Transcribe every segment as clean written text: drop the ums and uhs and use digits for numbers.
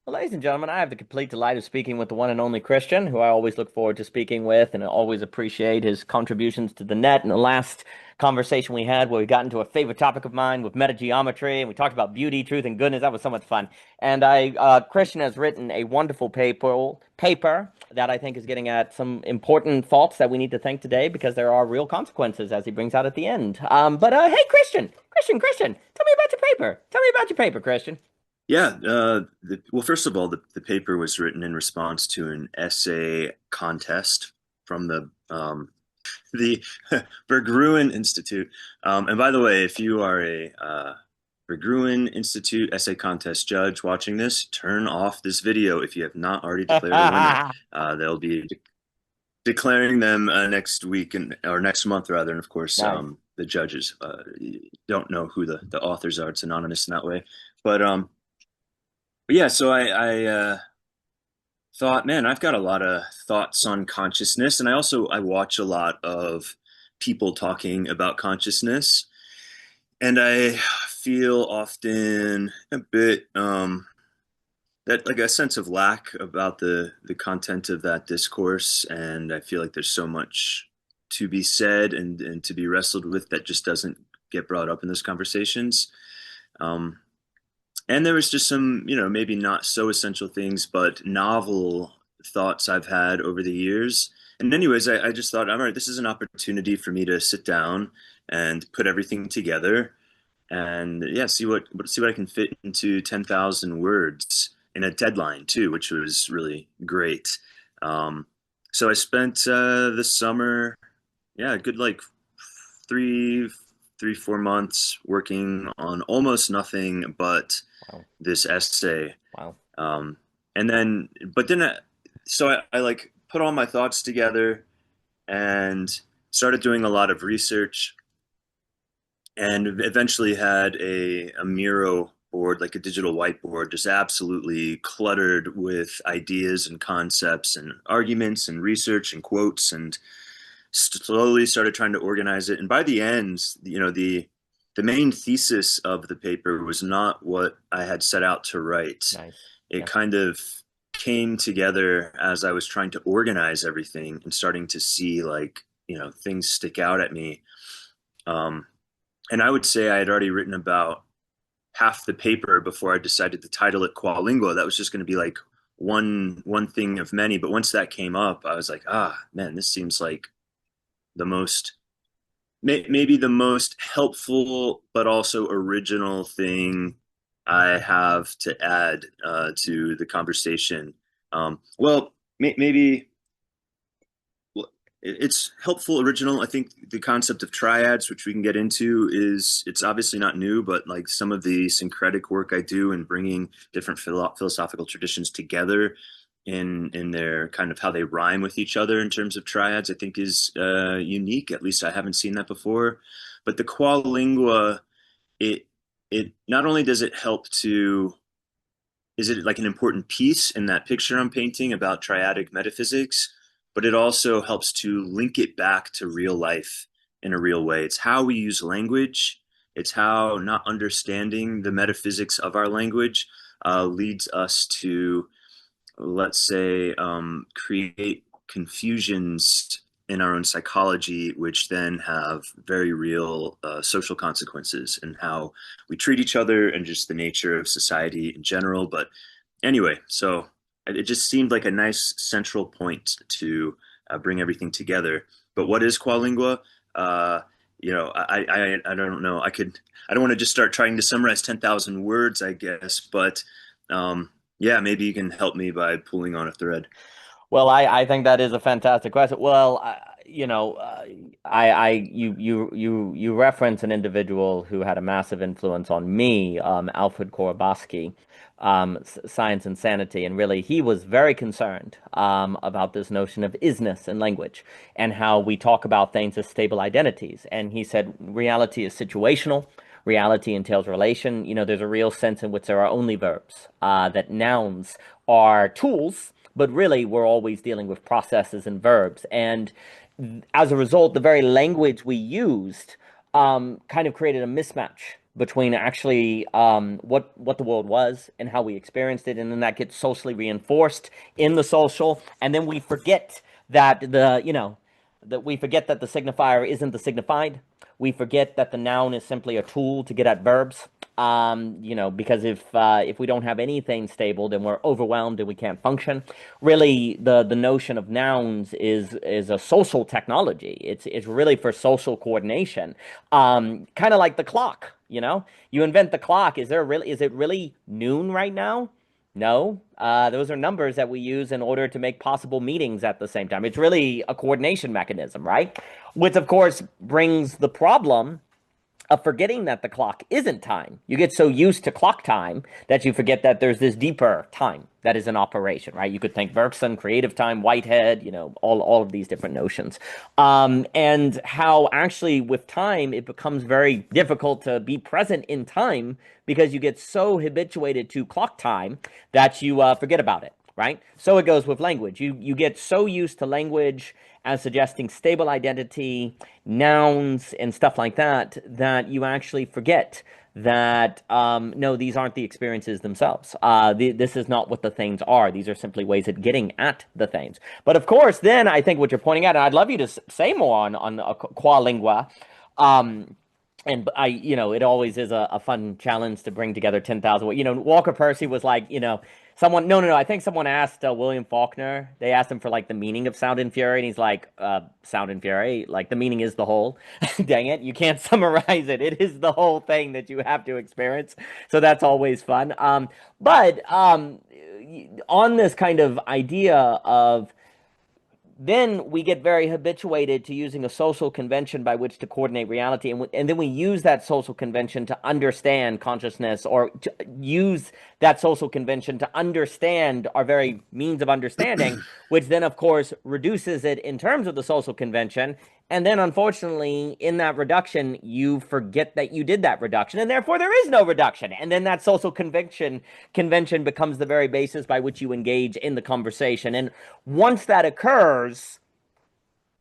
Well, ladies and gentlemen, I have the complete delight of speaking with the one and only Christian, who I always look forward to speaking with and I always appreciate his contributions to the net. And the last conversation we had, where we got into a favorite topic of mine with metageometry, and we talked about beauty, truth, and goodness. That was so much fun. And Christian has written a wonderful paper that I think is getting at some important thoughts that we need to think today because there are real consequences, as he brings out at the end. Hey, Christian, tell me about your paper. Tell me about your paper, Christian. Yeah. Well, first of all, the paper was written in response to an essay contest from the Berggruen Institute. And by the way, if you are a Berggruen Institute essay contest judge watching this, turn off this video if you have not already declared a winner. They'll be declaring them next week or next month rather. And of course, Nice. the judges don't know who the authors are. It's anonymous in that way. But yeah, so I thought, man, I've got a lot of thoughts on consciousness, and I watch a lot of people talking about consciousness, and I feel often a bit that like a sense of lack about the content of that discourse, and I feel like there's so much to be said and to be wrestled with that just doesn't get brought up in those conversations. Um, and there was just some, maybe not so essential things, but novel thoughts I've had over the years. And anyways, I just thought, all right, this is an opportunity for me to sit down and put everything together and yeah, see what I can fit into 10,000 words in a deadline too, which was really great. Um, so I spent the summer, yeah, a good like three, 4 months working on almost nothing but Wow. this essay. Wow. Um, and then, but then, so I like put all my thoughts together and started doing a lot of research and eventually had a Miro board, like a digital whiteboard, just absolutely cluttered with ideas and concepts and arguments and research and quotes, and slowly started trying to organize it. And by the end, the main thesis of the paper was not what I had set out to write. Nice. It Yeah. kind of came together as I was trying to organize everything and starting to see like, things stick out at me. Um, and I would say I had already written about half the paper before I decided to title it Qualingua. That was just going to be like one thing of many. But once that came up, I was like, ah, man, this seems like the most maybe the most helpful but also original thing I have to add to the conversation. Well, maybe it's helpful, original. I think the concept of triads, which we can get into, it's obviously not new, but like some of the syncretic work I do in bringing different philosophical traditions together in their kind of how they rhyme with each other in terms of triads, I think is unique. At least I haven't seen that before. But the qualingua, it it not only does it help to is it like an important piece in that picture I'm painting about triadic metaphysics, but it also helps to link it back to real life in a real way. It's how we use language. It's how not understanding the metaphysics of our language leads us to, let's say, create confusions in our own psychology, which then have very real social consequences in how we treat each other and just the nature of society in general. But anyway, so it just seemed like a nice central point to bring everything together. But what is Qualingua? I don't know. I don't want to just start trying to summarize 10,000 words, I guess, but yeah, maybe you can help me by pulling on a thread. Well, I think that is a fantastic question. Well, you know, you reference an individual who had a massive influence on me, Alfred Korobosky, Science and Sanity, and really he was very concerned about this notion of isness in language and how we talk about things as stable identities. And he said reality is situational. Reality entails relation. There's a real sense in which there are only verbs, that nouns are tools, but really we're always dealing with processes and verbs. And as a result, the very language we used kind of created a mismatch between actually what the world was and how we experienced it, and then that gets socially reinforced in the social, and then we forget that we forget that the signifier isn't the signified. We forget that the noun is simply a tool to get at verbs. Because if we don't have anything stable, then we're overwhelmed and we can't function. Really, the notion of nouns is a social technology. It's really for social coordination. Kind of like the clock. You invent the clock. Is it really noon right now? No, those are numbers that we use in order to make possible meetings at the same time. It's really a coordination mechanism, right? Which, of course, brings the problem of forgetting that the clock isn't time. You get so used to clock time that you forget that there's this deeper time that is in operation, right? You could think Bergson, creative time, Whitehead, all of these different notions. And how actually with time, it becomes very difficult to be present in time because you get so habituated to clock time that you forget about it. Right? So it goes with language. You get so used to language as suggesting stable identity, nouns, and stuff like that, that you actually forget that no, these aren't the experiences themselves. This is not what the things are. These are simply ways of getting at the things. But of course, then I think what you're pointing out, and I'd love you to say more on qua lingua. And it always is a fun challenge to bring together 10,000. Walker Percy was like, no, I think someone asked William Faulkner. They asked him for like the meaning of sound and fury, and he's like, sound and fury, like the meaning is the whole. Dang it, you can't summarize it. It is the whole thing that you have to experience. So that's always fun. But on this kind of idea of then we get very habituated to using a social convention by which to coordinate reality. And then we use that social convention to understand consciousness, or to use that social convention to understand our very means of understanding, which then, of course, reduces it in terms of the social convention. And then, unfortunately, in that reduction, you forget that you did that reduction, and therefore there is no reduction. And then that social convention becomes the very basis by which you engage in the conversation. And once that occurs,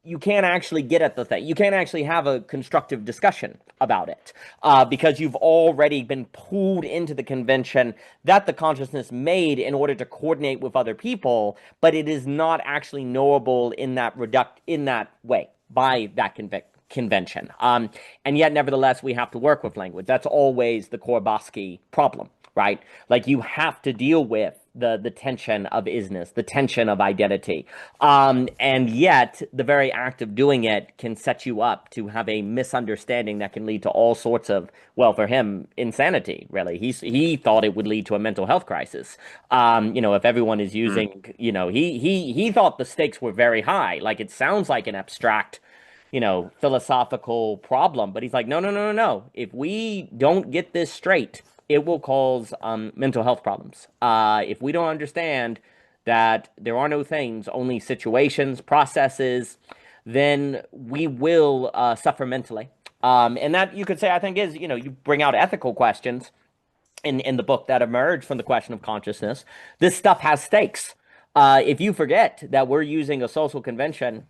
you can't actually get at the thing. You can't actually have a constructive discussion about it because you've already been pulled into the convention that the consciousness made in order to coordinate with other people, but it is not actually knowable in that way by that convention. And yet, nevertheless, we have to work with language. That's always the Korbosky problem, right? Like you have to deal with the tension of isness, the tension of identity. And yet the very act of doing it can set you up to have a misunderstanding that can lead to all sorts of, well, for him, insanity, really. He thought it would lead to a mental health crisis. If everyone is using, he thought the stakes were very high. Like it sounds like an abstract philosophical problem. But he's like, no, no, no, no, no. If we don't get this straight, it will cause mental health problems. If we don't understand that there are no things, only situations, processes, then we will suffer mentally. And that you could say, I think, is, you bring out ethical questions in the book that emerge from the question of consciousness. This stuff has stakes. If you forget that we're using a social convention,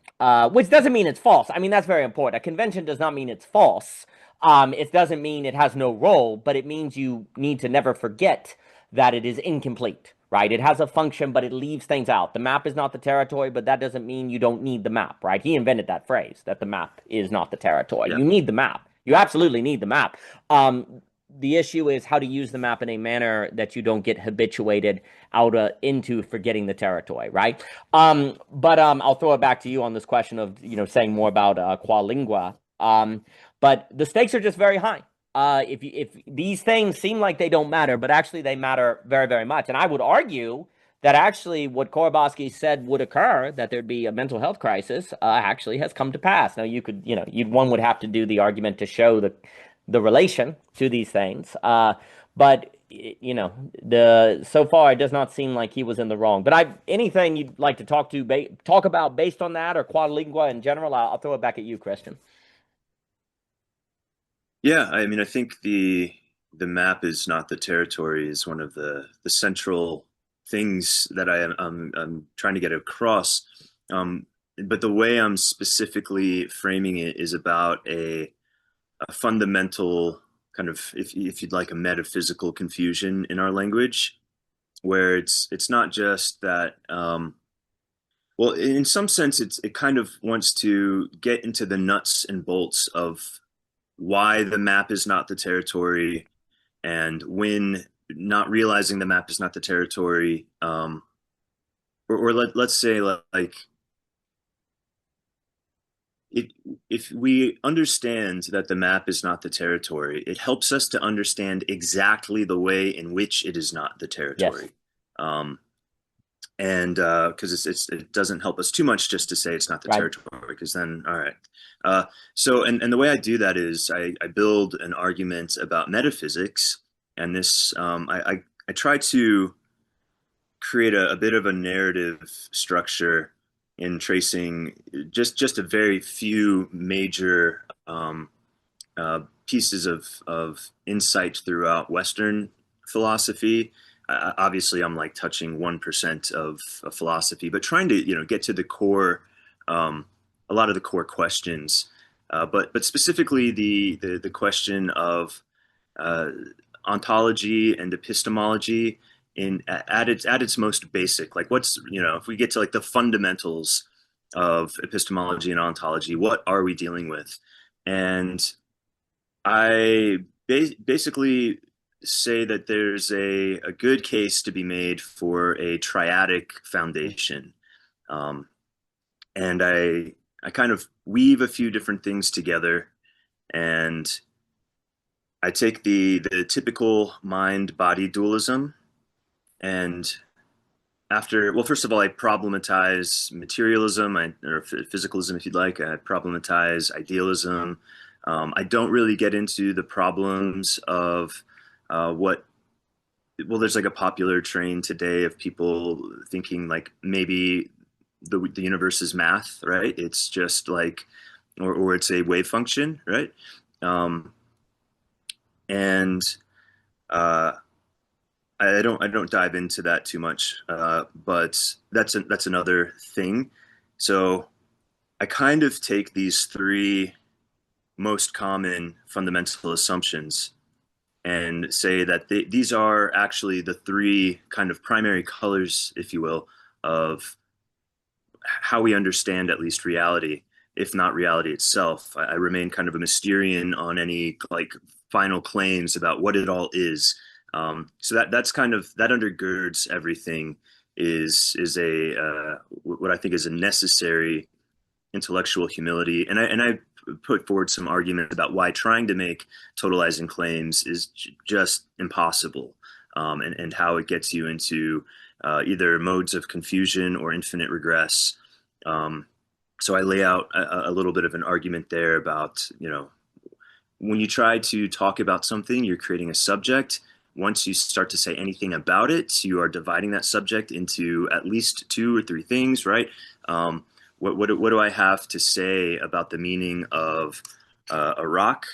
which doesn't mean it's false. I mean, that's very important. A convention does not mean it's false. It doesn't mean it has no role, but it means you need to never forget that it is incomplete, right? It has a function, but it leaves things out. The map is not the territory, but that doesn't mean you don't need the map, right? He invented that phrase, that the map is not the territory. Yeah. You need the map. You absolutely need the map. The issue is how to use the map in a manner that you don't get habituated out into forgetting the territory, right? But I'll throw it back to you on this question of saying more about qua lingua. But the stakes are just very high. If these things seem like they don't matter, but actually they matter very, very much. And I would argue that actually what Korbosky said would occur, that there'd be a mental health crisis, actually has come to pass. Now one would have to do the argument to show the relation to these things. But so far it does not seem like he was in the wrong. But anything you'd like to talk about based on that, or quad lingua in general, I'll throw it back at you, Christian. Yeah, I mean, I think the map is not the territory is one of the central things that I'm trying to get across. But the way I'm specifically framing it is about a fundamental kind of, if you'd like, a metaphysical confusion in our language, where it's not just that. Well, in some sense, it kind of wants to get into the nuts and bolts of why the map is not the territory, and when not realizing the map is not the territory, or let's say like it, if we understand that the map is not the territory, it helps us to understand exactly the way in which it is not the Yes. territory. Um, and because it doesn't help us too much just to say it's not the Right. territory, because then all right. So and the way I do that is I build an argument about metaphysics, and this I try to create a bit of a narrative structure in tracing just a very few major pieces of insight throughout Western philosophy. Obviously, I'm like touching 1% of philosophy, but trying to get to the core, a lot of the core questions. But specifically the question of uh, ontology and epistemology in at its most basic. Like, what's if we get to like the fundamentals of epistemology and ontology, what are we dealing with? And I basically say that there's a good case to be made for a triadic foundation. Um, and I kind of weave a few different things together, and I take the typical mind body dualism, and first of all, I problematize materialism, or physicalism, if you'd like. I problematize idealism. I don't really get into the problems of what. Well, there's like a popular train today of people thinking like maybe the universe is math, right? It's just like, or it's a wave function, right? Um, and uh, I don't dive into that too much, but that's another thing. So I kind of take these three most common fundamental assumptions and say that these are actually the three kind of primary colors, if you will, of how we understand at least reality, if not reality itself. I remain kind of a Mysterian on any like final claims about what it all is. So that's kind of that undergirds everything. Is a what I think is a necessary intellectual humility, and I put forward some arguments about why trying to make totalizing claims is just impossible, and how it gets you into either modes of confusion or infinite regress. Um, so I lay out a little bit of an argument there about, when you try to talk about something, you're creating a subject. Once you start to say anything about it, you are dividing that subject into at least two or three things, right? What do I have to say about the meaning of a rock?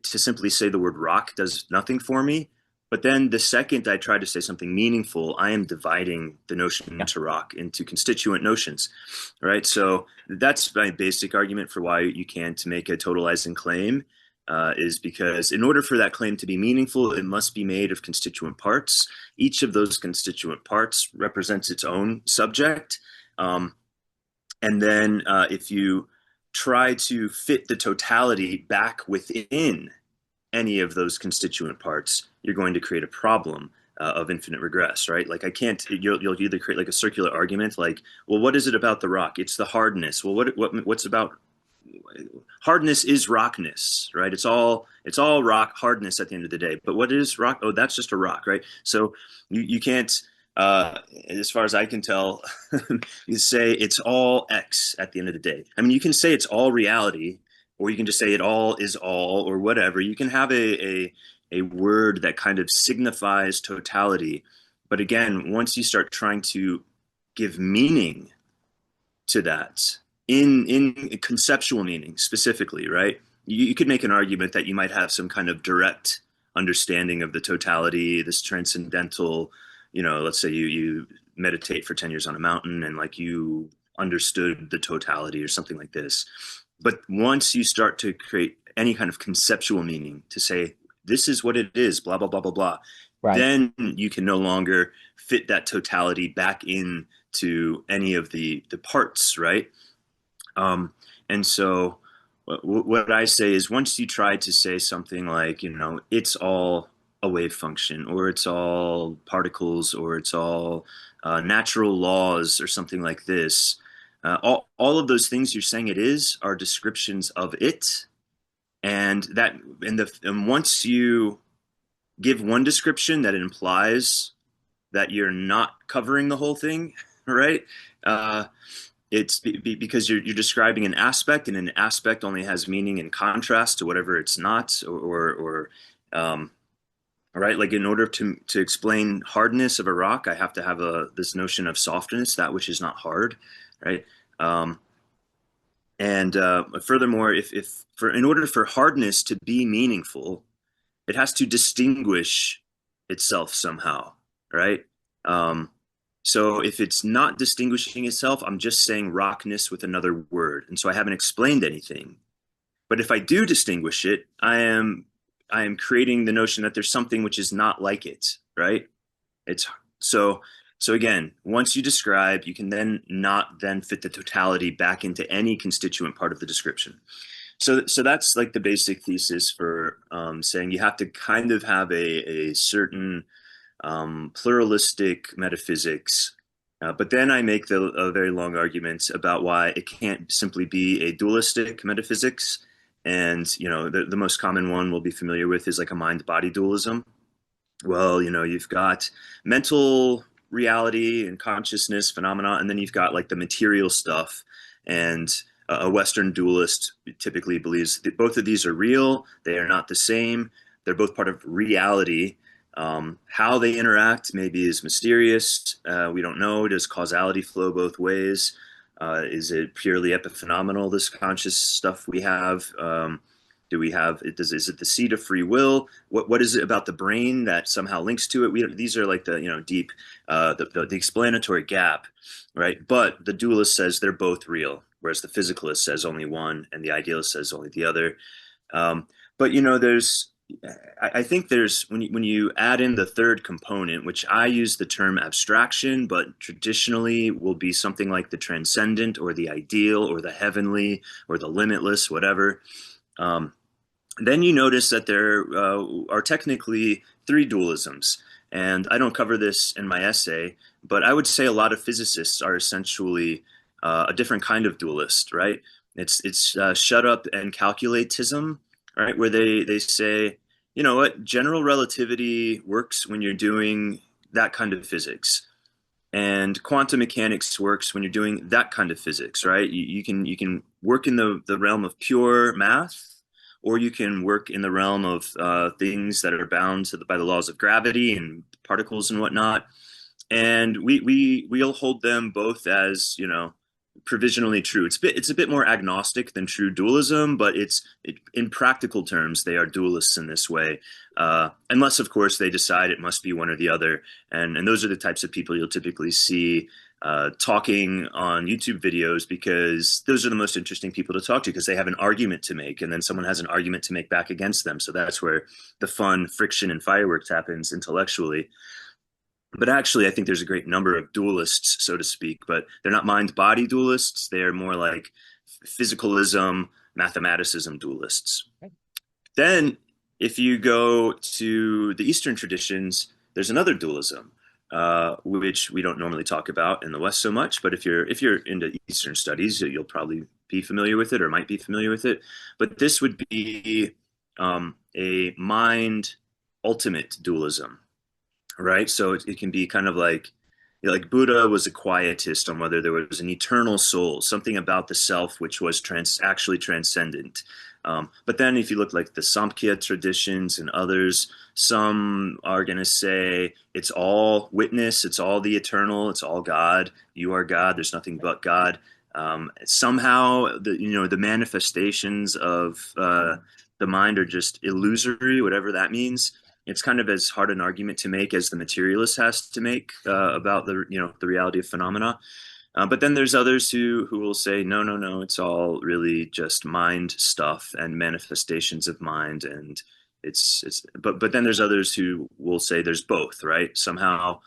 To simply say the word rock does nothing for me. But then the second I try to say something meaningful, I am dividing the notion Yeah. to rock into constituent notions, right? So that's my basic argument for why you can't make a totalizing claim, is because in order for that claim to be meaningful, it must be made of constituent parts. Each of those constituent parts represents its own subject. And then if you try to fit the totality back within any of those constituent parts, you're going to create a problem of infinite regress, right? Like I can't. You'll either create like a circular argument, like, well, what is it about the rock? It's the hardness. Well, what's about hardness is rockness, right? It's all rock hardness at the end of the day. But what is rock? Oh, that's just a rock, right? So you can't. As far as I can tell, you say it's all X at the end of the day. I mean, you can say it's all reality, or you can just say it all is all, or whatever. You can have a word that kind of signifies totality. But again, once you start trying to give meaning to that, in conceptual meaning specifically, right? You could make an argument that you might have some kind of direct understanding of the totality, this transcendental, let's say you meditate for 10 years on a mountain, and like you understood the totality or something like this. But once you start to create any kind of conceptual meaning to say this is what it is, blah, blah, blah, blah, blah, Right. then you can no longer fit that totality back into any of the parts, right? Um, and so what I say is once you try to say something like, it's all a wave function, or it's all particles, or it's all natural laws, or something like this, all of those things you're saying it is are descriptions of it. And once you give one description, that it implies that you're not covering the whole thing, right? Uh, because you're describing an aspect, and an aspect only has meaning in contrast to whatever it's not, or um, right. Like in order to explain hardness of a rock, I have to have this notion of softness, that which is not hard, right? Um, and furthermore, if for in order for hardness to be meaningful, it has to distinguish itself somehow, right? Um, so if it's not distinguishing itself, I'm just saying rockness with another word, and so I haven't explained anything. But if I do distinguish it, I am creating the notion that there's something which is not like it, right? It's so so again, once you describe, you can then not then fit the totality back into any constituent part of the description. So that's like the basic thesis for saying you have to kind of have a certain pluralistic metaphysics. But then I make a very long argument about why it can't simply be a dualistic metaphysics. And the most common one we'll be familiar with is like a mind-body dualism. Well, you've got mental reality and consciousness phenomena, and then you've got like the material stuff. And a Western dualist typically believes that both of these are real. They are not the same. They're both part of reality. How they interact maybe is mysterious. We don't know. Does causality flow both ways? Is it purely epiphenomenal, this conscious stuff we have? Do we have is it the seat of free will? What is it about the brain that somehow links to it? These are like the deep the explanatory gap, right? But the dualist says they're both real, whereas the physicalist says only one, and the idealist says only the other. But there's I think there's when you add in the third component, which I use the term abstraction, but traditionally will be something like the transcendent or the ideal or the heavenly or the limitless, whatever. Um, then you notice that there are technically three dualisms. And I don't cover this in my essay, but I would say a lot of physicists are essentially a different kind of dualist, right? It's shut up and calculatism, right? Where they say, you know what, general relativity works when you're doing that kind of physics, and quantum mechanics works when you're doing that kind of physics, right? You can work in the realm of pure math, or you can work in the realm of things that are bound by the laws of gravity and particles and whatnot. And we'll hold them both as provisionally true. It's a bit more agnostic than true dualism, but in practical terms they are dualists in this way, unless of course they decide it must be one or the other. And those are the types of people you'll typically see talking on YouTube videos, because those are the most interesting people to talk to, because they have an argument to make, and then someone has an argument to make back against them. So that's where the fun friction and fireworks happens intellectually. But actually, I think there's a great number of dualists, so to speak, but they're not mind-body dualists. They are more like physicalism, mathematicism dualists. Then, if you go to the Eastern traditions, there's another dualism, which we don't normally talk about in the West so much. But if you're into Eastern studies, you'll probably be familiar with it, or might be familiar with it. But this would be a mind ultimate dualism, right? So it can be kind of like Buddha was a quietist on whether there was an eternal soul, something about the self which was actually transcendent. But then if you look like the Samkhya traditions and others, some are going to say it's all witness, it's all the eternal, it's all God. You are God. There's nothing but God. Somehow the manifestations of the mind are just illusory, whatever that means. It's kind of as hard an argument to make as the materialist has to make about the reality of phenomena. But then there's others who will say, no, no, no, it's all really just mind stuff and manifestations of mind, and But then there's others who will say there's both, right? Somehow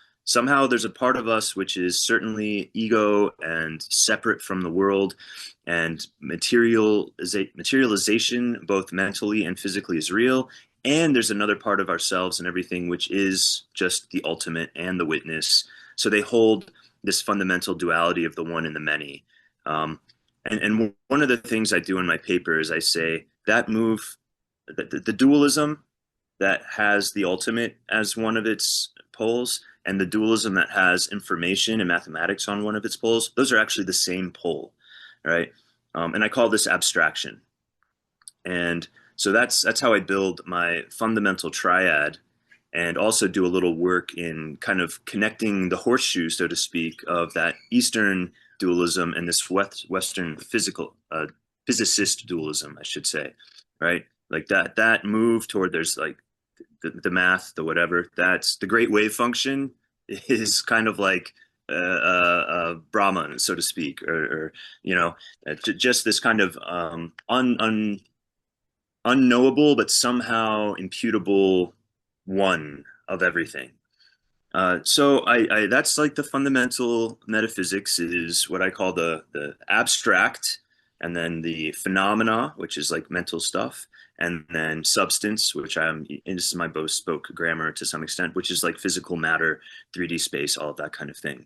there's a part of us which is certainly ego and separate from the world, and materialization both mentally and physically is real. And there's another part of ourselves and everything which is just the ultimate and the witness. So they hold this fundamental duality of the one and the many. And one of the things I do in my paper is I say that the dualism that has the ultimate as one of its poles and the dualism that has information and mathematics on one of its poles, those are actually the same pole, right? And I call this abstraction. And so that's how I build my fundamental triad, and also do a little work in kind of connecting the horseshoe, so to speak, of that Eastern dualism and this Western physicist dualism, I should say, right? Like that move toward there's like the math, the whatever. That's the great wave function is kind of like Brahman, so to speak, or just this kind of unknowable but somehow imputable one of everything. So I that's like the fundamental metaphysics is what I call the abstract, and then the phenomena, which is like mental stuff, and then substance, which and this is my bespoke grammar to some extent, which is like physical matter, 3D space, all of that kind of thing.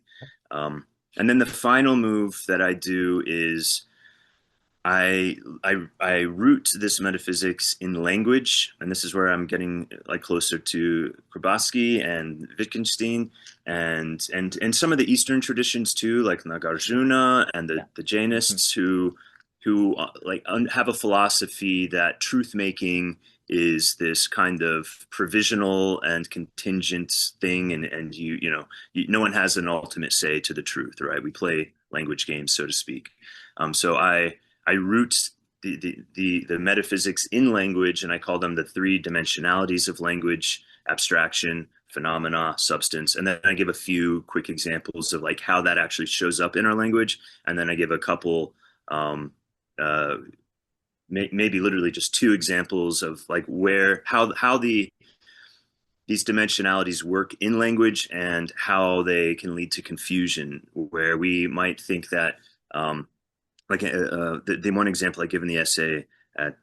And then the final move that I do is I root this metaphysics in language, and this is where I'm getting like closer to Krabowski and Wittgenstein, and some of the Eastern traditions too, like Nagarjuna and the Jainists who have a philosophy that truth making is this kind of provisional and contingent thing, and no one has an ultimate say to the truth, right? We play language games, so to speak. So I root the metaphysics in language, and I call them the three dimensionalities of language: abstraction, phenomena, substance. And then I give a few quick examples of like how that actually shows up in our language. And then I give a couple, maybe literally just two examples of like how these dimensionalities work in language and how they can lead to confusion, where we might think that the one example I give in the essay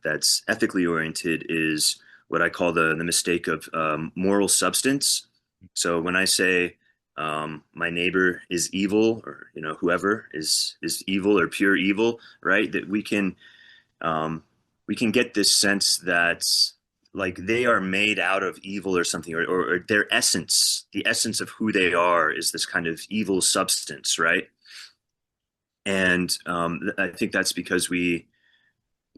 that's ethically oriented is what I call the mistake of moral substance. So when I say my neighbor is evil, or whoever is evil or pure evil, right? That we can get this sense that like they are made out of evil or something, or their essence, the essence of who they are, is this kind of evil substance, right? And I think that's because we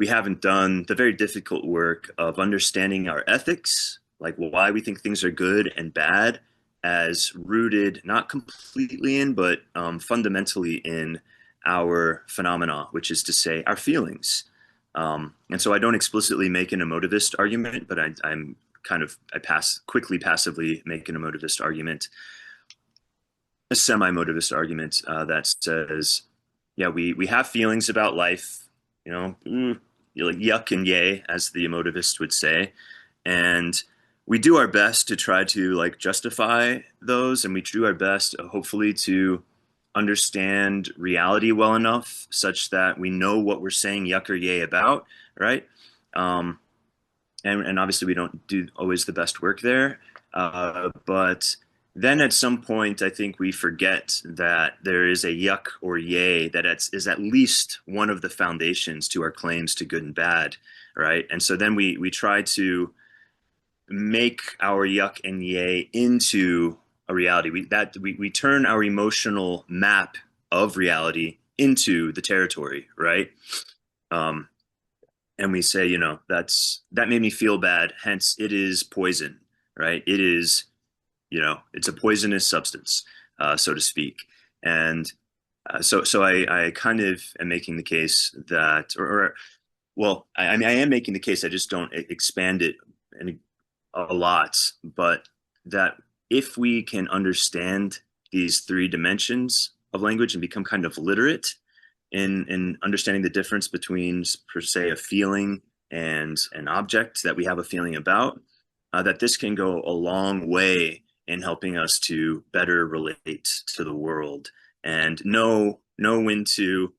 haven't done the very difficult work of understanding our ethics, like why we think things are good and bad, as rooted not completely in, but fundamentally in our phenomena, which is to say our feelings. And so I don't explicitly make an emotivist argument, but I quickly passively make an emotivist argument, a semi-motivist argument that says, yeah, we have feelings about life, like yuck and yay, as the emotivist would say, and we do our best to try to like justify those, and we do our best, hopefully, to understand reality well enough such that we know what we're saying yuck or yay about, right? And obviously we don't do always the best work there, but then at some point, I think we forget that there is a yuck or yay that is at least one of the foundations to our claims to good and bad, right? And so then we try to make our yuck and yay into a reality. We turn our emotional map of reality into the territory, right? And we say, that made me feel bad, hence it is poison, right? It is, it's a poisonous substance, so to speak. And so I kind of am making the case that, well, I mean, I am making the case, I just don't expand it a lot, but that if we can understand these three dimensions of language and become kind of literate in understanding the difference between, per se, a feeling and an object that we have a feeling about, that this can go a long way in helping us to better relate to the world and know when to,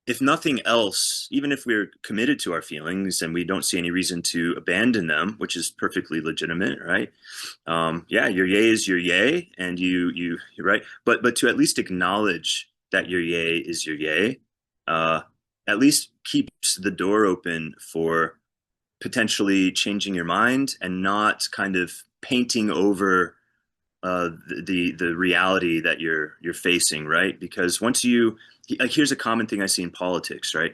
if nothing else, even if we're committed to our feelings and we don't see any reason to abandon them, which is perfectly legitimate, right? Yeah, your yay is your yay, and you're right. But to at least acknowledge that your yay is your yay, uh, at least keeps the door open for potentially changing your mind and not kind of painting over the reality that you're facing, right? Because once you, like, here's a common thing I see in politics, right?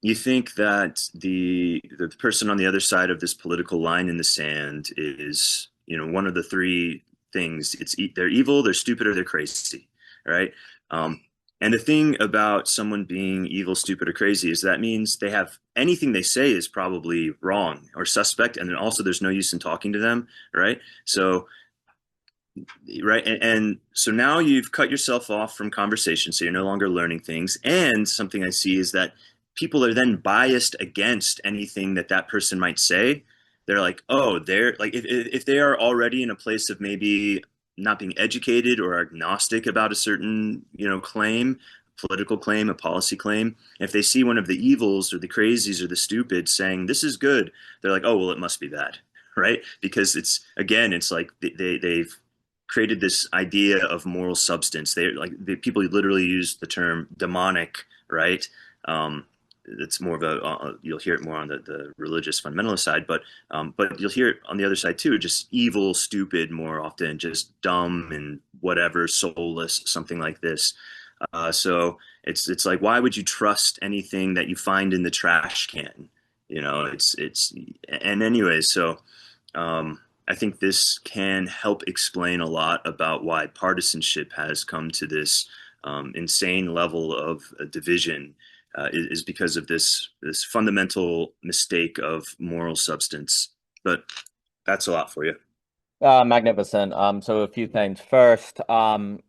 You think that the person on the other side of this political line in the sand is, one of the three things. They're evil, they're stupid, or they're crazy, right? Um, and the thing about someone being evil, stupid, or crazy is that means they have anything they say is probably wrong or suspect, and then also there's no use in talking to them, right? So right, and so now you've cut yourself off from conversation, so you're no longer learning things. And something I see is that people are then biased against anything that that person might say. They're like, oh, they're like, if they are already in a place of maybe not being educated or agnostic about a certain, claim, political claim, a policy claim, if they see one of the evils or the crazies or the stupid saying this is good, they're like, oh, well, it must be bad, right? Because it's like they've created this idea of moral substance. People literally use the term demonic, right? It's more of you'll hear it more on the religious fundamentalist side, but you'll hear it on the other side too, just evil, stupid more often, just dumb and whatever, soulless, something like this. So it's like, why would you trust anything that you find in the trash can? And anyways, so I think this can help explain a lot about why partisanship has come to this insane level of division, is because of this fundamental mistake of moral substance. But that's a lot for you. Magnificent. So a few things. First, on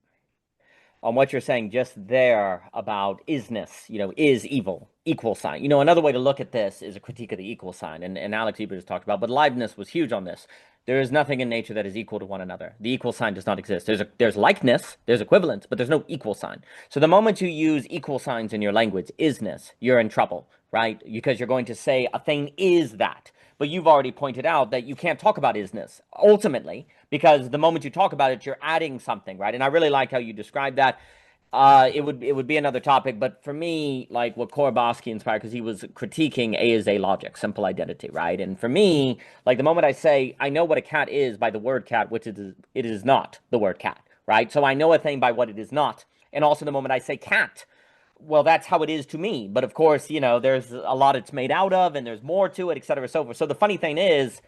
what you're saying just there about isness, is evil, equal sign. Another way to look at this is a critique of the equal sign, and Alex Ebert has talked about, but Leibniz was huge on this. There is nothing in nature that is equal to one another. The equal sign does not exist. There's likeness, there's equivalence, but there's no equal sign. So the moment you use equal signs in your language, isness, you're in trouble, right? Because you're going to say a thing is that. But you've already pointed out that you can't talk about isness ultimately, because the moment you talk about it, you're adding something, right? And I really like how you described that. It would be another topic, but for me, like what Korobowski inspired, because he was critiquing A is A logic, simple identity, right? And for me, like the moment I say I know what a cat is by the word cat, which it is not the word cat, right? So I know a thing by what it is not, and also the moment I say cat, well, that's how it is to me. But of course, there's a lot it's made out of, and there's more to it, et cetera, so forth. So the funny thing is,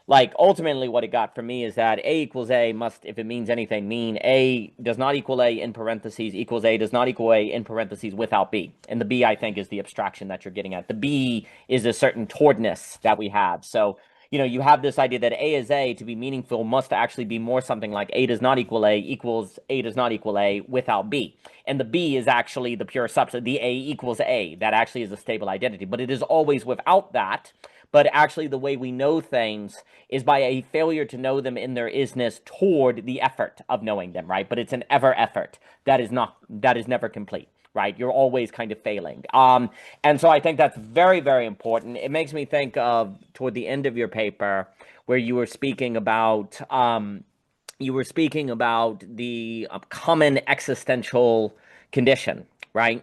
like, ultimately what it got for me is that A equals A must, if it means anything, mean A does not equal A in parentheses equals A does not equal A in parentheses without B. And the B, I think, is the abstraction that you're getting at. The B is a certain towardness that we have. So, you have this idea that A is A to be meaningful must actually be more something like A does not equal A equals A does not equal A without B. And the B is actually the pure substance. The A equals A. That actually is a stable identity. But it is always without that. But actually, the way we know things is by a failure to know them in their isness toward the effort of knowing them, right? But it's an ever effort that is never complete, right? You're always kind of failing. And so I think that's very, very important. It makes me think of toward the end of your paper where you were speaking about the common existential condition, right?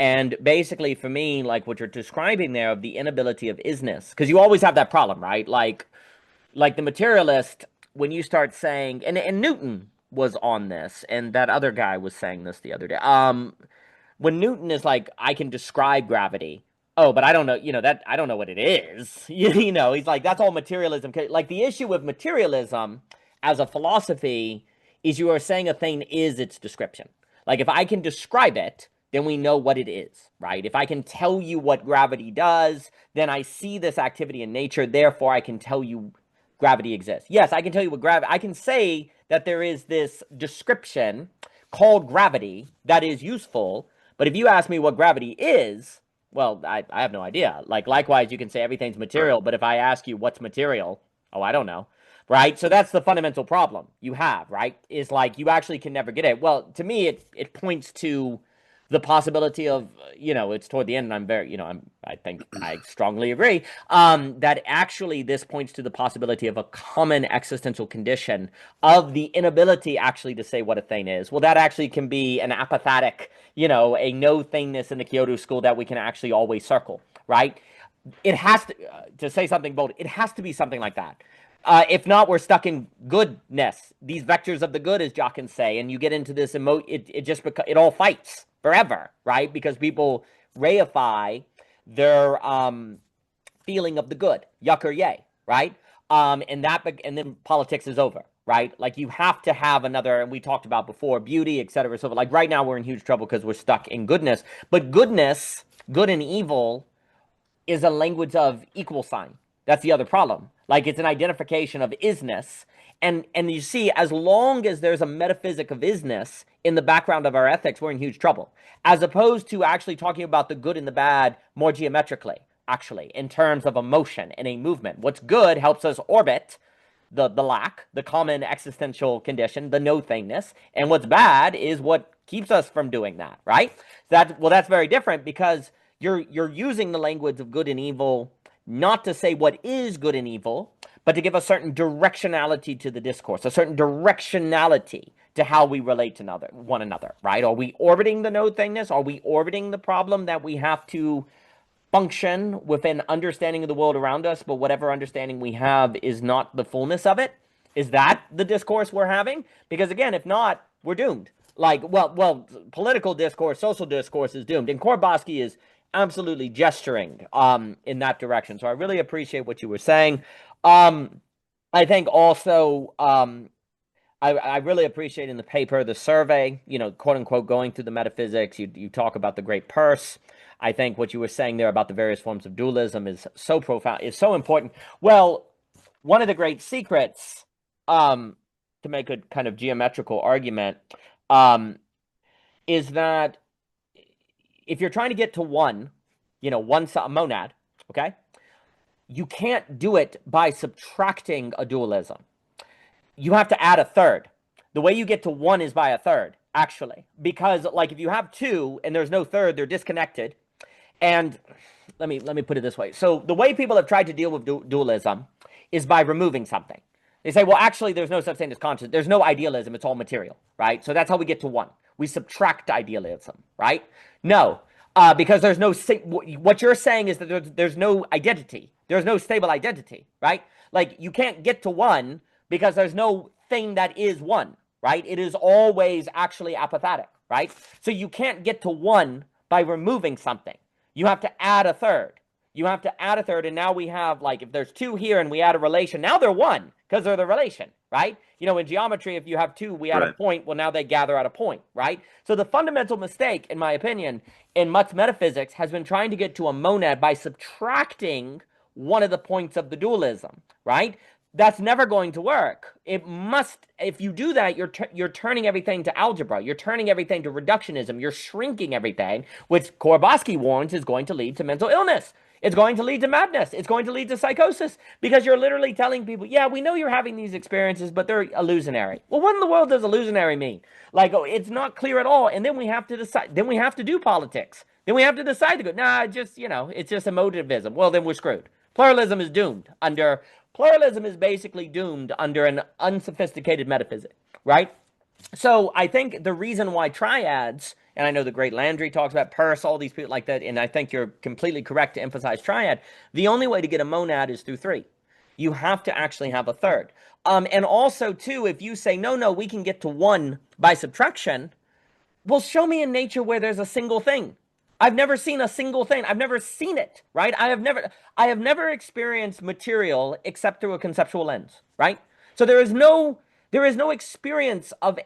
And basically, for me, like what you're describing there of the inability of isness, because you always have that problem, right? Like the materialist, when you start saying, and Newton was on this, and that other guy was saying this the other day. When Newton is like, I can describe gravity. Oh, but I don't know, that I don't know what it is. He's like, that's all materialism. Like the issue with materialism as a philosophy is you are saying a thing is its description. Like if I can describe it, then we know what it is, right? If I can tell you what gravity does, then I see this activity in nature, therefore I can tell you gravity exists. Yes, I can tell you what gravity, I can say that there is this description called gravity that is useful, but if you ask me what gravity is, Well, I have no idea. Like, likewise, you can say everything's Right. material, but if I ask you what's material, oh, I don't know. Right? So that's the fundamental problem you have, right? Is like you actually can never get it. Well, to me, it points to the possibility of, it's toward the end, and I'm very, I think I strongly agree, that actually this points to the possibility of a common existential condition of the inability actually to say what a thing is. Well, that actually can be an apathetic, a no thingness in the Kyoto school that we can actually always circle, right? It has to say something bold, it has to be something like that. If not, we're stuck in goodness. These vectors of the good, as Jock can say, and you get into this it just it all fights forever, right? Because people reify their feeling of the good, yuck or yay, right? And then politics is over, right? Like you have to have another, and we talked about before, beauty, et cetera. So like right now we're in huge trouble because we're stuck in goodness. But goodness, good and evil, is a language of equal sign. That's the other problem. Like it's an identification of isness. And you see, as long as there's a metaphysic of isness in the background of our ethics, we're in huge trouble. As opposed to actually talking about the good and the bad more geometrically, actually, in terms of a motion and a movement. What's good helps us orbit the lack, the common existential condition, the no thingness, and what's bad is what keeps us from doing that, right? That's very different because you're using the language of good and evil not to say what is good and evil, but to give a certain directionality to the discourse, a certain directionality to how we relate to one another, right? Are we orbiting the no thingness? Are we orbiting the problem that we have to function with an understanding of the world around us, but whatever understanding we have is not the fullness of it? Is that the discourse we're having? Because again, if not, we're doomed. Like, political discourse, social discourse is doomed, and Korbosky is absolutely gesturing in that direction. So I really appreciate what you were saying. I think also I really appreciate in the paper the survey, quote unquote, going through the metaphysics. You talk about the great purse. I think what you were saying there about the various forms of dualism is so profound, is so important. Well, one of the great secrets, to make a kind of geometrical argument, is that if you're trying to get to one, a monad, okay, you can't do it by subtracting a dualism. You have to add a third. The way you get to one is by a third, actually, because like if you have two and there's no third, they're disconnected. And let me put it this way. So the way people have tried to deal with dualism is by removing something. They say, well, actually, there's no such thing as conscious. There's no idealism. It's all material, right? So that's how we get to one. We subtract idealism, right? No, because there's no. What you're saying is that there's no identity. There's no stable identity, right? Like you can't get to one because there's no thing that is one, right? It is always actually apathetic, right? So you can't get to one by removing something. You have to add a third. You have to add a third, and now we have, like, if there's two here and we add a relation, now they're one because they're the relation, right? In geometry, if you have two, we add a point, well, now they gather at a point, right? So the fundamental mistake, in my opinion, in much metaphysics has been trying to get to a monad by subtracting one of the points of the dualism, right? That's never going to work. It must, if you do that, you're turning everything to algebra. You're turning everything to reductionism. You're shrinking everything, which Korbosky warns is going to lead to mental illness. It's going to lead to madness. It's going to lead to psychosis because you're literally telling people, yeah, we know you're having these experiences, but they're illusionary. Well, what in the world does illusionary mean? Like, oh, it's not clear at all. And then we have to decide. Then we have to do politics. Then we have to decide to go, nah, it's just emotivism. Well, then we're screwed. Pluralism is doomed under Pluralism is basically doomed under an unsophisticated metaphysic, right? So I think the reason why triads, and I know the great Landry talks about Peirce, all these people like that, and I think you're completely correct to emphasize triad. The only way to get a monad is through three. You have to actually have a third. And also, too, if you say, no, we can get to one by subtraction, well, show me in nature where there's a single thing. I've never seen a single thing. I've never seen it, right? I have never experienced material except through a conceptual lens, right? So there is no experience of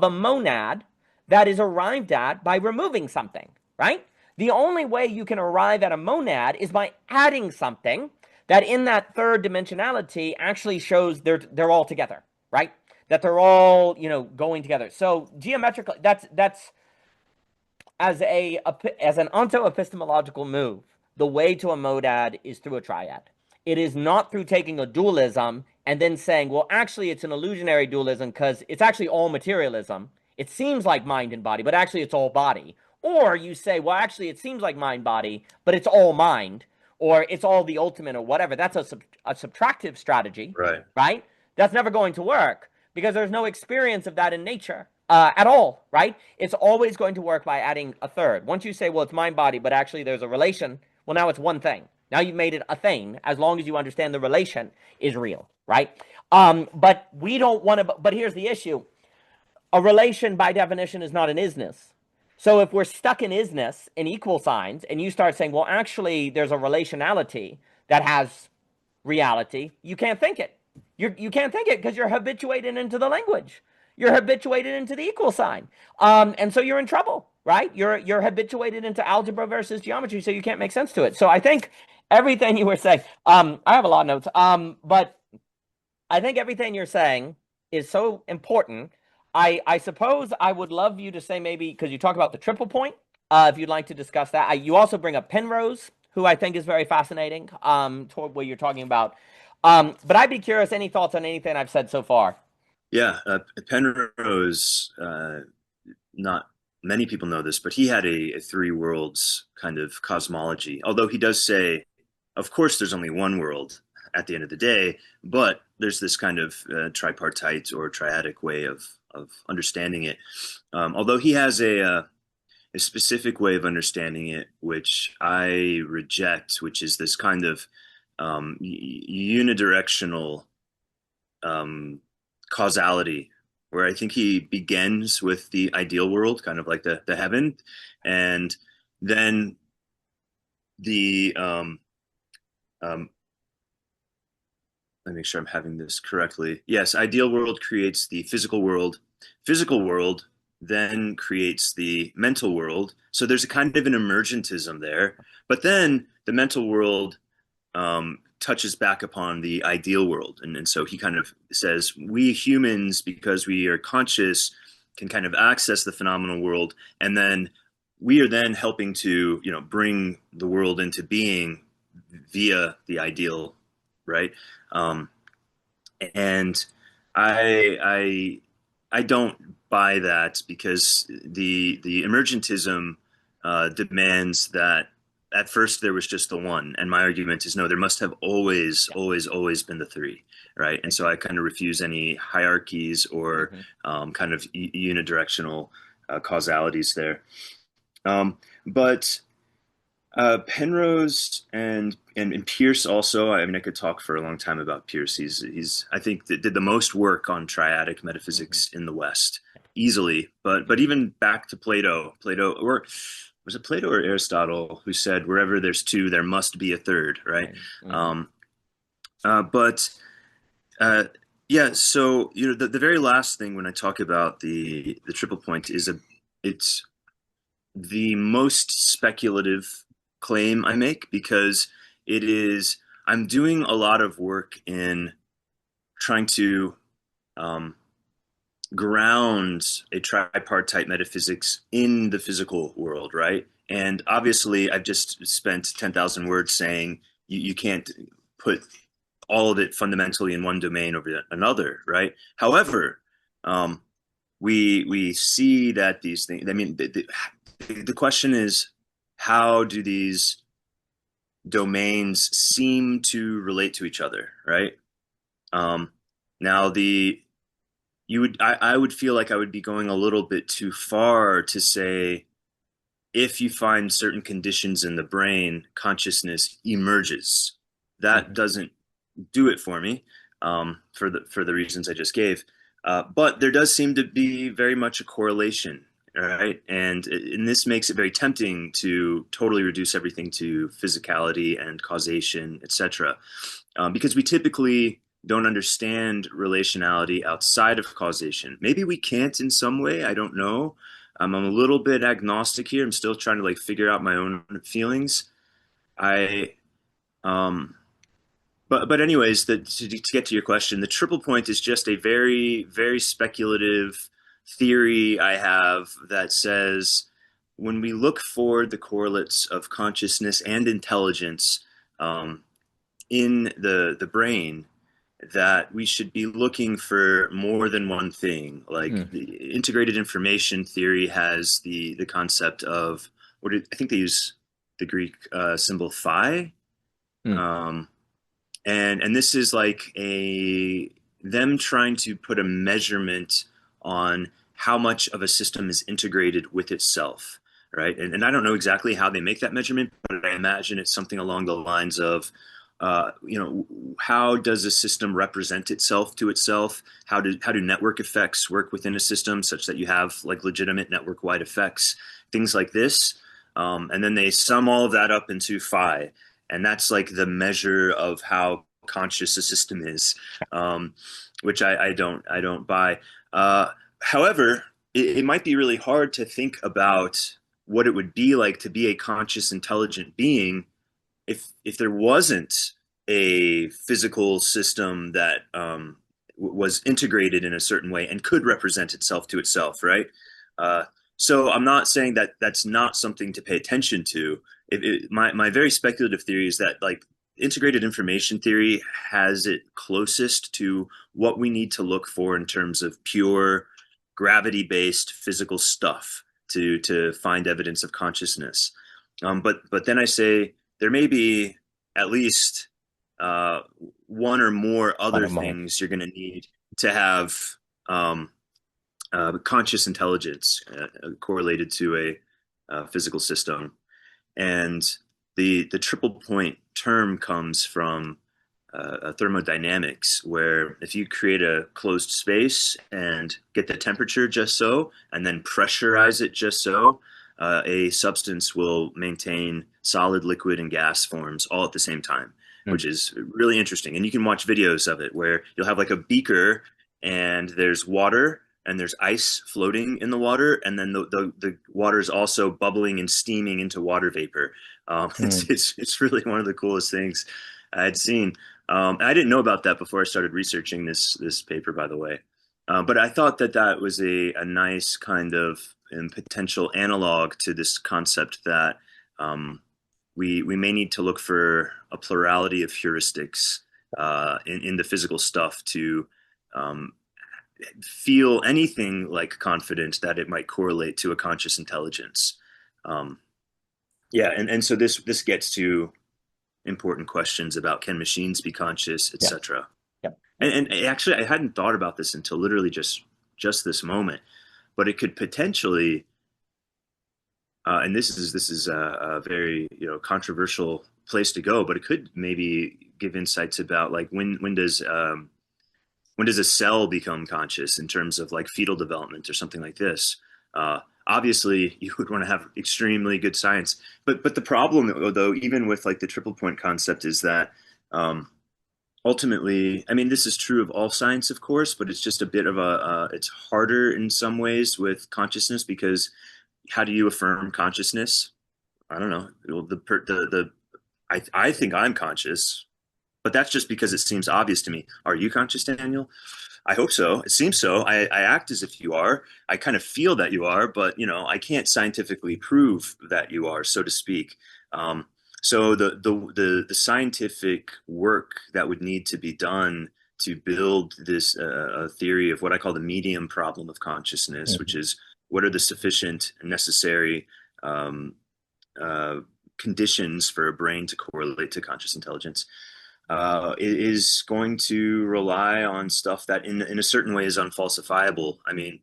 a monad that is arrived at by removing something, right? The only way you can arrive at a monad is by adding something that in that third dimensionality actually shows they're all together, right? That they're all, going together. So geometrically, that's as an onto-epistemological move, the way to a monad is through a triad. It is not through taking a dualism and then saying, well, actually, it's an illusionary dualism because it's actually all materialism. It seems like mind and body, but actually, it's all body. Or you say, well, actually, it seems like mind body, but it's all mind, or it's all the ultimate, or whatever. That's a subtractive strategy, Right. right? That's never going to work because there's no experience of that in nature at all, right? It's always going to work by adding a third. Once you say, well, it's mind body, but actually there's a relation, well, now it's one thing. Now you've made it a thing as long as you understand the relation is real, right? But we don't want to, but here's the issue. A relation by definition is not an isness. So if we're stuck in isness in equal signs and you start saying, well, actually there's a relationality that has reality, you can't think it. You can't think it because you're habituated into the language. You're habituated into the equal sign. And so you're in trouble, right? You're habituated into algebra versus geometry, so you can't make sense to it. So I think everything you were saying, I have a lot of notes, but I think everything you're saying is so important. I suppose I would love you to say maybe, because you talk about the triple point, if you'd like to discuss that. You also bring up Penrose, who I think is very fascinating, toward what you're talking about. But I'd be curious, any thoughts on anything I've said so far? Yeah, Penrose, not many people know this, but he had a three worlds kind of cosmology. Although he does say, of course, there's only one world at the end of the day, but there's this kind of tripartite or triadic way of understanding it. Although he has a specific way of understanding it, which I reject, which is this kind of unidirectional causality, where I think he begins with the ideal world, kind of like the heaven, and then the let me make sure I'm having this correctly. Yes, ideal world creates the physical world. Physical world then creates the mental world. So there's a kind of an emergentism there. But then the mental world touches back upon the ideal world. And so he kind of says, we humans, because we are conscious, can kind of access the phenomenal world. And then we are then helping to, bring the world into being via the ideal, right? Um, and I don't buy that because the emergentism demands that at first there was just the one, and my argument is no, there must have always, always, always been the three, right? And so I kind of refuse any hierarchies or kind of unidirectional causalities there. But Penrose and Pierce also. I mean, I could talk for a long time about Pierce. He's I think that did the most work on triadic metaphysics in the West, easily. But even back to Plato, or was it Plato or Aristotle who said wherever there's two, there must be a third, right? But yeah. So the very last thing when I talk about the triple point is it's the most speculative claim I make because I'm doing a lot of work in trying to ground a tripartite metaphysics in the physical world, right? And obviously, I've just spent 10,000 words saying you can't put all of it fundamentally in one domain over another, right? However, we see that these things. I mean, the question is, how do these domains seem to relate to each other, right? Now I would feel like I would be going a little bit too far to say if you find certain conditions in the brain, consciousness emerges. That doesn't do it for me, for the reasons I just gave. But there does seem to be very much a correlation, right? And this makes it very tempting to totally reduce everything to physicality and causation, etc. Because we typically don't understand relationality outside of causation. Maybe we can't in some way. I don't know. I'm a little bit agnostic here. I'm still trying to figure out my own feelings. I But anyways, to get to your question, the triple point is just a very, very speculative theory I have that says when we look for the correlates of consciousness and intelligence um, in the brain, that we should be looking for more than one thing. Like Mm, the integrated information theory has the concept of I think they use the Greek symbol phi, mm, um, and this is like a them trying to put a measurement on how much of a system is integrated with itself, right? And I don't know exactly how they make that measurement, but I imagine it's something along the lines of, how does a system represent itself to itself? How do network effects work within a system such that you have like legitimate network wide effects, things like this, and then they sum all of that up into phi, and that's like the measure of how conscious a system is, um, which I don't buy. However, it might be really hard to think about what it would be like to be a conscious, intelligent being if there wasn't a physical system that was integrated in a certain way and could represent itself to itself, right? Uh, so I'm not saying that that's not something to pay attention to. My very speculative theory is that like integrated information theory has it closest to what we need to look for in terms of pure gravity-based physical stuff to find evidence of consciousness. But then I say there may be at least uh, one or more one other or more. things you're going to need to have um, conscious intelligence correlated to a physical system. And the triple point term comes from thermodynamics, where if you create a closed space and get the temperature just so, and then pressurize it just so, a substance will maintain solid, liquid, and gas forms all at the same time, Mm, which is really interesting. And you can watch videos of it where you'll have like a beaker and there's water and there's ice floating in the water, and then the water is also bubbling and steaming into water vapor. mm. It's really one of the coolest things I had seen. I didn't know about that before I started researching this paper, by the way. But I thought that that was a nice kind of potential analog to this concept that um, we may need to look for a plurality of heuristics in the physical stuff to um, feel anything like confident that it might correlate to a conscious intelligence. Um, yeah, and so this gets to important questions about can machines be conscious, Yeah. etc. Yep. And actually, I hadn't thought about this until literally just this moment, but it could potentially, and this is a very controversial place to go, but it could maybe give insights about like when does a cell become conscious in terms of like fetal development or something like this. Obviously, you would want to have extremely good science, but the problem though, even with like the triple point concept, is that um, ultimately, I mean, this is true of all science, of course, but it's just a bit of it's harder in some ways with consciousness because how do you affirm consciousness? I don't know. Well, I think I'm conscious, but that's just because it seems obvious to me. Are you conscious, Daniel? I hope so. It seems so. I act as if you are. I kind of feel that you are, but I can't scientifically prove that you are, so to speak. Um, so the scientific work that would need to be done to build this theory of what I call the medium problem of consciousness, which Mhm. is what are the sufficient and necessary um, uh, conditions for a brain to correlate to conscious intelligence, it is going to rely on stuff that in a certain way is unfalsifiable. I mean,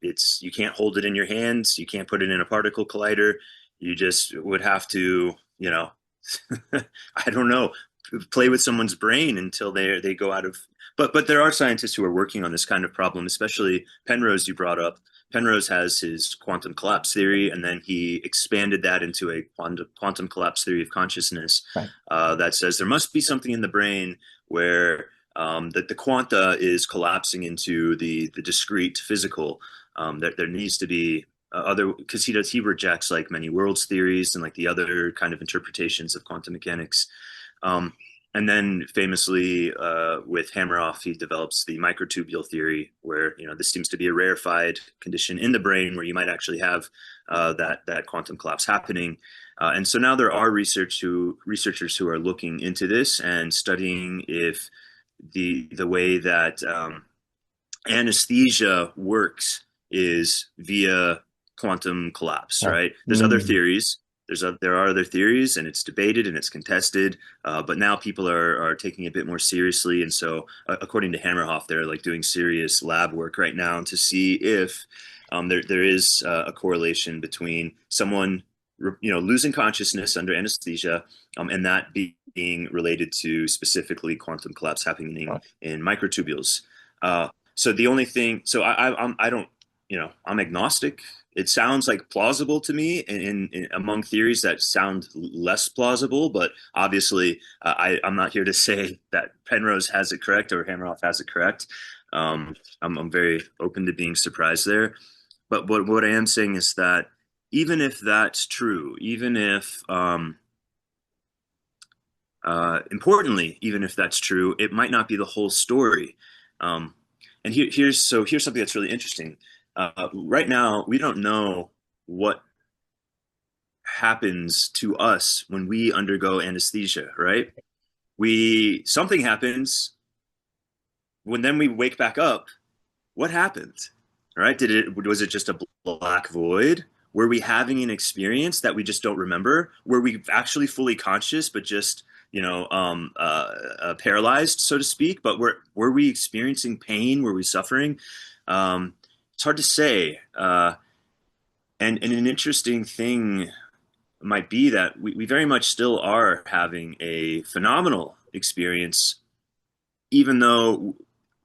it's you can't hold it in your hands, you can't put it in a particle collider. You just would have to, I don't know, play with someone's brain until they go out of. But there are scientists who are working on this kind of problem, especially Penrose, you brought up. Penrose has his quantum collapse theory, and then he expanded that into a quantum collapse theory of consciousness Right. that says there must be something in the brain where that the quanta is collapsing into the discrete physical. That there needs to be other, because he rejects like many worlds theories and like the other kind of interpretations of quantum mechanics. Um, And then famously, with Hameroff, he develops the microtubule theory, where this seems to be a rarefied condition in the brain where you might actually have that quantum collapse happening. And so now there are researchers who are looking into this and studying if the way that anesthesia works is via quantum collapse, Huh. right? There's other Mm. theories. There are other theories, and it's debated and it's contested. But now people are taking it a bit more seriously, and so according to Hammerhoff, they're like doing serious lab work right now to see if there is a correlation between someone losing consciousness under anesthesia, and that being related to specifically quantum collapse happening Huh. in microtubules. So the only thing, so I don't, I'm agnostic. It sounds like plausible to me in among theories that sound less plausible, but obviously I'm not here to say that Penrose has it correct or Hammeroff has it correct. I'm very open to being surprised there. But what I am saying is that even if that's true, even if importantly, even if that's true, it might not be the whole story. Um, and here's something that's really interesting. Right now, we don't know what happens to us when we undergo anesthesia, right? We Something happens when then we wake back up. What happened? Right? Was it just a black void? Were we having an experience that we just don't remember? Were we actually fully conscious, but just paralyzed, so to speak? But were we experiencing pain? Were we suffering? It's hard to say. And an interesting thing might be that we very much still are having a phenomenal experience, even though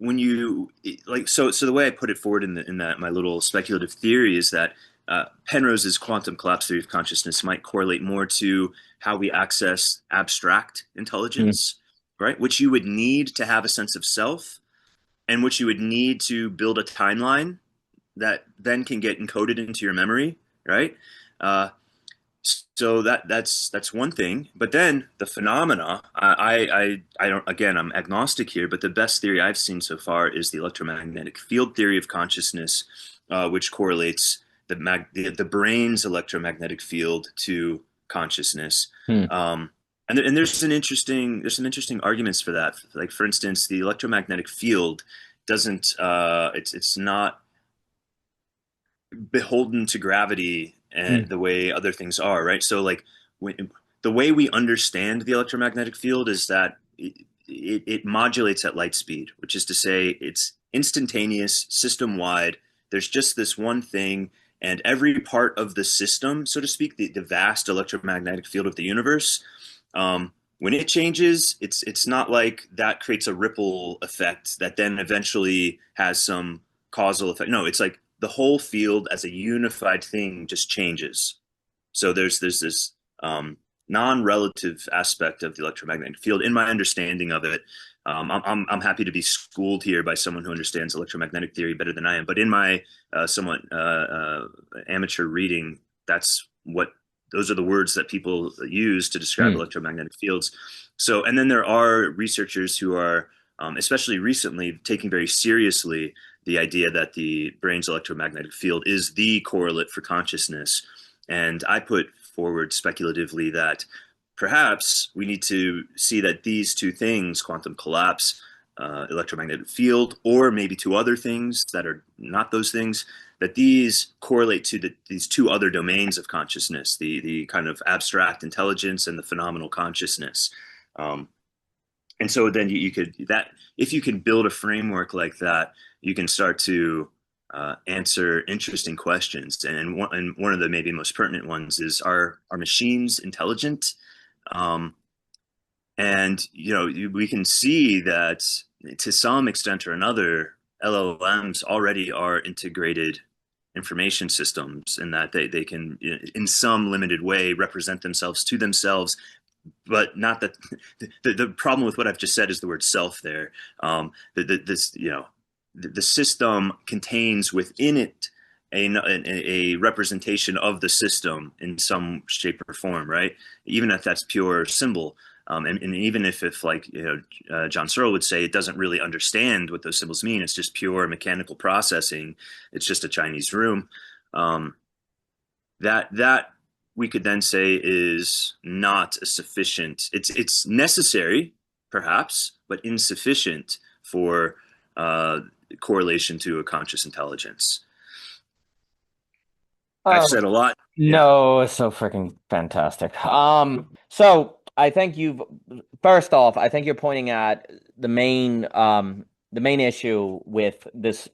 when you like so the way I put it forward in that my little speculative theory is that Penrose's quantum collapse theory of consciousness might correlate more to how we access abstract Mm. intelligence, right? Which you would need to have a sense of self, and which you would need to build a timeline that then can get encoded into your memory, right? Uh, so that's one thing. But then the phenomena, I don't. Again, I'm agnostic here, but the best theory I've seen so far is the electromagnetic field theory of consciousness, which correlates the brain's electromagnetic field to consciousness. Mm. Um, and there's some interesting arguments for that. Like for instance, the electromagnetic field doesn't it's not beholden to gravity and Mm. the way other things are, right? So like the way we understand the electromagnetic field is that it modulates at light speed, which is to say it's instantaneous, system wide. There's just this one thing, and every part of the system, so to speak, the vast electromagnetic field of the universe, when it changes, it's not like that creates a ripple effect that then eventually has some causal effect. No, it's like the whole field as a unified thing just changes. So there's this non-relative aspect of the electromagnetic field in my understanding of it. I'm happy to be schooled here by someone who understands electromagnetic theory better than I am. But in my somewhat amateur reading, those are the words that people use to describe Mm. electromagnetic fields. So, and then there are researchers who are, especially recently, taking very seriously the idea that the brain's electromagnetic field is the correlate for consciousness. And I put forward speculatively that perhaps we need to see that these two things, quantum collapse, electromagnetic field, or maybe two other things that are not those things, that these correlate to these two other domains of consciousness, the kind of abstract intelligence and the phenomenal consciousness. Um, and so then you could that if you can build a framework like that, you can start to answer interesting questions. And one of the maybe most pertinent ones is, are machines intelligent? Um, and we can see that to some extent or another, LLMs already are integrated information systems, in that they can, in some limited way, represent themselves to themselves, but not that the problem with what I've just said is the word self there. This, the system contains within it a representation of the system in some shape or form, right? Even if that's pure symbol. And even if like John Searle would say it doesn't really understand what those symbols mean, it's just pure mechanical processing. It's just a Chinese room. Um, that we could then say is not a sufficient. It's necessary, perhaps, but insufficient for correlation to a conscious intelligence. I've Oh, said a lot. Yeah. no, it's so freaking fantastic. So I think first off, I think you're pointing at the main issue with this,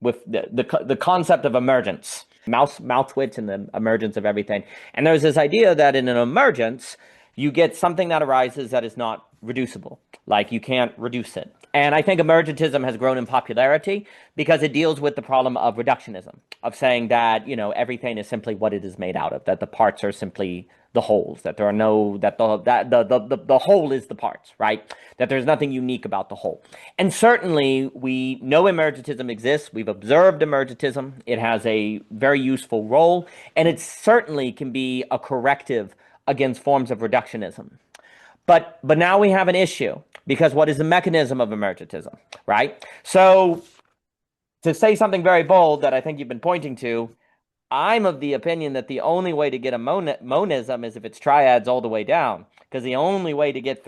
with the concept of emergence, mouse wits and the emergence of everything. And there's this idea that in an emergence, you get something that arises that is not reducible. Like you can't reduce it. And I think emergentism has grown in popularity because it deals with the problem of reductionism, of saying that, everything is simply what it is made out of, that the parts are simply the wholes, that there are no, that the whole is the parts, right? That there's nothing unique about the whole. And certainly we know emergentism exists. We've observed emergentism. It has a very useful role, and it certainly can be a corrective against forms of reductionism. But now we have an issue because what is the mechanism of emergentism, right? So to say something very bold that I think you've been pointing to, I'm of the opinion that the only way to get a monism is if it's triads all the way down. Because the only way to get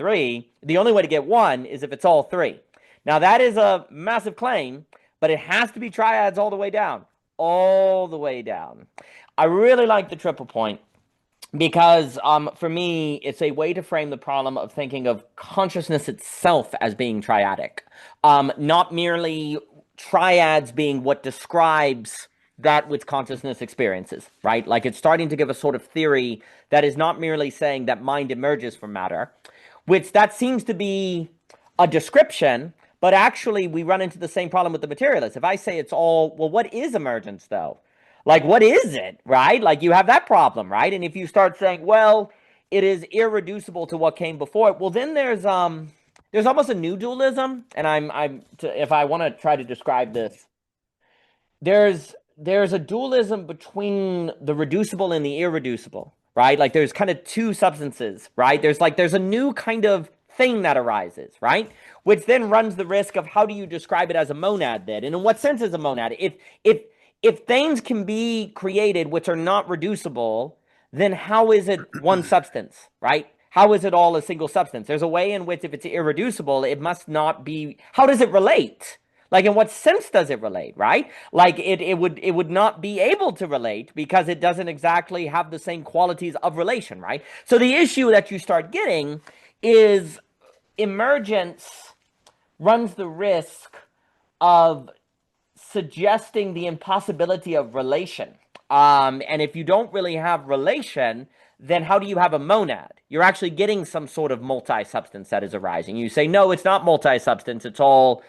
one is if it's all three. Now that is a massive claim, but it has to be triads all the way down. All the way down. I really like the triple point because for me, it's a way to frame the problem of thinking of consciousness itself as being triadic, not merely triads being what describes that which consciousness experiences, right? Like it's starting to give a sort of theory that is not merely saying that mind emerges from matter, which that seems to be a description, but actually we run into the same problem with the materialist. If I say it's all, well, what is emergence though? Like, what is it, right? Like, you have that problem, right? And if you start saying, well, it is irreducible to what came before it, well, then there's almost a new dualism. And if I want to try to describe this, there's a dualism between the reducible and the irreducible, right? Like, there's kind of two substances, right? There's a new kind of thing that arises, right? Which then runs the risk of how do you describe it as a monad then? And in what sense is a monad? If things can be created which are not reducible, then how is it one substance, right? How is it all a single substance? There's a way in which if it's irreducible, it must not be. How does it relate? Like in what sense does it relate, right? Like it would not be able to relate because it doesn't exactly have the same qualities of relation, right? So the issue that you start getting is emergence runs the risk of suggesting the impossibility of relation. And if you don't really have relation, then how do you have a monad? You're actually getting some sort of multi-substance that is arising. You say, no, it's not multi-substance. It's all,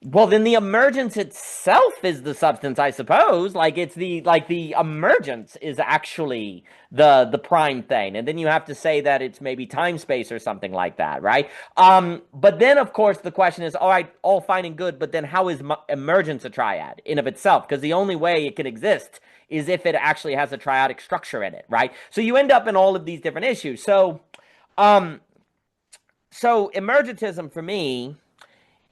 well, then the emergence itself is the substance, I suppose. Like the emergence is actually the prime thing. And then you have to say that it's maybe time space or something like that, right? But then of course the question is, all right, all fine and good, but then how is emergence a triad in of itself? Because the only way it can exist is if it actually has a triadic structure in it, right? So you end up in all of these different issues. So emergentism for me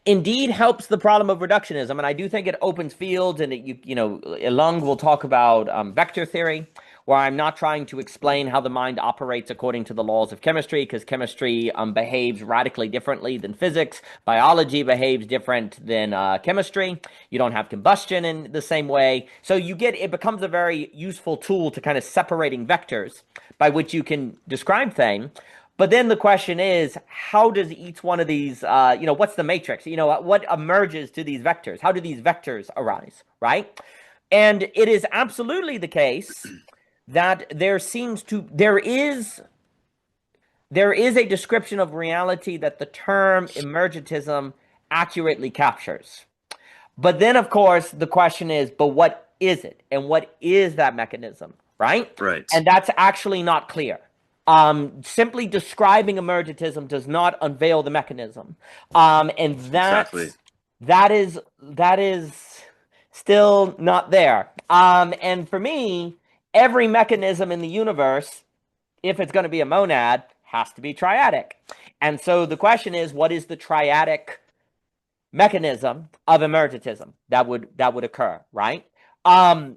indeed helps the problem of reductionism, and I do think it opens fields. And Lung will talk about vector theory, where I'm not trying to explain how the mind operates according to the laws of chemistry, because chemistry behaves radically differently than physics. Biology behaves different than chemistry. You don't have combustion in the same way, so it becomes a very useful tool to kind of separating vectors by which you can describe things. But then the question is, how does each one of these, what's the matrix? What emerges to these vectors? How do these vectors arise, right? And it is absolutely the case that there is a description of reality that the term emergentism accurately captures. But then, of course, the question is, but what is it? And what is that mechanism, right? Right. And that's actually not clear. Simply describing emergentism does not unveil the mechanism. And Exactly. that is still not there. And for me, every mechanism in the universe, if it's going to be a monad, has to be triadic. And so the question is, what is the triadic mechanism of emergentism that would occur, right? Um,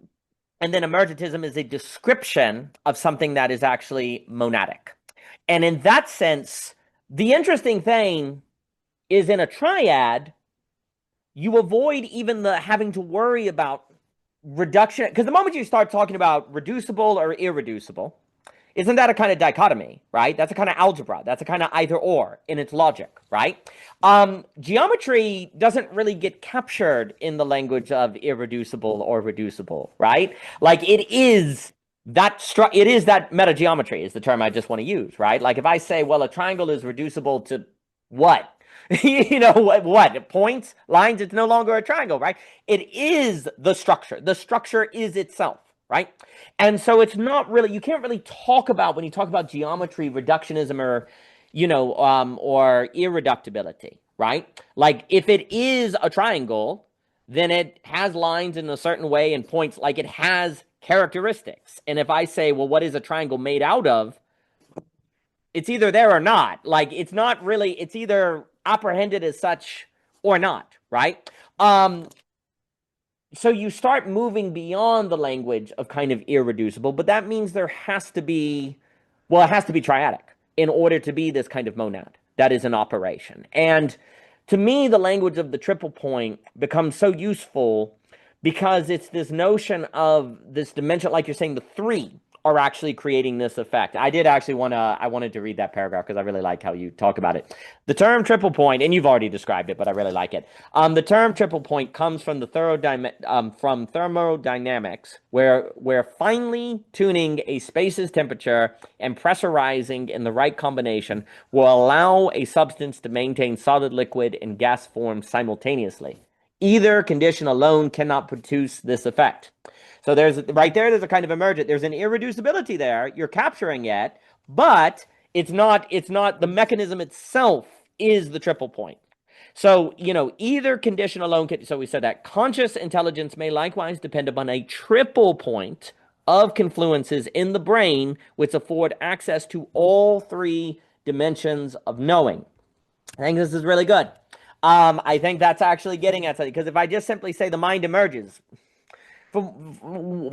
and then emergentism is a description of something that is actually monadic. And in that sense, the interesting thing is in a triad, you avoid even the having to worry about reduction. Because the moment you start talking about reducible or irreducible, isn't that a kind of dichotomy, right? That's a kind of algebra. That's a kind of either or in its logic, right? Geometry doesn't really get captured in the language of irreducible or reducible, right? Like it is that metageometry is the term I just want to use, right? Like if I say, well, a triangle is reducible to what? What points, lines? It's no longer a triangle, right? It is the structure. The structure is itself, right? And so it's not really, you can't really talk about, when you talk about geometry, reductionism or irreductibility, right? Like if it is a triangle, then it has lines in a certain way and points, like it has characteristics. And if I say, well, what is a triangle made out of? It's either there or not. Like it's not really, it's either apprehended as such or not, right? So you start moving beyond the language of kind of irreducible, but that means there has to be, well, it has to be triadic in order to be this kind of monad that is in operation. And to me, the language of the triple point becomes so useful because it's this notion of this dimension, like you're saying, the three are actually creating this effect. I wanted to read that paragraph because I really like how you talk about it. The term triple point, and you've already described it, but I really like it. The term triple point comes from from thermodynamics, where finely tuning a space's temperature and pressurizing in the right combination will allow a substance to maintain solid, liquid, and gas forms simultaneously. Either condition alone cannot produce this effect. So there's a kind of emergent. There's an irreducibility there. You're capturing it, but it's not the mechanism itself is the triple point. So, either condition alone can, so we said that conscious intelligence may likewise depend upon a triple point of confluences in the brain which afford access to all three dimensions of knowing. I think this is really good. I think that's actually getting at something because if I just simply say the mind emerges, from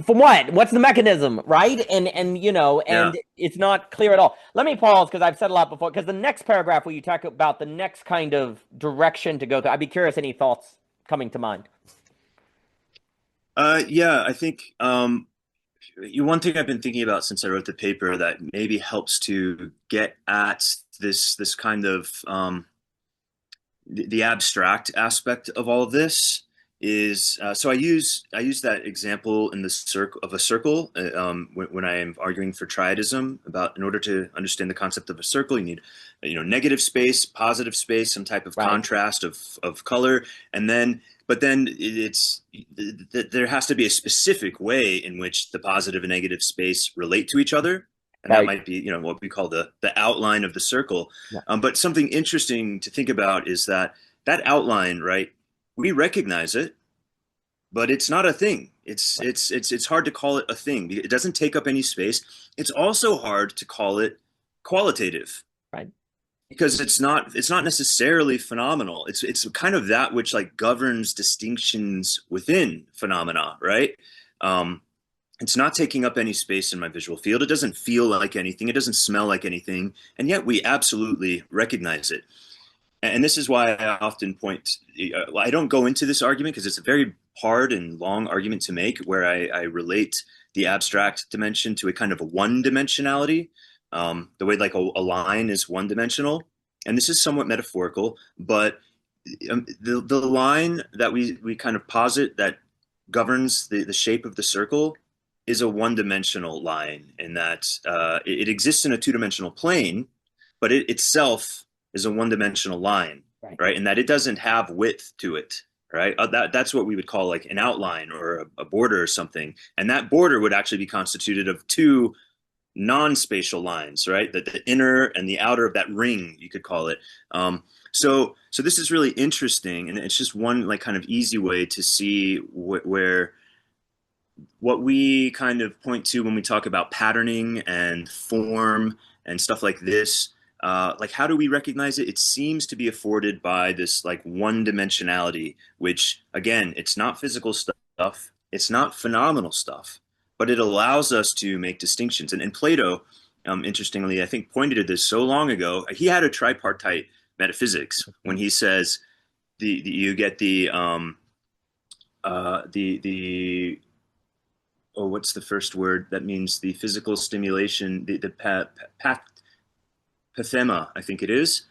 what? What's the mechanism, right? Yeah. And it's not clear at all. Let me pause because I've said a lot before. Because the next paragraph where you talk about the next kind of direction to go through, I'd be curious any thoughts coming to mind. Yeah, I think one thing I've been thinking about since I wrote the paper that maybe helps to get at this kind of the abstract aspect of all of this is so I use that example in the circle of a circle when I am arguing for triadism about in order to understand the concept of a circle you need negative space, positive space, some type of Right. contrast of color, and then but then there has to be a specific way in which the positive and negative space relate to each other, and that Right. might be what we call the outline of the circle. Yeah. But something interesting to think about is that outline, right? We recognize it, but it's not a thing. It's hard to call it a thing. It doesn't take up any space. It's also hard to call it qualitative Right. because it's not necessarily phenomenal. It's kind of that which like governs distinctions within phenomena, right? Um, it's not taking up any space in my visual field. It doesn't feel like anything. It doesn't smell like anything, and yet we absolutely recognize it. And this is why I often point. I don't go into this argument because it's a very hard and long argument to make, where I relate the abstract dimension to a kind of a one dimensionality, the way like a line is one dimensional. And this is somewhat metaphorical, but the line that we kind of posit that governs the shape of the circle is a one dimensional line in that it exists in a two dimensional plane, but it itself is a one dimensional line, Right. right? And that it doesn't have width to it, right? That's what we would call like an outline or a border or something. And that border would actually be constituted of two non-spatial lines, right? The inner and the outer of that ring, you could call it. So this is really interesting, and it's just one like kind of easy way to see where what we kind of point to when we talk about patterning and form and stuff like this like how do we recognize it? It seems to be afforded by this like one dimensionality, which again, it's not physical stuff, it's not phenomenal stuff, but it allows us to make distinctions. And Plato, interestingly, I think pointed at this so long ago. He had a tripartite metaphysics when he says you get the oh, what's the first word that means the physical stimulation, pathema, I think it is.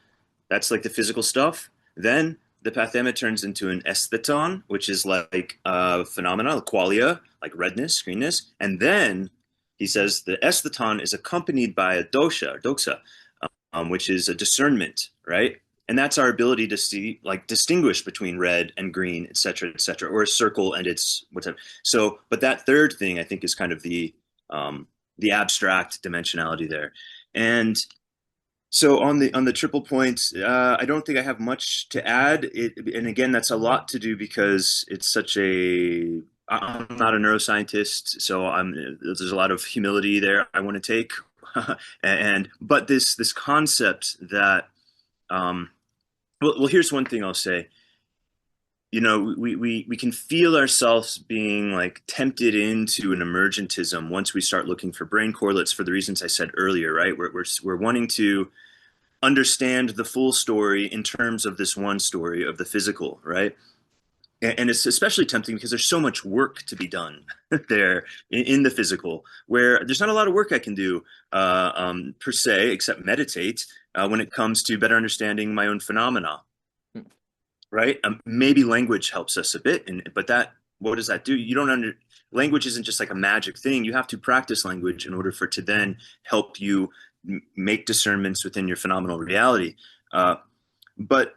That's like the physical stuff. Then the pathema turns into an estheton, which is like phenomena, qualia, like redness, greenness. And then he says the estheton is accompanied by a doxa, which is a discernment, right? And that's our ability to see, like, distinguish between red and green, et cetera, or a circle and its whatever. So, but that third thing, I think, is kind of the abstract dimensionality there. And so on the triple points, I don't think I have much to add. And again, that's a lot to do because it's such a. I'm not a neuroscientist, so there's a lot of humility there I want to take, and but this concept that, well, here's one thing I'll say. You know, we can feel ourselves being like tempted into an emergentism once we start looking for brain correlates for the reasons I said earlier, right? We're wanting to understand the full story in terms of this one story of the physical, right? And it's especially tempting because there's so much work to be done there in the physical, where there's not a lot of work I can do per se, except meditate when it comes to better understanding my own phenomena, right? Maybe language helps us a bit, but what does that do? You don't language isn't just like a magic thing. You have to practice language in order for it to then help you make discernments within your phenomenal reality. But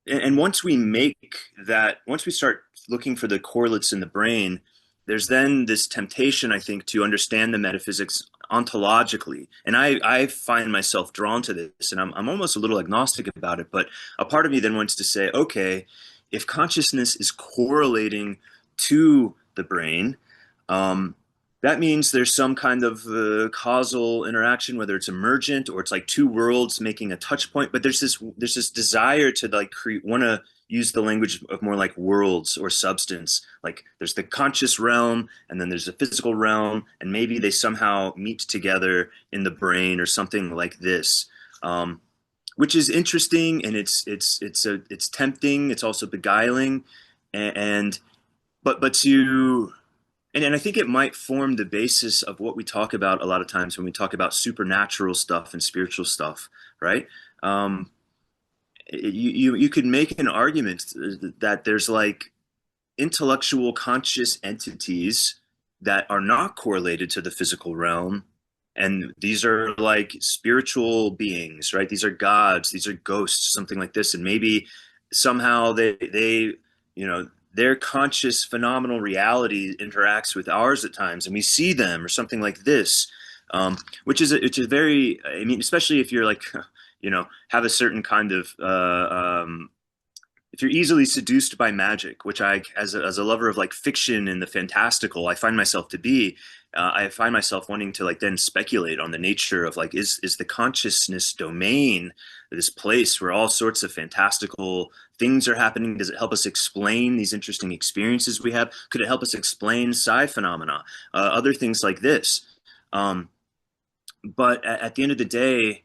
and once we start looking for the correlates in the brain, there's then this temptation, I think, to understand the metaphysics ontologically. And I find myself drawn to this, and I'm almost a little agnostic about it. But a part of me then wants to say, okay, if consciousness is correlating to the brain, that means there's some kind of causal interaction, whether it's emergent or it's like two worlds making a touch point. But there's this desire to like want to use the language of more like worlds or substance. Like there's the conscious realm, and then there's the physical realm, and maybe they somehow meet together in the brain or something like this, which is interesting, and it's tempting. It's also beguiling, and but to and I think it might form the basis of what we talk about a lot of times when we talk about supernatural stuff and spiritual stuff, right? You could make an argument that there's like intellectual conscious entities that are not correlated to the physical realm, and these are like spiritual beings, right? These are gods, these are ghosts, something like this, and maybe somehow they their conscious phenomenal reality interacts with ours at times, and we see them or something like this, which is very, I mean, especially if you're like, have a certain kind of, if you're easily seduced by magic, which as a lover of like fiction and the fantastical, I find myself to be, I find myself wanting to like then speculate on the nature of like, is the consciousness domain this place where all sorts of fantastical things are happening? Does it help us explain these interesting experiences we have? Could it help us explain psi phenomena, other things like this? But at the end of the day,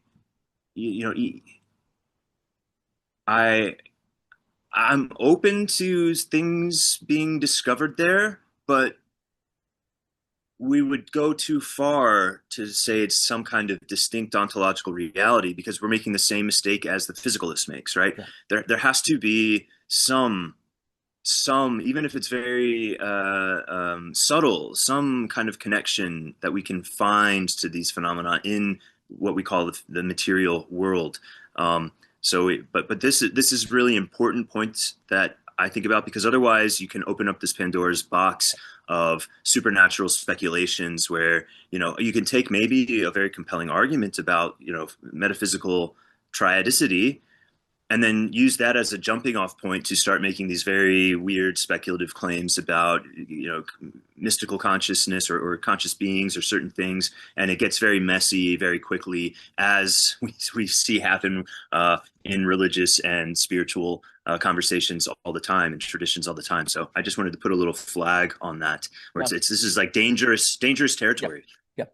I'm open to things being discovered there, but we would go too far to say it's some kind of distinct ontological reality, because we're making the same mistake as the physicalist makes, right? Yeah. There has to be some, even if it's very subtle, some kind of connection that we can find to these phenomena in what we call the material world. But this is really important points that I think about, because otherwise you can open up this Pandora's box of supernatural speculations where, you can take maybe a very compelling argument about, metaphysical triadicity, and then use that as a jumping off point to start making these very weird speculative claims about, mystical consciousness or conscious beings or certain things, and it gets very messy very quickly, as we see happen in religious and spiritual conversations all the time and traditions all the time. So I just wanted to put a little flag on that, where Yeah. this is like dangerous Yep. territory. Yep.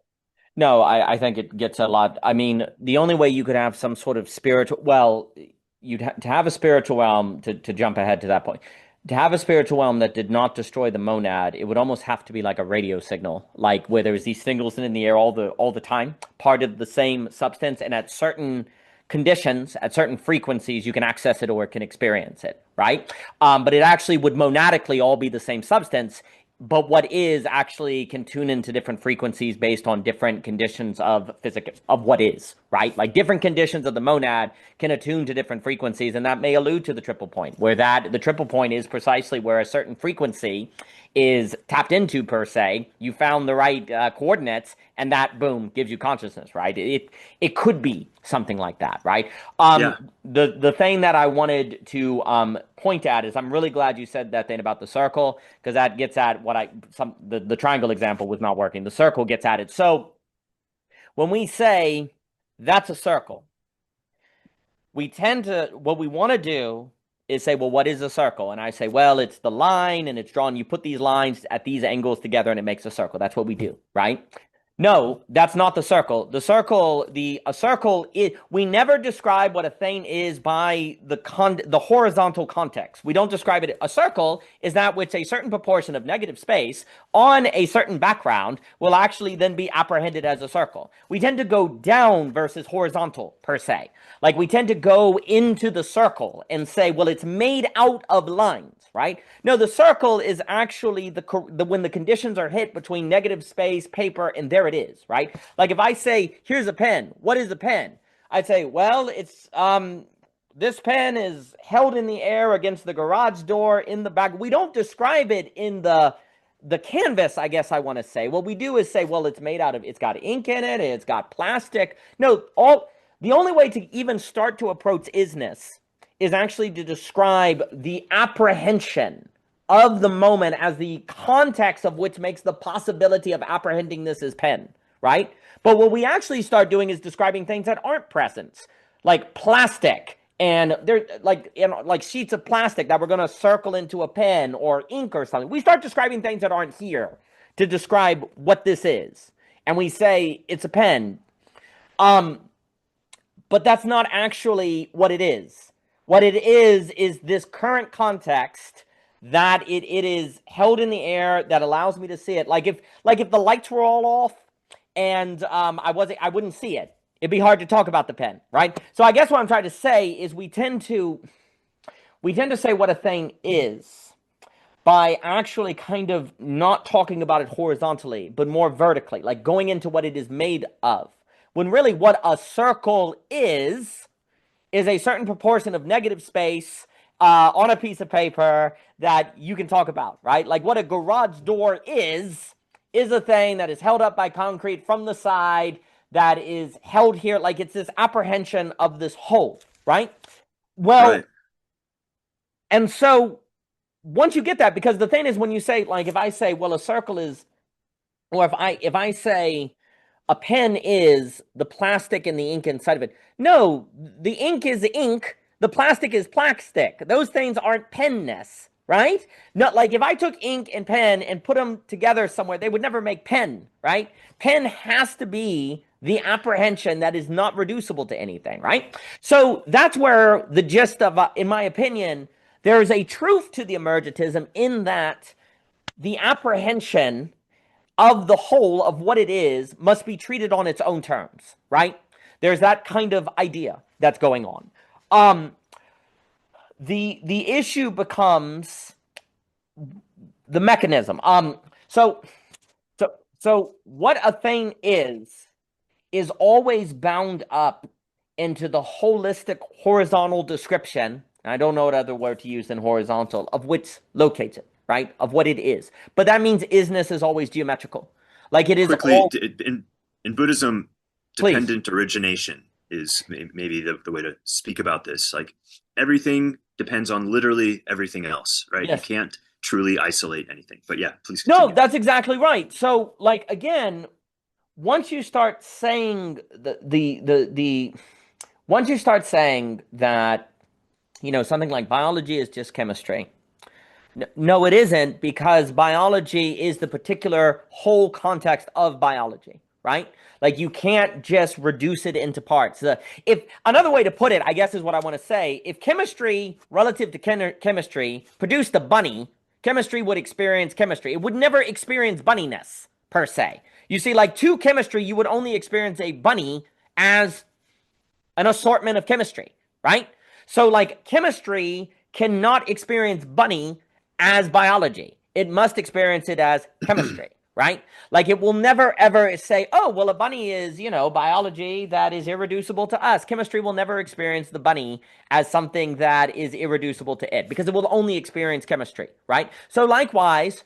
No, I think it gets a lot. I mean, the only way you could have some sort of spiritual, well, to have a spiritual realm, to jump ahead to that point, to have a spiritual realm that did not destroy the monad, it would almost have to be like a radio signal, like where there's these signals in the air all the time, part of the same substance, and at certain conditions, at certain frequencies, you can access it or can experience it, right? But it actually would monadically all be the same substance. But what is actually can tune into different frequencies based on different conditions of physics of what is, right? Like different conditions of the monad can attune to different frequencies, and that may allude to the triple point, where that the triple point is precisely where a certain frequency is tapped into per se. You found the right coordinates, and that boom gives you consciousness, right? It could be something like that, right? Yeah. The thing that I wanted to point at is I'm really glad you said that thing about the circle, because that gets at what the triangle example was not working. The circle gets at it. So when we say that's a circle, we tend to what we want to do is say, well, what is a circle? And I say, well, it's the line and it's drawn. You put these lines at these angles together and it makes a circle. That's what we do, right? No, that's not the circle. A circle is, we never describe what a thing is by the horizontal context. We don't describe it. A circle is that which a certain proportion of negative space on a certain background will actually then be apprehended as a circle. We tend to go down versus horizontal per se. Like we tend to go into the circle and say, well, it's made out of lines, right? No, the circle is actually when the conditions are hit between negative space, paper, and there it is, right? Like if I say, here's a pen, what is a pen? I'd say, well, it's this pen is held in the air against the garage door in the back. We don't describe it in the canvas, I guess I want to say. What we do is say, well, it's made out of, it's got ink in it, it's got plastic. No, the only way to even start to approach isness is actually to describe the apprehension of the moment as the context of which makes the possibility of apprehending this as pen, right? But what we actually start doing is describing things that aren't present, like plastic, and they're like sheets of plastic that we're going to circle into a pen, or ink or something. We start describing things that aren't here to describe what this is, and we say it's a pen. But that's not actually what it is. What it is this current context that it is held in the air that allows me to see it. Like if the lights were all off and I wouldn't see it. It'd be hard to talk about the pen, right? So I guess what I'm trying to say is we tend to say what a thing is by actually kind of not talking about it horizontally, but more vertically, like going into what it is made of. When really what a circle is a certain proportion of negative space on a piece of paper that you can talk about, right? Like what a garage door is a thing that is held up by concrete from the side that is held here. Like it's this apprehension of this whole, right? Well, Right. and so once you get that, because the thing is when you say, like if I say, well, a circle is, or if I say a pen is the plastic and the ink inside of it. No, the ink is ink. The plastic is plastic. Those things aren't penness, right? No, like if I took ink and pen and put them together somewhere, they would never make pen, right? Pen has to be the apprehension that is not reducible to anything, right? So that's where the gist of, in my opinion, there is a truth to the emergentism in that the apprehension of the whole of what it is must be treated on its own terms, right? There's that kind of idea that's going on. The issue becomes the mechanism. So what a thing is always bound up into the holistic horizontal description. I don't know what other word to use than horizontal, of which locates it, right? Of what it is. But that means isness is always geometrical. Like it is Quickly, all, in Buddhism, please. dependent origination is maybe the way to speak about this. Like everything depends on literally everything else, right? You Yes. can't truly isolate anything. But yeah, please No, continue. that's exactly right. So, like again, once you start saying once you start saying that, something like biology is just chemistry. No, it isn't, because biology is the particular whole context of biology, right? Like you can't just reduce it into parts. If another way to put it, I guess, is what I want to say, if chemistry relative to chemistry produced a bunny, chemistry would experience chemistry. It would never experience bunniness per se. You see, like to chemistry, you would only experience a bunny as an assortment of chemistry, right? So, like, chemistry cannot experience bunny as biology. It must experience it as chemistry, right? Like, it will never ever say, oh, well, a bunny is, biology that is irreducible to us. Chemistry will never experience the bunny as something that is irreducible to it, because it will only experience chemistry, right? So, likewise,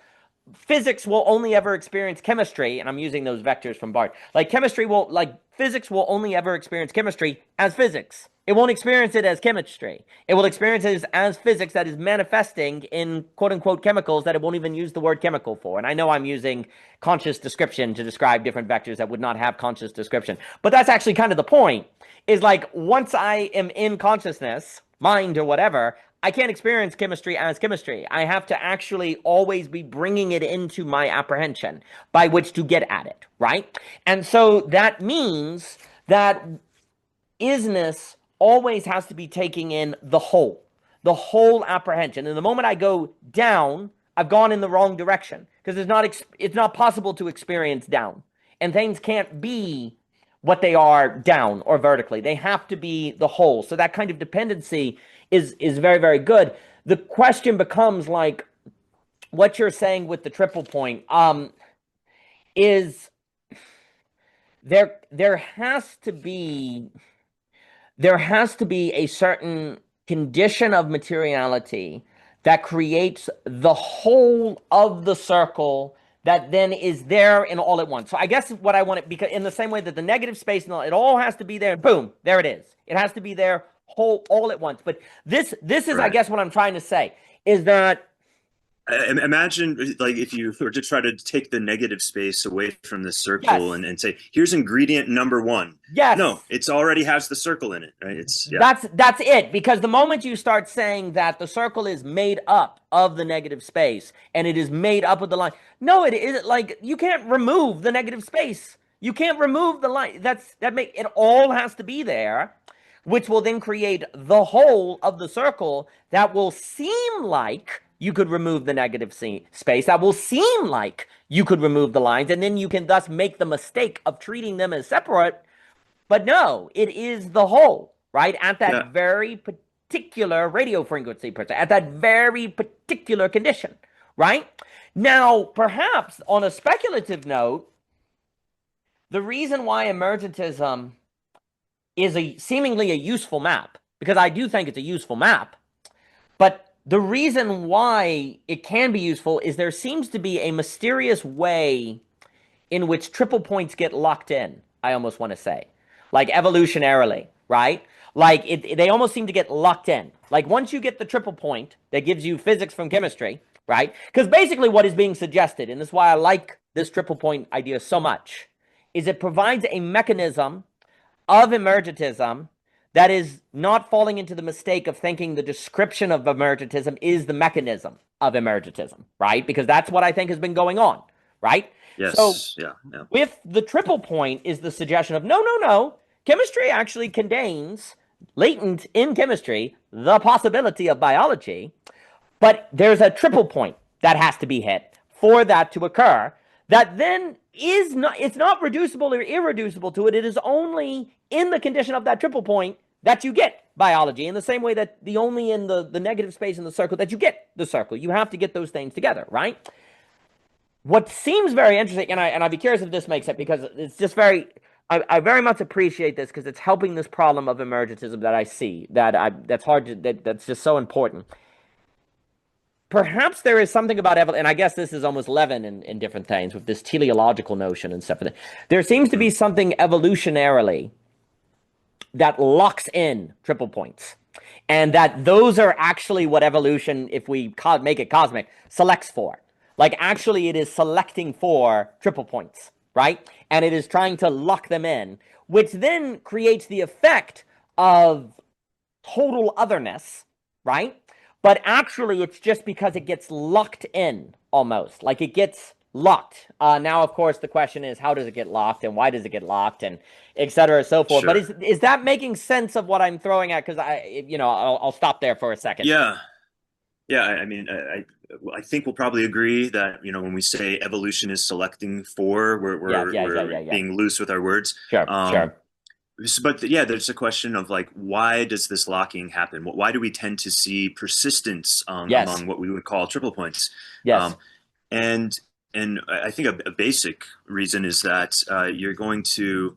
physics will only ever experience chemistry, and I'm using those vectors from Bart. Like physics will only ever experience chemistry as physics. It won't experience it as chemistry. It will experience it as physics that is manifesting in quote unquote chemicals that it won't even use the word chemical for. And I know I'm using conscious description to describe different vectors that would not have conscious description. But that's actually kind of the point, is like once I am in consciousness, mind or whatever, I can't experience chemistry as chemistry. I have to actually always be bringing it into my apprehension by which to get at it, right? And so that means that isness always has to be taking in the whole apprehension. And the moment I go down, I've gone in the wrong direction, because it's not possible to experience down. And things can't be what they are down or vertically. They have to be the whole. So that kind of dependency is very, very good. The question becomes, like, what you're saying with the triple point, is there has to be a certain condition of materiality that creates the whole of the circle that then is there in all at once. So I guess what I want it, because in the same way that the negative space and all, it all has to be there, boom, there it is. It has to be there whole all at once. But this is, I Right. guess, what I'm trying to say is that Imagine, like, if you were to try to take the negative space away from the circle yes, and say, here's ingredient number one. No, yes, it's already has the circle in it, right? It's yeah. that's it. Because the moment you start saying that the circle is made up of the negative space and it is made up of the line, no, it is, like, you can't remove the negative space. You can't remove the line. That make it all has to be there, which will then create the whole of the circle that will seem like you could remove the negative space. That will seem like you could remove the lines, and then you can thus make the mistake of treating them as separate. But no, it is the whole, right? At that Yeah. very particular radio frequency, at that very particular condition, right? Now, perhaps on a speculative note, the reason why emergentism is seemingly a useful map, because I do think it's a useful map, but the reason why it can be useful is there seems to be a mysterious way in which triple points get locked in, I almost want to say, like evolutionarily, right? Like they almost seem to get locked in. Like once you get the triple point that gives you physics from chemistry, right? Because basically what is being suggested, and this is why I like this triple point idea so much, is it provides a mechanism of emergentism that is not falling into the mistake of thinking the description of emergentism is the mechanism of emergentism, right? Because that's what I think has been going on, right? So Yes. Yeah. Yeah. with the triple point is the suggestion of no, no, no. Chemistry actually contains, latent in chemistry, the possibility of biology, but there's a triple point that has to be hit for that to occur. That then is not, it's not reducible or irreducible to it. It is only in the condition of that triple point that you get biology, in the same way that the only in the negative space in the circle that you get the circle. You have to get those things together, right? What seems very interesting, and I'd be curious if this makes it, because it's just very, I very much appreciate this because it's helping this problem of emergentism that I see, that's hard to, that's just so important. Perhaps there is something about evolution, and I guess this is almost leaven in different things with this teleological notion and stuff. There seems to be something evolutionarily that locks in triple points, And that those are actually what evolution, if we make it cosmic, selects for. Like actually, it is selecting for triple points, right? And it is trying to lock them in, which then creates the effect of total otherness, right? But actually, it's just because it gets locked in almost. Like it gets locked. Now, of course, the question is how does it get locked and why does it get locked and et cetera and so forth. But Sure. is that making sense of what I'm throwing at? Because I'll stop there for a second. Yeah. Yeah. I mean, I think we'll probably agree that, when we say evolution is selecting for, Yeah, yeah, yeah, we're yeah, yeah. being loose with our words. Sure, Um, sure. but yeah, there's a question of like, why does this locking happen? Why do we tend to see persistence Yes, among what we would call triple points? yes. Um, and I think a basic reason is that you're going to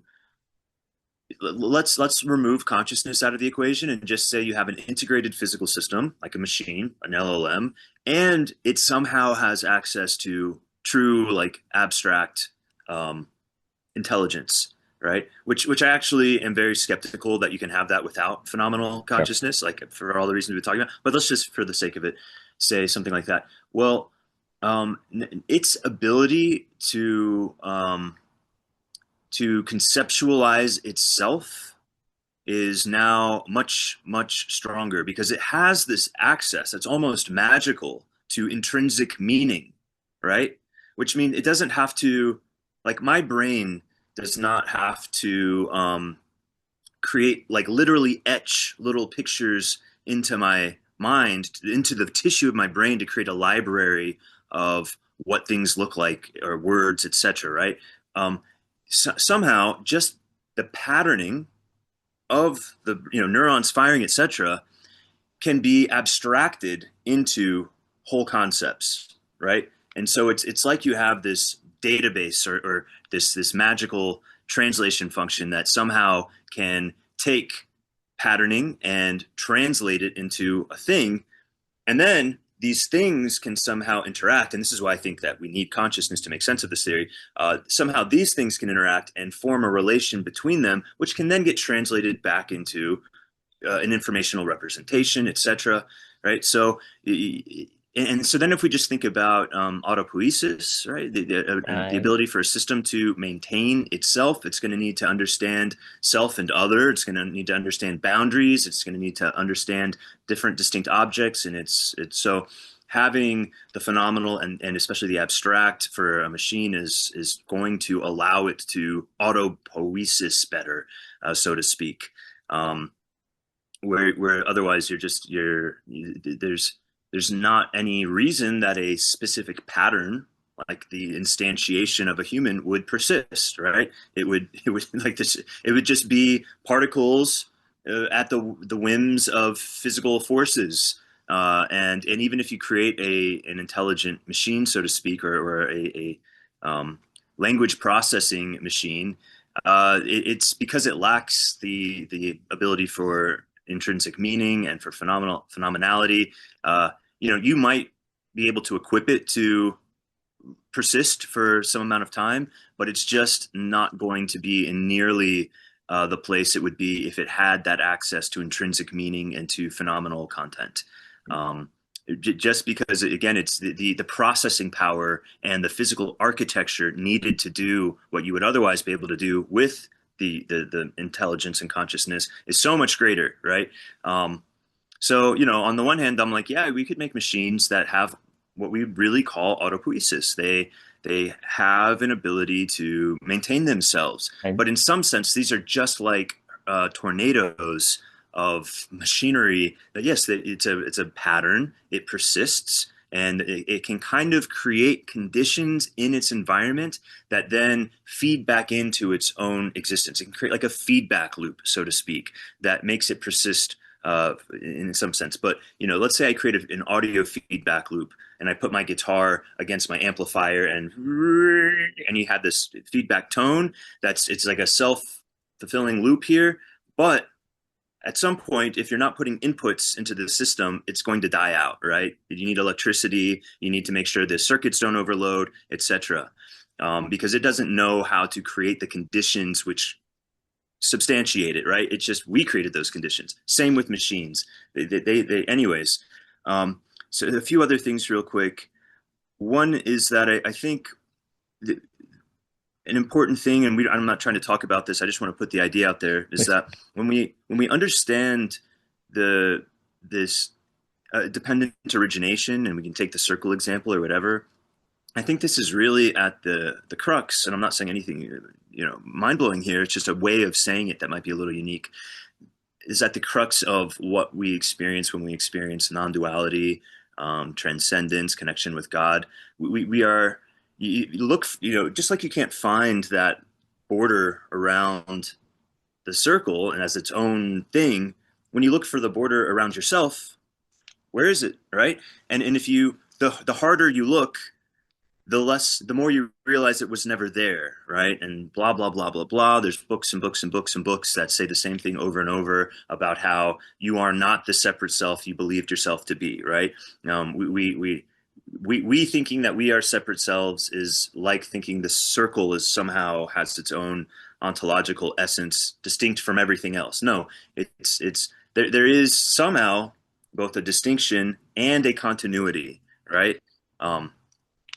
let's remove consciousness out of the equation and just say you have an integrated physical system like a machine, an LLM, and it somehow has access to true like abstract um, intelligence, right? Which I actually am very skeptical that you can have that without phenomenal Sure. consciousness, like for all the reasons we've been talking about. But let's just, for the sake of it, say something like that. Well, its ability to conceptualize itself is now much, much stronger because it has this access that's almost magical to intrinsic meaning, right? Which means it doesn't have to, like, my brain does not have to create, like, literally etch little pictures into my mind, into the tissue of my brain to create a library of what things look like or words, etc. Right? Somehow, just the patterning of the neurons firing, etc., can be abstracted into whole concepts, right? And so it's like you have this database or this magical translation function that somehow can take patterning and translate it into a thing, and then these things can somehow interact. And this is why I think that we need consciousness to make sense of this theory. Somehow these things can interact and form a relation between them, which can then get translated back into an informational representation, etc. Right? So, and so then if we just think about autopoiesis, right, the Right. ability for a system to maintain itself, it's going to need to understand self and other. It's going to need to understand boundaries. It's going to need to understand different distinct objects, and it's so having the phenomenal and especially the abstract for a machine is going to allow it to autopoiesis better, so to speak. Um, where otherwise there's not any reason that a specific pattern like the instantiation of a human would persist, right? It would like this, it would just be particles at the whims of physical forces, and even if you create an intelligent machine, so to speak, or a language processing machine, it's because it lacks the ability for intrinsic meaning and for phenomenality. Uh, you might be able to equip it to persist for some amount of time, but it's just not going to be in nearly the place it would be if it had that access to intrinsic meaning and to phenomenal content. Um, just because, again, it's the processing power and the physical architecture needed to do what you would otherwise be able to do with the intelligence and consciousness is so much greater, right? So, on the one hand, I'm like, yeah, we could make machines that have what we really call autopoiesis. They have an ability to maintain themselves, Right. but in some sense, these are just like tornadoes of machinery. That yes, it's a pattern. It persists, and it can kind of create conditions in its environment that then feed back into its own existence. It can create like a feedback loop, so to speak, that makes it persist in some sense. But let's say I create an audio feedback loop, and I put my guitar against my amplifier, and you have this feedback tone. It's like a self-fulfilling loop here. But at some point, if you're not putting inputs into the system, it's going to die out, right? You need electricity. You need to make sure the circuits don't overload, etc. Because it doesn't know how to create the conditions which substantiate it, right? It's just we created those conditions. Same with machines. Anyways. Um, so a few other things real quick. One is that I think th- an important thing, and I'm not trying to talk about this. I just want to put the idea out there, is Please. that when we understand the this dependent origination, and we can take the circle example or whatever. I think this is really at the crux, and I'm not saying anything mind blowing here. It's just a way of saying it that might be a little unique. Is at the crux of what we experience when we experience non-duality, transcendence, connection with God. We are you look, just like you can't find that border around the circle and as its own thing. When you look for the border around yourself, where is it, right? And if you the harder you look, the more you realize it was never there, right? And blah blah blah blah blah. There's books and books and books and books that say the same thing over and over about how you are not the separate self you believed yourself to be, right? We thinking that we are separate selves is like thinking the circle is somehow has its own ontological essence distinct from everything else. No, it's there is somehow both a distinction and a continuity, right? Um,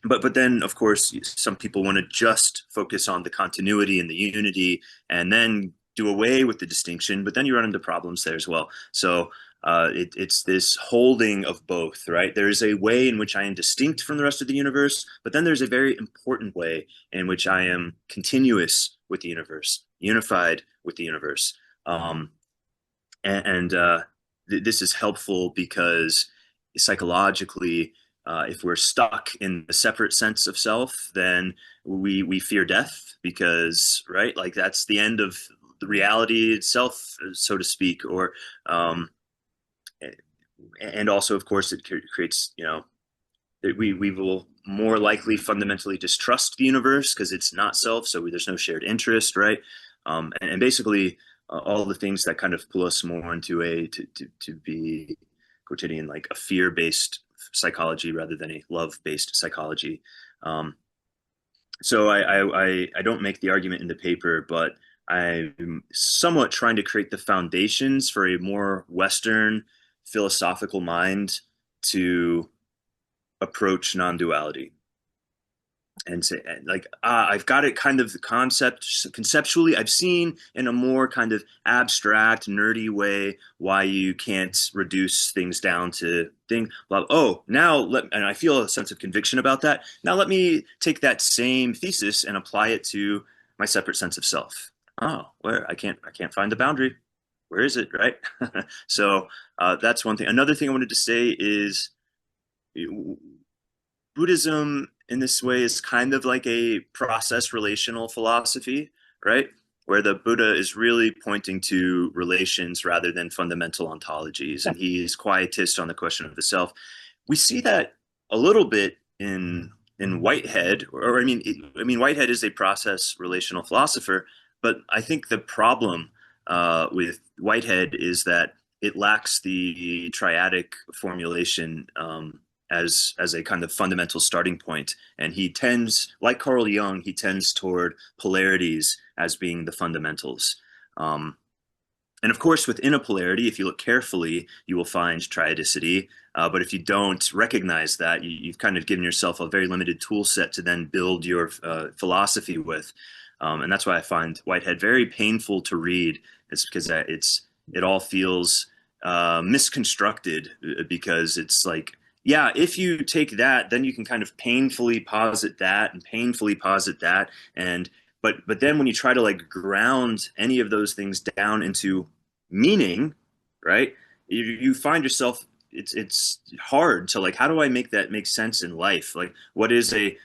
but then of course some people want to just focus on the continuity and the unity and then do away with the distinction, but then you run into problems there as well. So it's this holding of both, right? There is a way in which I am distinct from the rest of the universe, but then there's a very important way in which I am continuous with the universe, unified with the universe. um, and this is helpful because psychologically, if we're stuck in the separate sense of self, then we fear death because, right, like that's the end of the reality itself, so to speak. Or and also, of course, it creates, we will more likely fundamentally distrust the universe because it's not self, so there's no shared interest, right? And basically, all the things that kind of pull us more into to be quotidian, like a fear-based psychology rather than a love-based psychology. Um, so I don't make the argument in the paper, but I'm somewhat trying to create the foundations for a more Western philosophical mind to approach non-duality and say, like, I've got it kind of the conceptually. I've seen in a more kind of abstract nerdy way why you can't reduce things down to thing. Well, oh, and I feel a sense of conviction about that. Now let me take that same thesis and apply it to my separate sense of self. Oh, where I can't find the boundary. Where is it, right? So that's one thing. Another thing I wanted to say is Buddhism in this way is kind of like a process relational philosophy, right? Where the Buddha is really pointing to relations rather than fundamental ontologies, and he's quietist on the question of the self. We see that a little bit in Whitehead, or I mean, Whitehead is a process relational philosopher, but I think the problem with Whitehead is that it lacks the triadic formulation as a kind of fundamental starting point. And he tends, like Carl Jung, he tends toward polarities as being the fundamentals. Um, and of course, within a polarity, if you look carefully, you will find triadicity. But if you don't recognize that, you've kind of given yourself a very limited tool set to then build your philosophy with. And that's why I find Whitehead very painful to read. It's because it all feels misconstructed, because it's like, yeah, if you take that, then you can kind of painfully posit that and painfully posit that. And but then when you try to like ground any of those things down into meaning, right? You find yourself, it's hard to like, how do I make that make sense in life? Like, what is a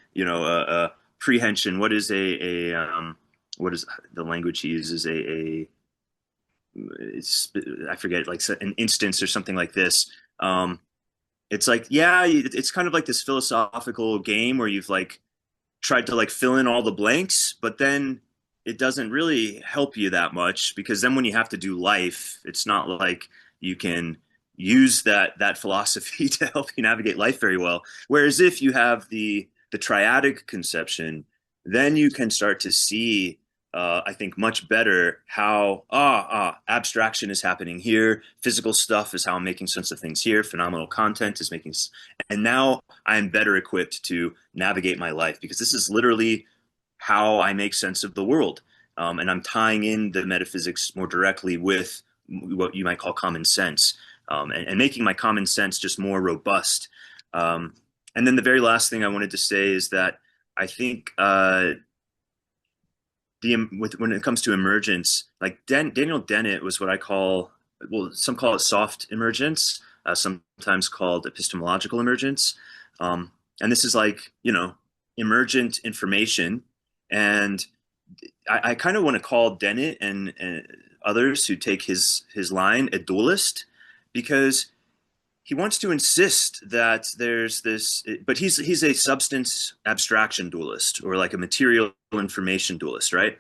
prehension? What is what is the language he uses? It's, I forget, like an instance or something like this. It's like, yeah, it's kind of like this philosophical game where you've like tried to like fill in all the blanks, but then it doesn't really help you that much, because then when you have to do life, it's not like you can use that philosophy to help you navigate life very well. Whereas if you have the triadic conception, then you can start to see I think much better how abstraction is happening here, physical stuff is how I'm making sense of things here, phenomenal content is making, and now I'm better equipped to navigate my life because this is literally how I make sense of the world, and I'm tying in the metaphysics more directly with what you might call common sense, and making my common sense just more robust. Um, and then the very last thing I wanted to say is that I think when it comes to emergence, like Daniel Dennett was what I call, well, some call it soft emergence, sometimes called epistemological emergence. And this is like, emergent information. And I kind of want to call Dennett and others who take his line a dualist because he wants to insist that there's this, but he's a substance abstraction dualist or like a material information dualist, right?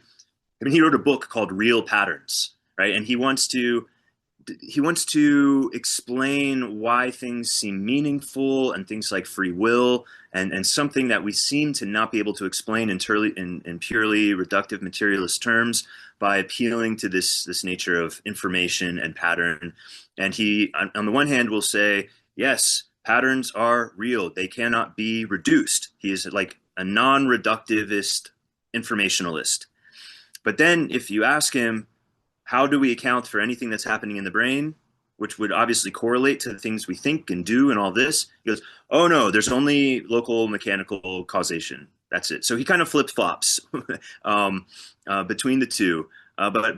I mean, he wrote a book called Real Patterns, right? And he wants to explain why things seem meaningful and things like free will and something that we seem to not be able to explain in purely reductive materialist terms by appealing to this nature of information and pattern. And he, on the one hand, will say, yes, patterns are real. They cannot be reduced. He is like a non-reductivist informationalist. But then if you ask him, how do we account for anything that's happening in the brain, which would obviously correlate to the things we think and do and all this? He goes, oh no, there's only local mechanical causation. That's it. So he kind of flip flops between the two. But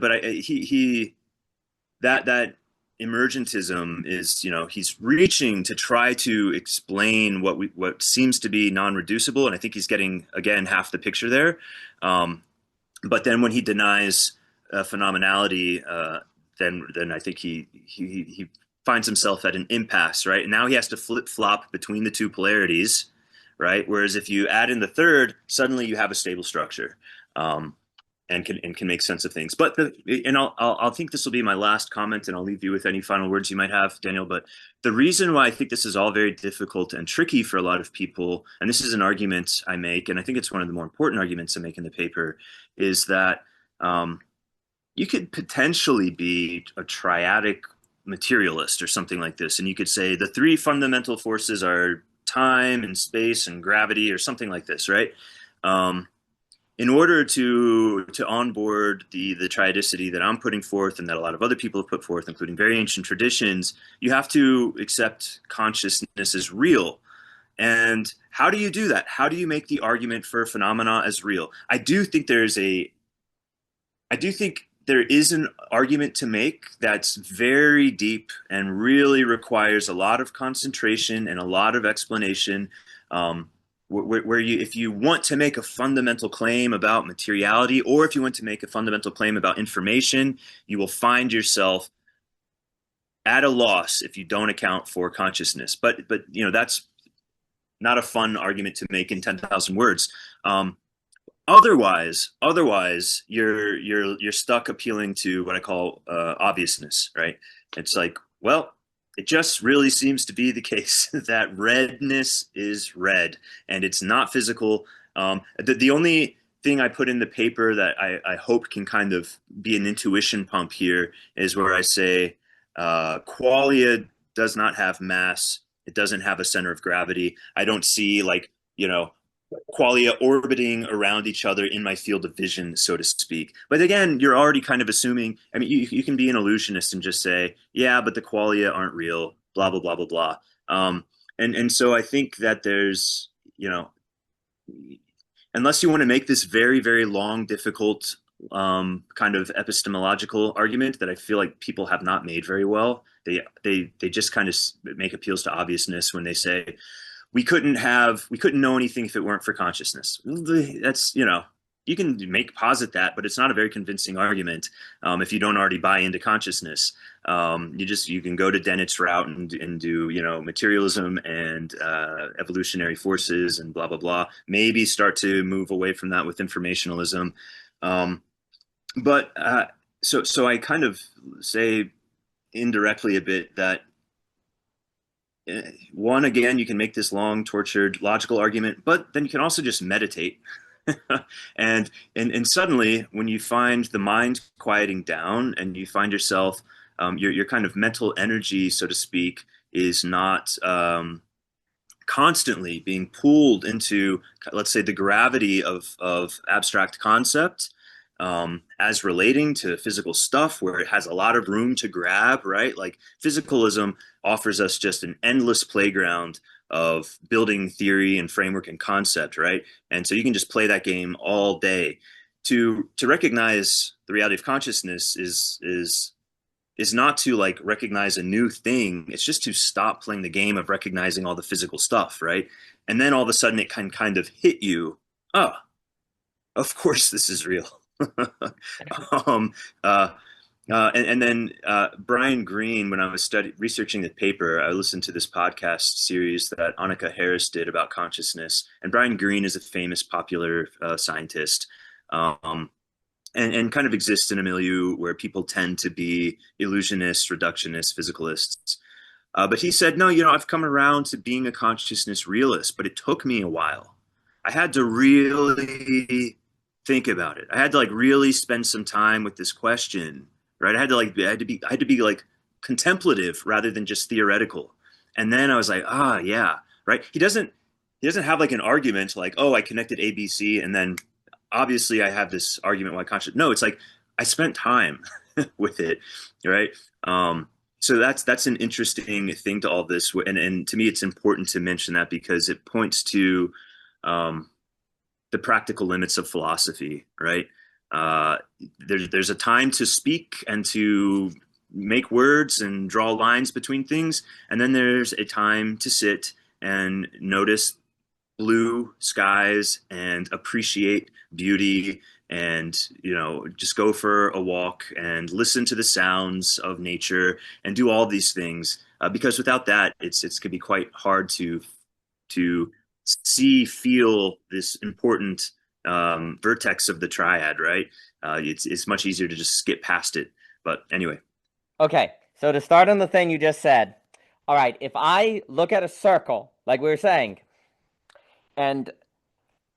that emergentism is, he's reaching to try to explain what seems to be non-reducible, and I think he's getting again half the picture there. But then when he denies phenomenality, then I think he finds himself at an impasse, right? And now he has to flip flop between the two polarities, right? Whereas if you add in the third, suddenly you have a stable structure, and can make sense of things. But I'll think this will be my last comment, and I'll leave you with any final words you might have, Daniel. But the reason why I think this is all very difficult and tricky for a lot of people, and this is an argument I make, and I think it's one of the more important arguments I make in the paper, is that you could potentially be a triadic materialist or something like this, and you could say the three fundamental forces are time and space and gravity or something like this, right? In order to onboard the triadicity that I'm putting forth and that a lot of other people have put forth, including very ancient traditions, you have to accept consciousness as real. And how do you do that? How do you make the argument for phenomena as real? I do think there is an argument to make that's very deep and really requires a lot of concentration and a lot of explanation. Where if you want to make a fundamental claim about materiality, or if you want to make a fundamental claim about information, you will find yourself at a loss if you don't account for consciousness. But that's not a fun argument to make in 10,000 words. Otherwise, you're stuck appealing to what I call obviousness, right? It's like, well, it just really seems to be the case that redness is red, and it's not physical. The only thing I put in the paper that I hope can kind of be an intuition pump here is where I say qualia does not have mass. It doesn't have a center of gravity. I don't see qualia orbiting around each other in my field of vision, so to speak. But again, you're already kind of assuming, I mean, you can be an illusionist and just say, yeah, but the qualia aren't real, blah, blah, blah, blah, blah. And so I think that there's, unless you want to make this very, very long, difficult kind of epistemological argument that I feel like people have not made very well, they just kind of make appeals to obviousness when they say, we couldn't know anything if it weren't for consciousness. That's, you can posit that, but it's not a very convincing argument if you don't already buy into consciousness. You can go to Dennett's route and do, materialism and evolutionary forces and blah, blah, blah. Maybe start to move away from that with informationalism. So I kind of say indirectly a bit that one, again, you can make this long, tortured, logical argument, but then you can also just meditate And suddenly, when you find the mind quieting down and you find yourself, your kind of mental energy, so to speak, is not constantly being pulled into, let's say, the gravity of abstract concept, as relating to physical stuff where it has a lot of room to grab, right? Like physicalism offers us just an endless playground of building theory and framework and concept, right? And so you can just play that game all day. To recognize the reality of consciousness is not to like recognize a new thing. It's just to stop playing the game of recognizing all the physical stuff, right? And then all of a sudden it can kind of hit you. Oh, of course this is real. um, uh, and then Brian Greene, when I was researching the paper, I listened to this podcast series that Annika Harris did about consciousness. And Brian Greene is a famous popular scientist. Um, and kind of exists in a milieu where people tend to be illusionists, reductionists, physicalists. But he said, no, I've come around to being a consciousness realist, but it took me a while. I had to really think about it. I had to like really spend some time with this question, right? I had to be like contemplative rather than just theoretical. And then I was like, yeah, right. He doesn't have like an argument like, oh, I connected ABC and then obviously I have this argument why conscious. No, it's like I spent time with it, right? So that's an interesting thing to all this, and to me, it's important to mention that because it points to the practical limits of philosophy, right? There's a time to speak and to make words and draw lines between things, and then there's a time to sit and notice blue skies and appreciate beauty and just go for a walk and listen to the sounds of nature and do all these things because without that it's can be quite hard to feel this important vertex of the triad, right? It's much easier to just skip past it, but anyway. Okay, so to start on the thing you just said, all right, if I look at a circle like we were saying, and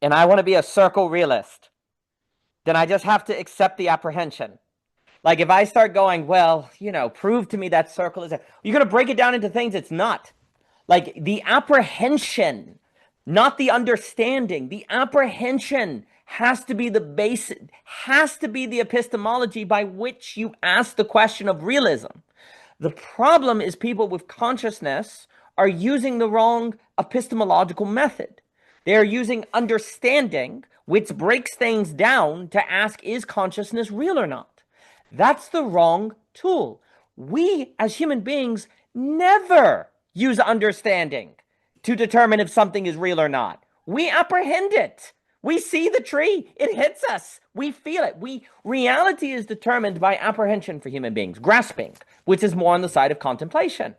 I want to be a circle realist, then I just have to accept the apprehension. Like if I start going, well, prove to me that circle is you're going to break it down into things it's not. Like the apprehension, not the understanding. The apprehension has to be the base, has to be the epistemology by which you ask the question of realism. The problem is people with consciousness are using the wrong epistemological method. They're using understanding, which breaks things down to ask, is consciousness real or not? That's the wrong tool. We, as human beings, never use understanding to determine if something is real or not. We apprehend it. We see the tree. It hits us. We feel it. Reality is determined by apprehension for human beings, grasping, which is more on the side of contemplation.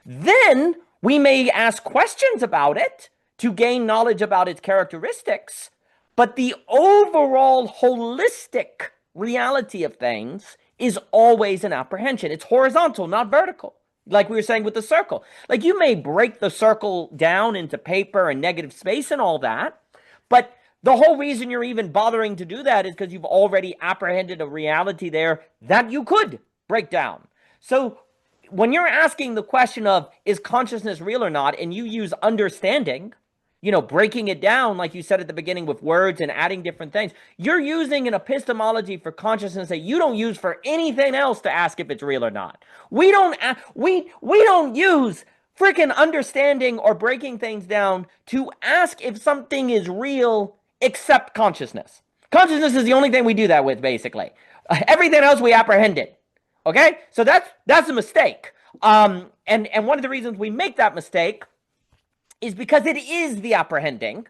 Then we may ask questions about it to gain knowledge about its characteristics, but the overall holistic reality of things is always an apprehension. It's horizontal, not vertical. Like we were saying with the circle. Like you may break the circle down into paper and negative space and all that, but the whole reason you're even bothering to do that is because you've already apprehended a reality there that you could break down. So when you're asking the question of, is consciousness real or not, and you use understanding, breaking it down, like you said at the beginning with words and adding different things, you're using an epistemology for consciousness that you don't use for anything else to ask if it's real or not. We don't use freaking understanding or breaking things down to ask if something is real except consciousness. Consciousness is the only thing we do that with, basically. Everything else we apprehend it. Okay? So that's a mistake. And one of the reasons we make that mistake is because it is the apprehending.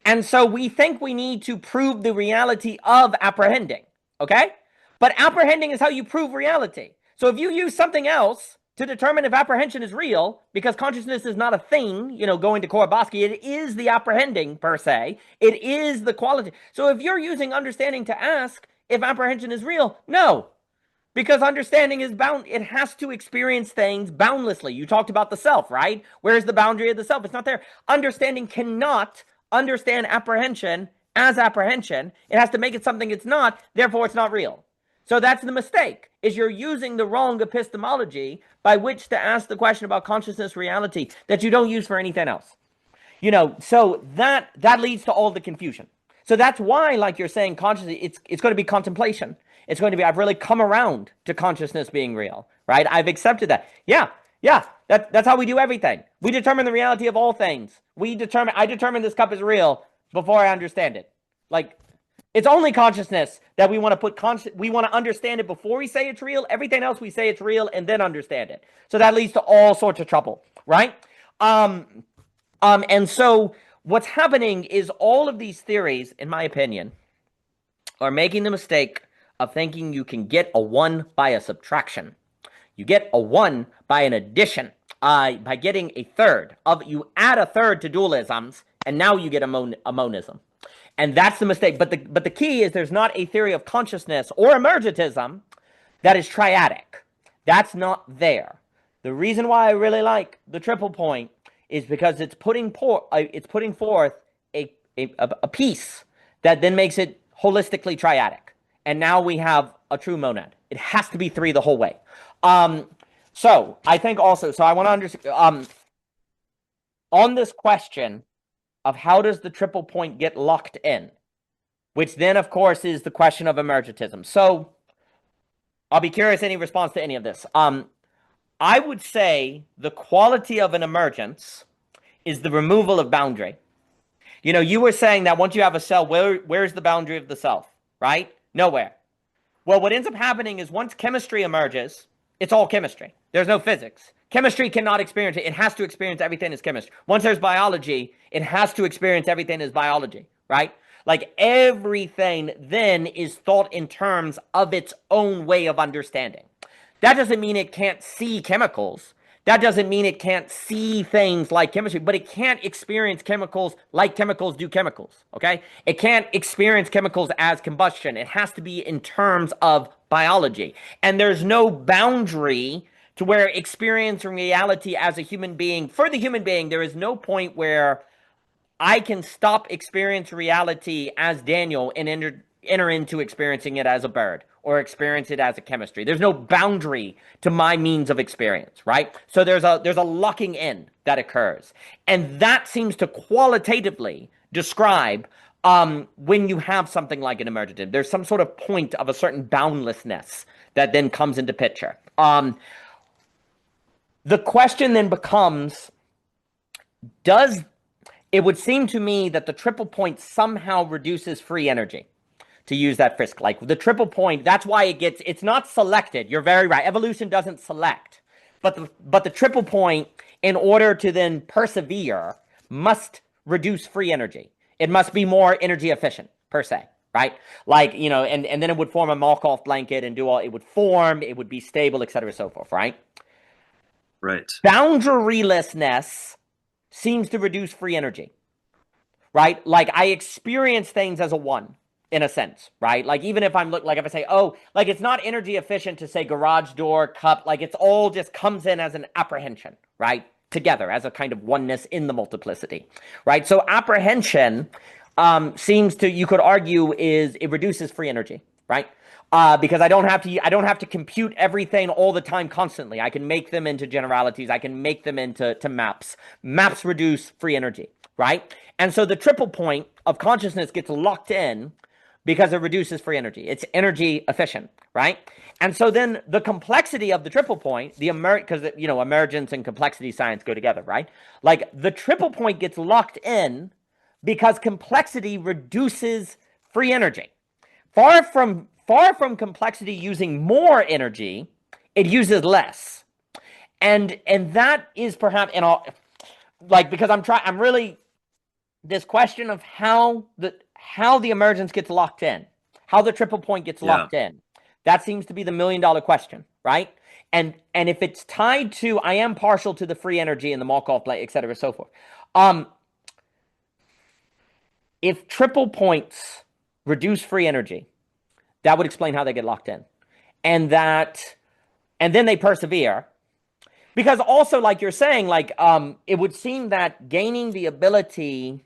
And so we think we need to prove the reality of apprehending. Okay? But apprehending is how you prove reality. So if you use something else to determine if apprehension is real, because consciousness is not a thing, going to Korobowski, it is the apprehending per se. It is the quality. So if you're using understanding to ask if apprehension is real, no. Because understanding is bound, it has to experience things boundlessly. You talked about the self, right? Where's the boundary of the self? It's not there. Understanding cannot understand apprehension as apprehension. It has to make it something it's not, therefore it's not real. So that's the mistake, is you're using the wrong epistemology by which to ask the question about consciousness reality that you don't use for anything else. So that leads to all the confusion. So that's why, like you're saying, consciousness, it's going to be contemplation. It's going to be, I've really come around to consciousness being real, right? I've accepted that. Yeah, that's how we do everything. We determine the reality of all things. I determine this cup is real before I understand it. Like, it's only consciousness that we want to we want to understand it before we say it's real. Everything else we say it's real and then understand it. So that leads to all sorts of trouble, right? And so what's happening is all of these theories, in my opinion, are making the mistake of thinking you can get a 1 by a subtraction. You get a 1 by an addition, by getting a third. You add a third to dualisms, and now you get a monism. And that's the mistake. But the key is there's not a theory of consciousness or emergentism that is triadic. That's not there. The reason why I really like the triple point is because it's putting forth a piece that then makes it holistically triadic. And now we have a true monad. It has to be 3 the whole way. So I think also, so I want to understand, on this question of how does the triple point get locked in, which then, of course, is the question of emergentism. So I'll be curious any response to any of this. I would say the quality of an emergence is the removal of boundary. You were saying that once you have a cell, where's the boundary of the self, right? Nowhere. Well, what ends up happening is once chemistry emerges, it's all chemistry. There's no physics. Chemistry cannot experience it. It has to experience everything as chemistry. Once there's biology, it has to experience everything as biology, right? Like everything then is thought in terms of its own way of understanding. That doesn't mean it can't see chemicals. That doesn't mean it can't see things like chemistry, but it can't experience chemicals like chemicals do chemicals, okay? It can't experience chemicals as combustion. It has to be in terms of biology. And there's no boundary to where experiencing reality as a human being, for the human being, there is no point where I can stop experiencing reality as Daniel and enter into experiencing it as a bird or experience it as a chemistry. There's no boundary to my means of experience, right? So there's a locking in that occurs. And that seems to qualitatively describe when you have something like an emergentive. There's some sort of point of a certain boundlessness that then comes into picture. The question then becomes, it would seem to me that the triple point somehow reduces free energy, to use that Frisk. Like the triple point, that's why it's not selected. You're very right. Evolution doesn't select. But the triple point, in order to then persevere, must reduce free energy. It must be more energy efficient, per se. Right? Like, and then it would form a Markov blanket and it would form, it would be stable, et cetera, so forth, right? Right. Boundarylessness seems to reduce free energy, right? Like I experience things as a 1 in a sense, right? Like even if if I say, oh, like it's not energy efficient to say garage door, cup, like it's all just comes in as an apprehension, right? Together as a kind of oneness in the multiplicity, right? So apprehension seems to, you could argue, it reduces free energy, right? Because I don't have to compute everything all the time constantly. I can make them into generalities. I can make them into maps. Maps reduce free energy, right? And so the triple point of consciousness gets locked in because it reduces free energy. It's energy efficient, right? And so then the complexity of the triple point, because emergence and complexity science go together, right? Like the triple point gets locked in because complexity reduces free energy. Far from complexity using more energy, it uses less. And that is perhaps, because I'm really, this question of how the emergence gets locked in, how the triple point gets locked in, that seems to be the $1 million question, right? And if it's tied to, I am partial to the free energy and the Markov blanket, et cetera, so forth. If triple points reduce free energy, that would explain how they get locked in. And then they persevere. Because also, like you're saying, it would seem that gaining the ability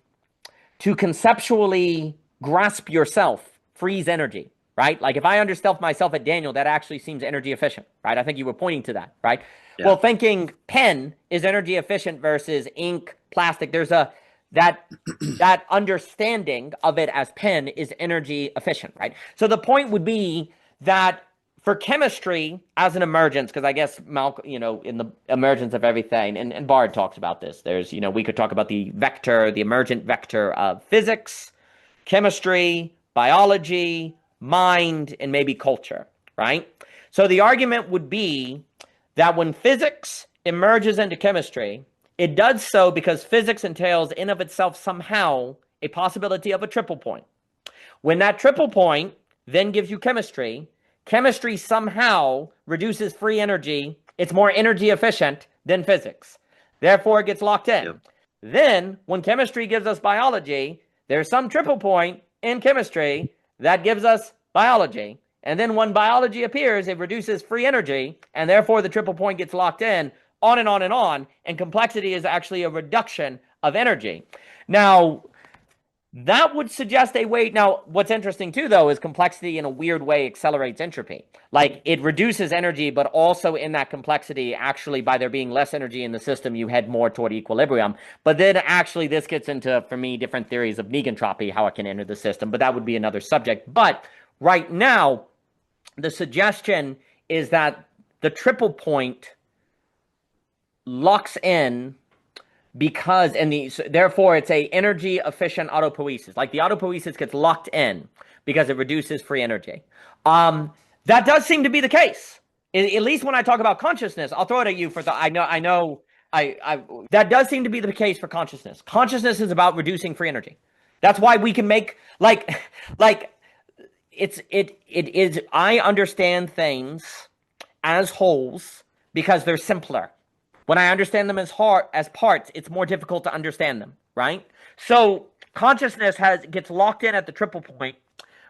to conceptually grasp yourself frees energy, right? Like if I underself myself at Daniel, that actually seems energy efficient, right? I think you were pointing to that, right? Yeah. Well, thinking pen is energy efficient versus ink, plastic, there's a that understanding of it as pen is energy efficient, right? So the point would be that for chemistry as an emergence, because I guess Malcolm, in the emergence of everything, and Bard talks about this. There's, we could talk about the vector, the emergent vector of physics, chemistry, biology, mind, and maybe culture, right? So the argument would be that when physics emerges into chemistry, it does so because physics entails in of itself somehow a possibility of a triple point. When that triple point then gives you chemistry, chemistry somehow reduces free energy. It's more energy efficient than physics. Therefore, it gets locked in. Yep. Then, when chemistry gives us biology, there's some triple point in chemistry that gives us biology. And then when biology appears, it reduces free energy, and therefore the triple point gets locked in, on and on and on. And complexity is actually a reduction of energy. Now, that would suggest a way. Now, what's interesting too, though, is complexity in a weird way accelerates entropy. Like it reduces energy, but also in that complexity, actually, by there being less energy in the system, you head more toward equilibrium. But then actually this gets into, for me, different theories of negentropy, how it can enter the system. But that would be another subject. But right now, the suggestion is that the triple point locks in because, therefore, it's a energy efficient autopoiesis. Like the autopoiesis gets locked in because it reduces free energy. That does seem to be the case. At least when I talk about consciousness, I'll throw it at you for the. I know. That does seem to be the case for consciousness. Consciousness is about reducing free energy. That's why we can make it is. I understand things as wholes because they're simpler. When I understand them as parts, it's more difficult to understand them, right? So consciousness gets locked in at the triple point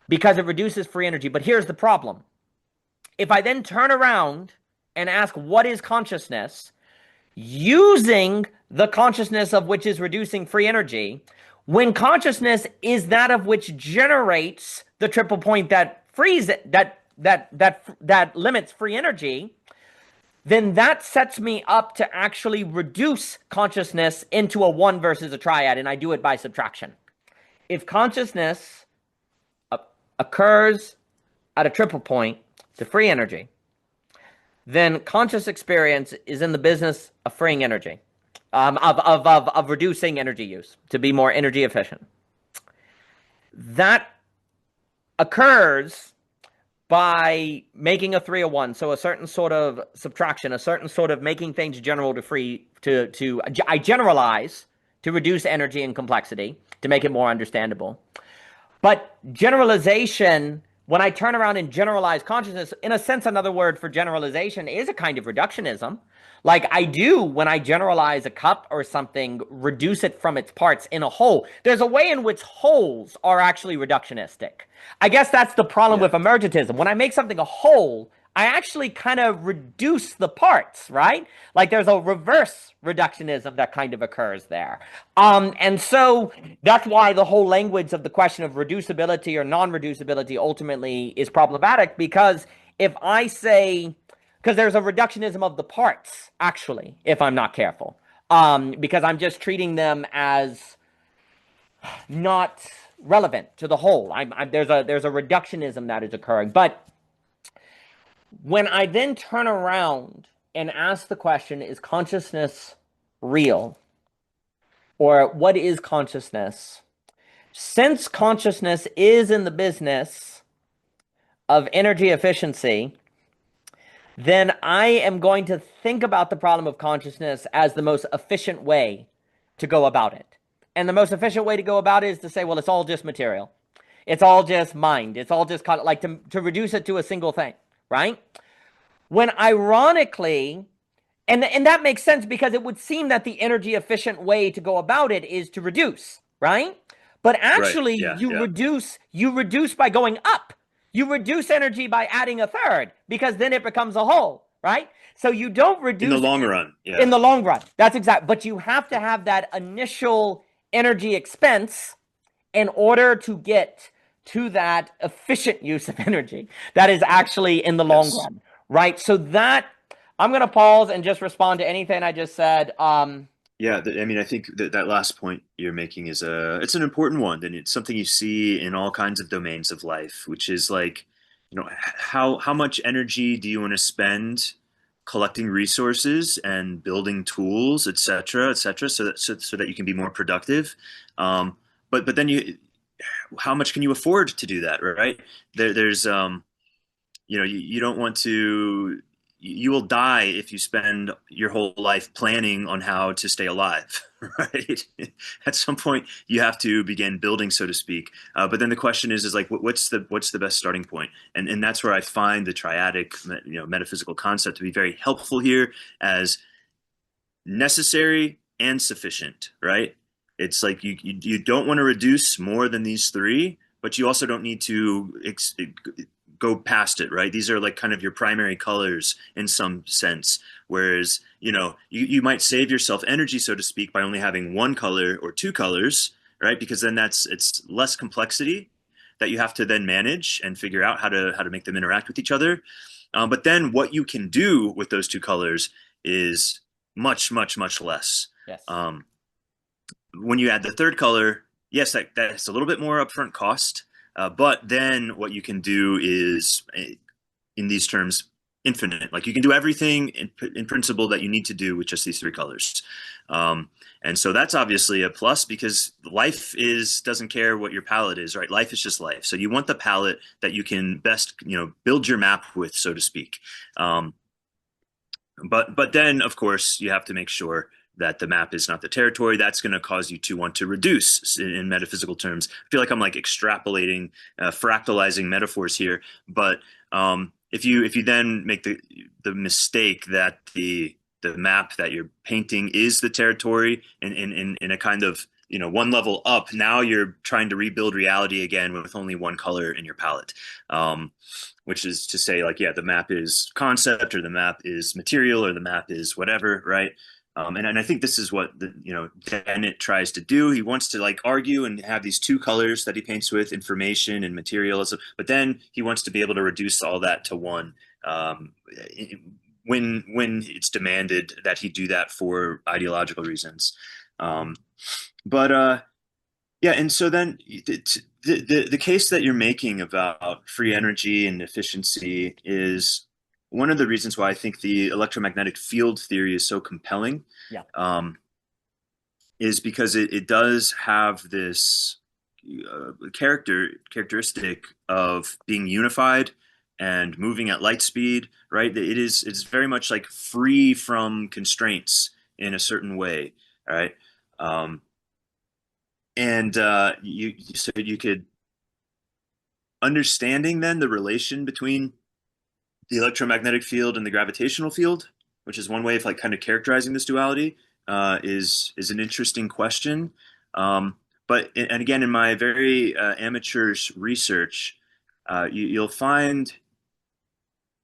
because it reduces free energy. But here's the problem. If I then turn around and ask, what is consciousness? Using the consciousness of which is reducing free energy, when consciousness is that of which generates the triple point that frees it, that limits free energy, then that sets me up to actually reduce consciousness into a one versus a triad, and I do it by subtraction. If consciousness occurs at a triple point to free energy, then conscious experience is in the business of freeing energy, of reducing energy use to be more energy efficient. That occurs by making a 3 or 1, so a certain sort of subtraction, a certain sort of making things general I generalize to reduce energy and complexity to make it more understandable. But generalization, when I turn around and generalize consciousness, in a sense, another word for generalization is a kind of reductionism. Like I do when I generalize a cup or something, reduce it from its parts in a whole. There's a way in which wholes are actually reductionistic. I guess that's the problem with emergentism. When I make something a whole, I actually kind of reduce the parts, right? Like there's a reverse reductionism that kind of occurs there. And so that's why the whole language of the question of reducibility or non-reducibility ultimately is problematic, because if I say, because there's a reductionism of the parts, actually, if I'm not careful, because I'm just treating them as not relevant to the whole. There's a reductionism that is occurring. But when I then turn around and ask the question, is consciousness real? Or what is consciousness? Since consciousness is in the business of energy efficiency, then I am going to think about the problem of consciousness as the most efficient way to go about it. And the most efficient way to go about it is to say, well, it's all just material. It's all just mind. It's all just like to reduce it to a single thing, right? When ironically, and that makes sense because it would seem that the energy efficient way to go about it is to reduce, right? But actually, you reduce by going up. You reduce energy by adding a third, because then it becomes a whole, right? So you don't reduce in the long run. Yeah. In the long run. That's exact. But you have to have that initial energy expense in order to get to that efficient use of energy that is actually in the long Yes. run, right? So that I'm going to pause and just respond to anything I just said. Yeah, I mean, I think that that last point you're making is it's an important one, and it's something you see in all kinds of domains of life, which is like, how much energy do you want to spend collecting resources and building tools, et cetera, so that you can be more productive. Um, but then how much can you afford to do that, right? There's you don't want to, you will die if you spend your whole life planning on how to stay alive, right? At some point you have to begin building, so to speak. But then the question is like, what's the best starting point? And that's where I find the triadic, metaphysical concept to be very helpful here, as necessary and sufficient, right? It's like you don't want to reduce more than these three, but you also don't need to go past it, right? These are like kind of your primary colors in some sense. Whereas, you might save yourself energy, so to speak, by only having one color or two colors, right? Because then it's less complexity that you have to then manage and figure out how to make them interact with each other. But then what you can do with those two colors is much, much, much less. Yes. Um, when you add the third color, yes, that's a little bit more upfront cost. But then what you can do is, in these terms, infinite. Like you can do everything in principle that you need to do with just these three colors. And so that's obviously a plus, because life doesn't care what your palette is, right? Life is just life. So you want the palette that you can best, build your map with, so to speak. But then, of course, you have to make sure that the map is not the territory. That's going to cause you to want to reduce in metaphysical terms. I feel like I'm like extrapolating, fractalizing metaphors here. But if you then make the mistake that the map that you're painting is the territory in a kind of, one level up, now you're trying to rebuild reality again with only one color in your palette. Which is to say, like, yeah, the map is concept, or the map is material, or the map is whatever, right? And I think this is what Dennett tries to do. He wants to like argue and have these two colors that he paints with, information and materialism, but then he wants to be able to reduce all that to one, when it's demanded that he do that for ideological reasons. But yeah, and so then the case that you're making about free energy and efficiency is one of the reasons why I think the electromagnetic field theory is so compelling. Yeah. Is because it does have this characteristic of being unified and moving at light speed, right? It's very much like free from constraints in a certain way, right? Um, and so you could, understanding then the relation between the electromagnetic field and the gravitational field, which is one way of like kind of characterizing this duality, is an interesting question. But and again, in my very amateurish research, you'll find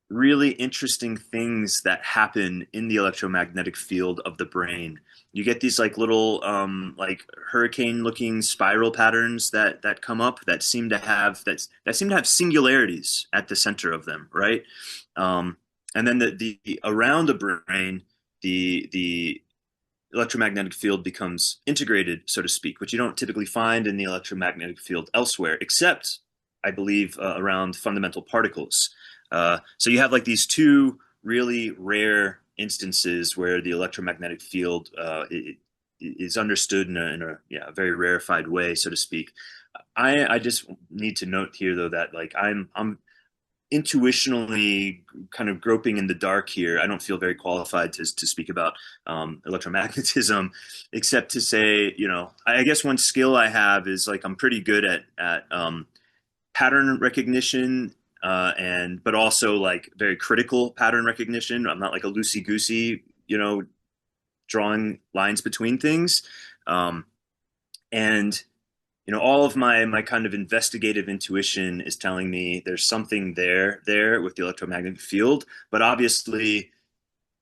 really interesting things that happen in the electromagnetic field of the brain. You get these like little like hurricane looking spiral patterns that come up that seem to have singularities at the center of them, right? And then the around the brain, the electromagnetic field becomes integrated, so to speak, which you don't typically find in the electromagnetic field elsewhere, except I believe around fundamental particles. So you have like these two really rare instances where the electromagnetic field is understood in a very rarefied way, so to speak. I just need to note here though that like I'm intuitionally kind of groping in the dark here. I don't feel very qualified to speak about electromagnetism, except to say, I guess one skill I have is like I'm pretty good at pattern recognition, but also like very critical pattern recognition. I'm not like a loosey goosey, drawing lines between things. And all of my kind of investigative intuition is telling me there's something there with the electromagnetic field, but obviously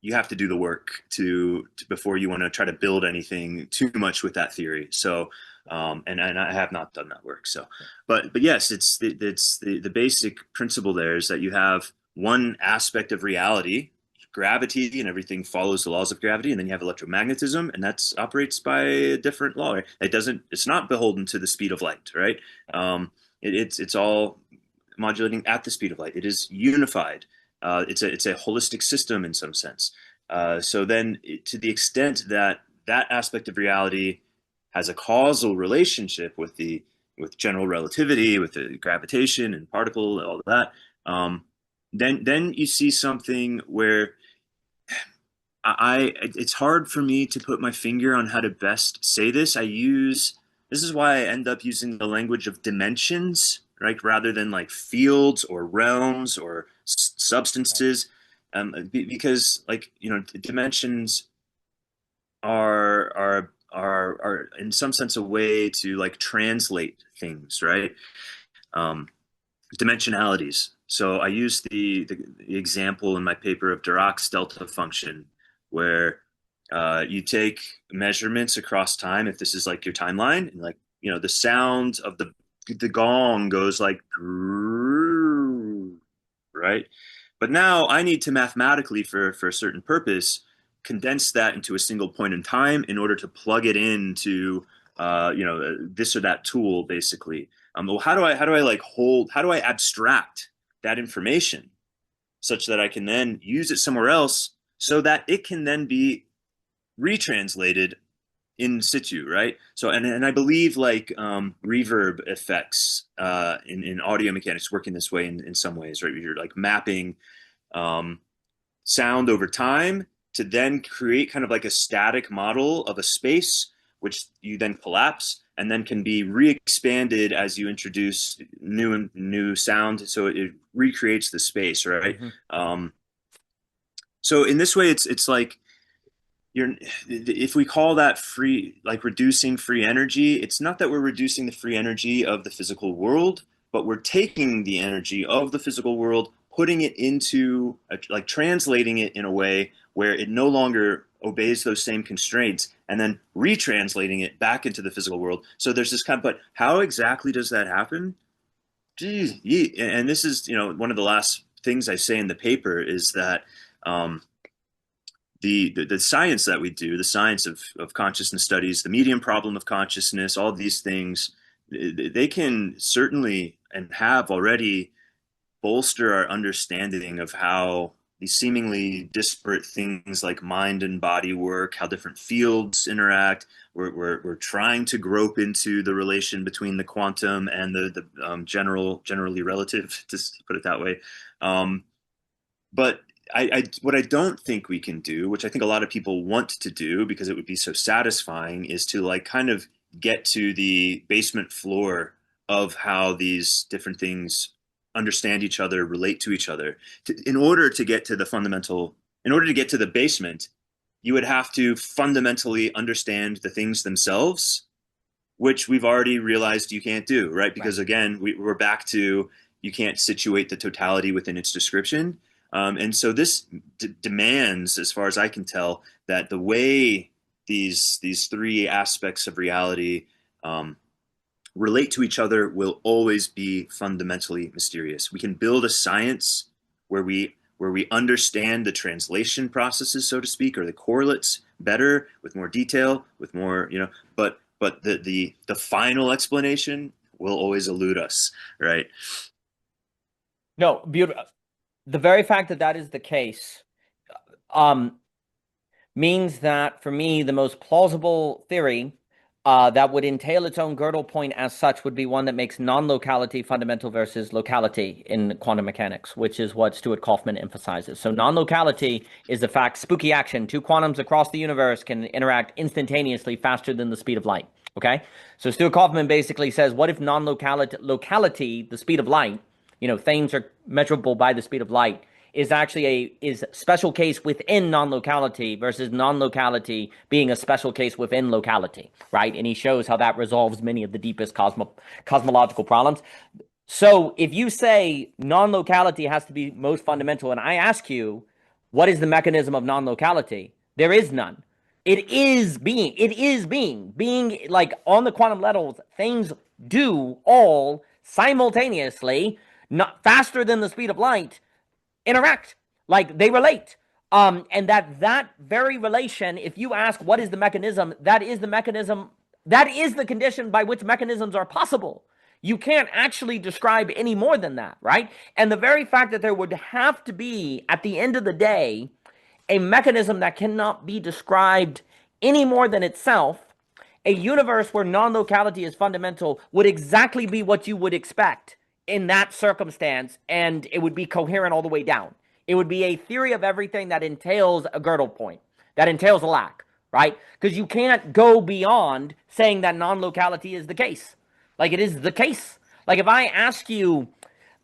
you have to do the work to before you want to try to build anything too much with that theory. So And I have not done that work. So, but yes, it's the basic principle there is that you have one aspect of reality, gravity, and everything follows the laws of gravity, and then you have electromagnetism, and that's operates by a different law. Right? It's not beholden to the speed of light, right? It's all modulating at the speed of light. It is unified. It's a holistic system in some sense. So then, to the extent that that aspect of reality has a causal relationship with general relativity, with the gravitation and particle, all of that, then you see something where it's hard for me to put my finger on how to best say this. This is why I end up using the language of dimensions, right, rather than like fields or realms or substances, because like dimensions are in some sense a way to like translate things, right? Um, Dimensionalities. So I use the example in my paper of Dirac's delta function, where you take measurements across time. If this is like your timeline, and like the sound of the gong goes like right, but now I need to mathematically for a certain purpose condense that into a single point in time in order to plug it into this or that tool basically. Well, how do I abstract that information such that I can then use it somewhere else so that it can then be retranslated in situ, right? So, and I believe like reverb effects in audio mechanics work in this way in some ways, right? You're like mapping um, sound over time to then create kind of like a static model of a space, which you then collapse and then can be re-expanded as you introduce new sound. So it recreates the space, right? So in this way, it's like if we call that free, like reducing free energy, it's not that we're reducing the free energy of the physical world, but we're taking the energy of the physical world, putting it into like translating it in a way where it no longer obeys those same constraints, and then retranslating it back into the physical world. So there's this but how exactly does that happen? Geez, and this is one of the last things I say in the paper is that um, the science that we do, the science of consciousness studies, the medium problem of consciousness, all these things, they can certainly and have already bolster our understanding of how these seemingly disparate things like mind and body work, how different fields interact. We're trying to grope into the relation between the quantum and the generally relative, to put it that way. But what I don't think we can do, which I think a lot of people want to do because it would be so satisfying, is to like kind of get to the basement floor of how these different things understand each other, relate to each other. In order to get to in order to get to the basement, you would have to fundamentally understand the things themselves, which we've already realized you can't do, right? Because again, we're back to you can't situate the totality within its description. And so this demands, as far as I can tell, that the way these three aspects of reality relate to each other will always be fundamentally mysterious. We can build a science where we understand the translation processes, so to speak, or the correlates better, with more detail, with more, but the final explanation will always elude us, right? No, beautiful. The very fact that that is the case um, means that for me, the most plausible theory that would entail its own girdle point as such would be one that makes non-locality fundamental versus locality in quantum mechanics, which is what Stuart Kauffman emphasizes. So non-locality is the fact spooky action. Two quantums across the universe can interact instantaneously faster than the speed of light. Okay? So Stuart Kauffman basically says, what if locality, the speed of light, things are measurable by the speed of light, is actually is special case within non-locality versus non-locality being a special case within locality, right? And he shows how that resolves many of the deepest cosmological problems. So if you say non-locality has to be most fundamental, and I ask you, what is the mechanism of non-locality? There is none. It is being. It is being. Being like on the quantum levels, things do all simultaneously, not faster than the speed of light, interact. Like they relate. And that very relation, if you ask what is the mechanism, that is the mechanism, that is the condition by which mechanisms are possible. You can't actually describe any more than that, right? And the very fact that there would have to be, at the end of the day, a mechanism that cannot be described any more than itself, a universe where non-locality is fundamental would exactly be what you would expect in that circumstance, and it would be coherent all the way down. It would be a theory of everything that entails a girdle point, that entails a lack, right? Because you can't go beyond saying that non-locality is the case. Like it is the case. Like if I ask you,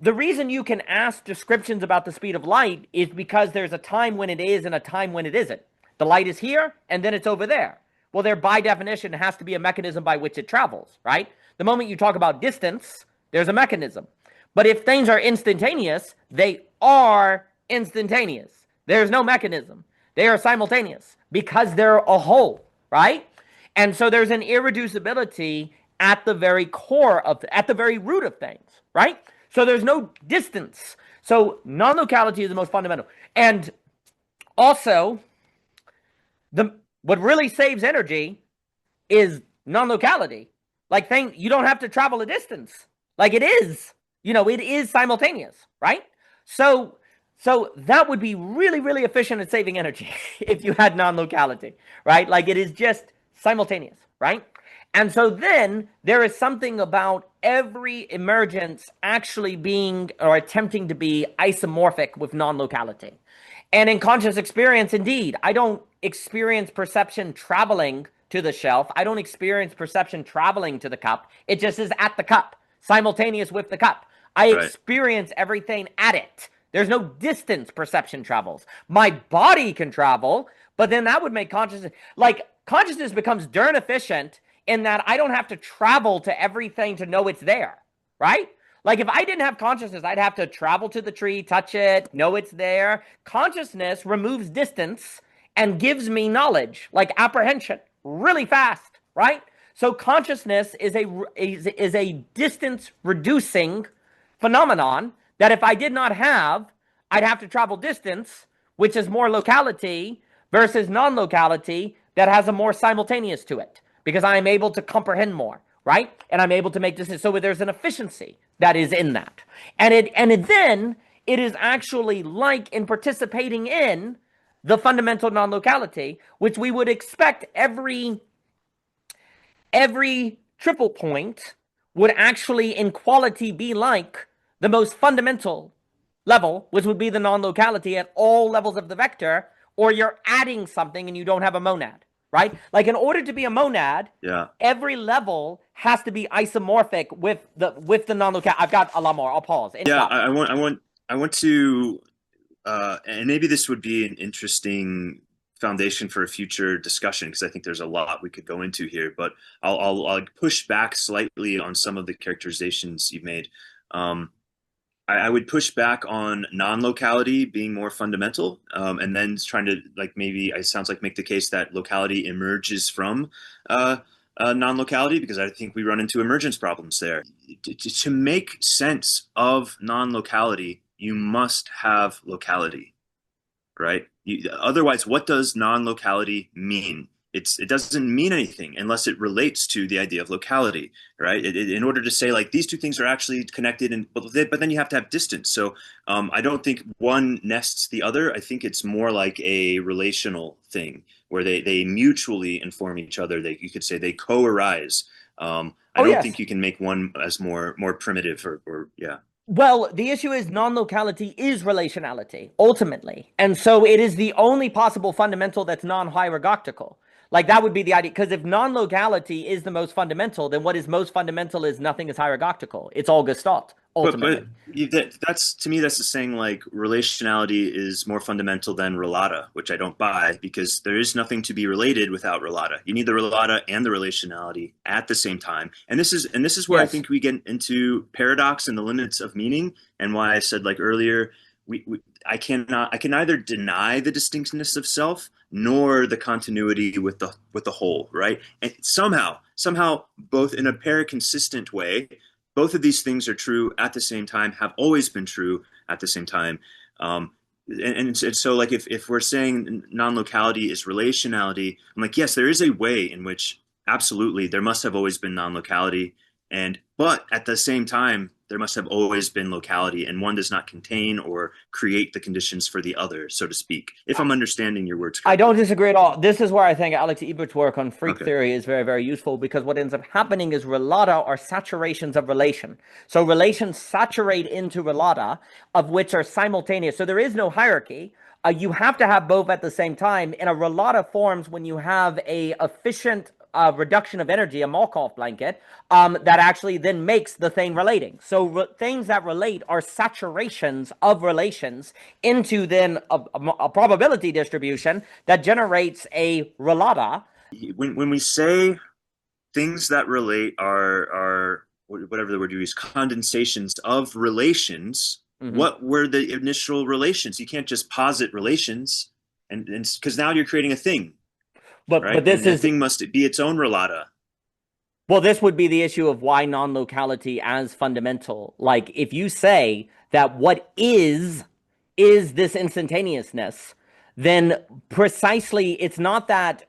the reason you can ask descriptions about the speed of light is because there's a time when it is and a time when it isn't. The light is here and then it's over there. Well, there by definition has to be a mechanism by which it travels, right? The moment you talk about distance, there's a mechanism. But if things are instantaneous, they are instantaneous. There's no mechanism. They are simultaneous because they're a whole, right? And so there's an irreducibility at the very core of, at the very root of things, right? So there's no distance. So non-locality is the most fundamental. And also, what really saves energy is non-locality. Like you don't have to travel a distance. Like it is, it is simultaneous, right? So that would be really, really efficient at saving energy if you had non-locality, right? Like it is just simultaneous, right? And so then there is something about every emergence actually being or attempting to be isomorphic with non-locality. And in conscious experience, indeed, I don't experience perception traveling to the shelf. I don't experience perception traveling to the cup. It just is at the cup, simultaneous with the cup. I experience everything at it. There's no distance perception travels. My body can travel, but then that would make consciousness, like consciousness becomes darn efficient in that I don't have to travel to everything to know it's there, right? Like if I didn't have consciousness, I'd have to travel to the tree, touch it, know it's there. Consciousness removes distance and gives me knowledge, like apprehension, really fast, right? So consciousness is a distance reducing phenomenon that if I did not have, I'd have to travel distance, which is more locality versus non-locality that has a more simultaneous to it because I am able to comprehend more, right? And I'm able to make decisions. So there's an efficiency that is in that. Then it is actually like in participating in the fundamental non-locality, which we would expect every triple point would actually in quality be like the most fundamental level, which would be the non-locality at all levels of the vector, or you're adding something and you don't have a monad, right? Like in order to be a monad, every level has to be isomorphic with the non-locality. I've got a lot more. I'll pause. I want to, and maybe this would be an interesting foundation for a future discussion because I think there's a lot we could go into here. But I'll push back slightly on some of the characterizations you've made. I would push back on non-locality being more fundamental, and then trying to maybe it sounds like make the case that locality emerges from non-locality because I think we run into emergence problems there. To make sense of non-locality, you must have locality, right? Otherwise, what does non-locality mean? It doesn't mean anything unless it relates to the idea of locality, right? In order to say these two things are actually connected, but then you have to have distance. So I don't think one nests the other. I think it's more like a relational thing where they mutually inform each other. You could say they co-arise. I don't think you can make one as more primitive or yeah. Well, the issue is non-locality is relationality, ultimately. And so it is the only possible fundamental that's non-hierarchical. Like that would be the idea. Because if non-locality is the most fundamental, then what is most fundamental is nothing is hierarchical. It's all Gestalt, ultimately. But that's to me, that's the saying relationality is more fundamental than relata, which I don't buy because there is nothing to be related without relata. You need the relata and the relationality at the same time. And this is where I think we get into paradox and the limits of meaning and why I said earlier, I can neither deny the distinctness of self nor the continuity with the whole, right? And somehow, both in a paraconsistent way, both of these things are true at the same time, have always been true at the same time. And so, like, if we're saying non-locality is relationality, I'm like, yes, there is a way in which absolutely there must have always been non-locality, and but at the same time, there must have always been locality, and one does not contain or create the conditions for the other, so to speak. If I'm understanding your words I correctly. don't disagree at all. This is where I think Alex Ebert's work on freak Okay. theory is very, very useful because what ends up happening is relata are saturations of relation. So relations saturate into relata, of which are simultaneous. So there is no hierarchy. You have to have both at the same time. In a relata forms when you have a efficient reduction of energy, a Markov blanket, that actually then makes the thing relating. So things that relate are saturations of relations into then a probability distribution that generates a relata. When we say things that relate are whatever the word you use, condensations of relations, Mhm. what were the initial relations? You can't just posit relations, and because now you're creating a thing, But right? this And a is thing must be its own relata. Well, this would be the issue of why non-locality as fundamental. Like if you say that what is this instantaneousness, then precisely it's not that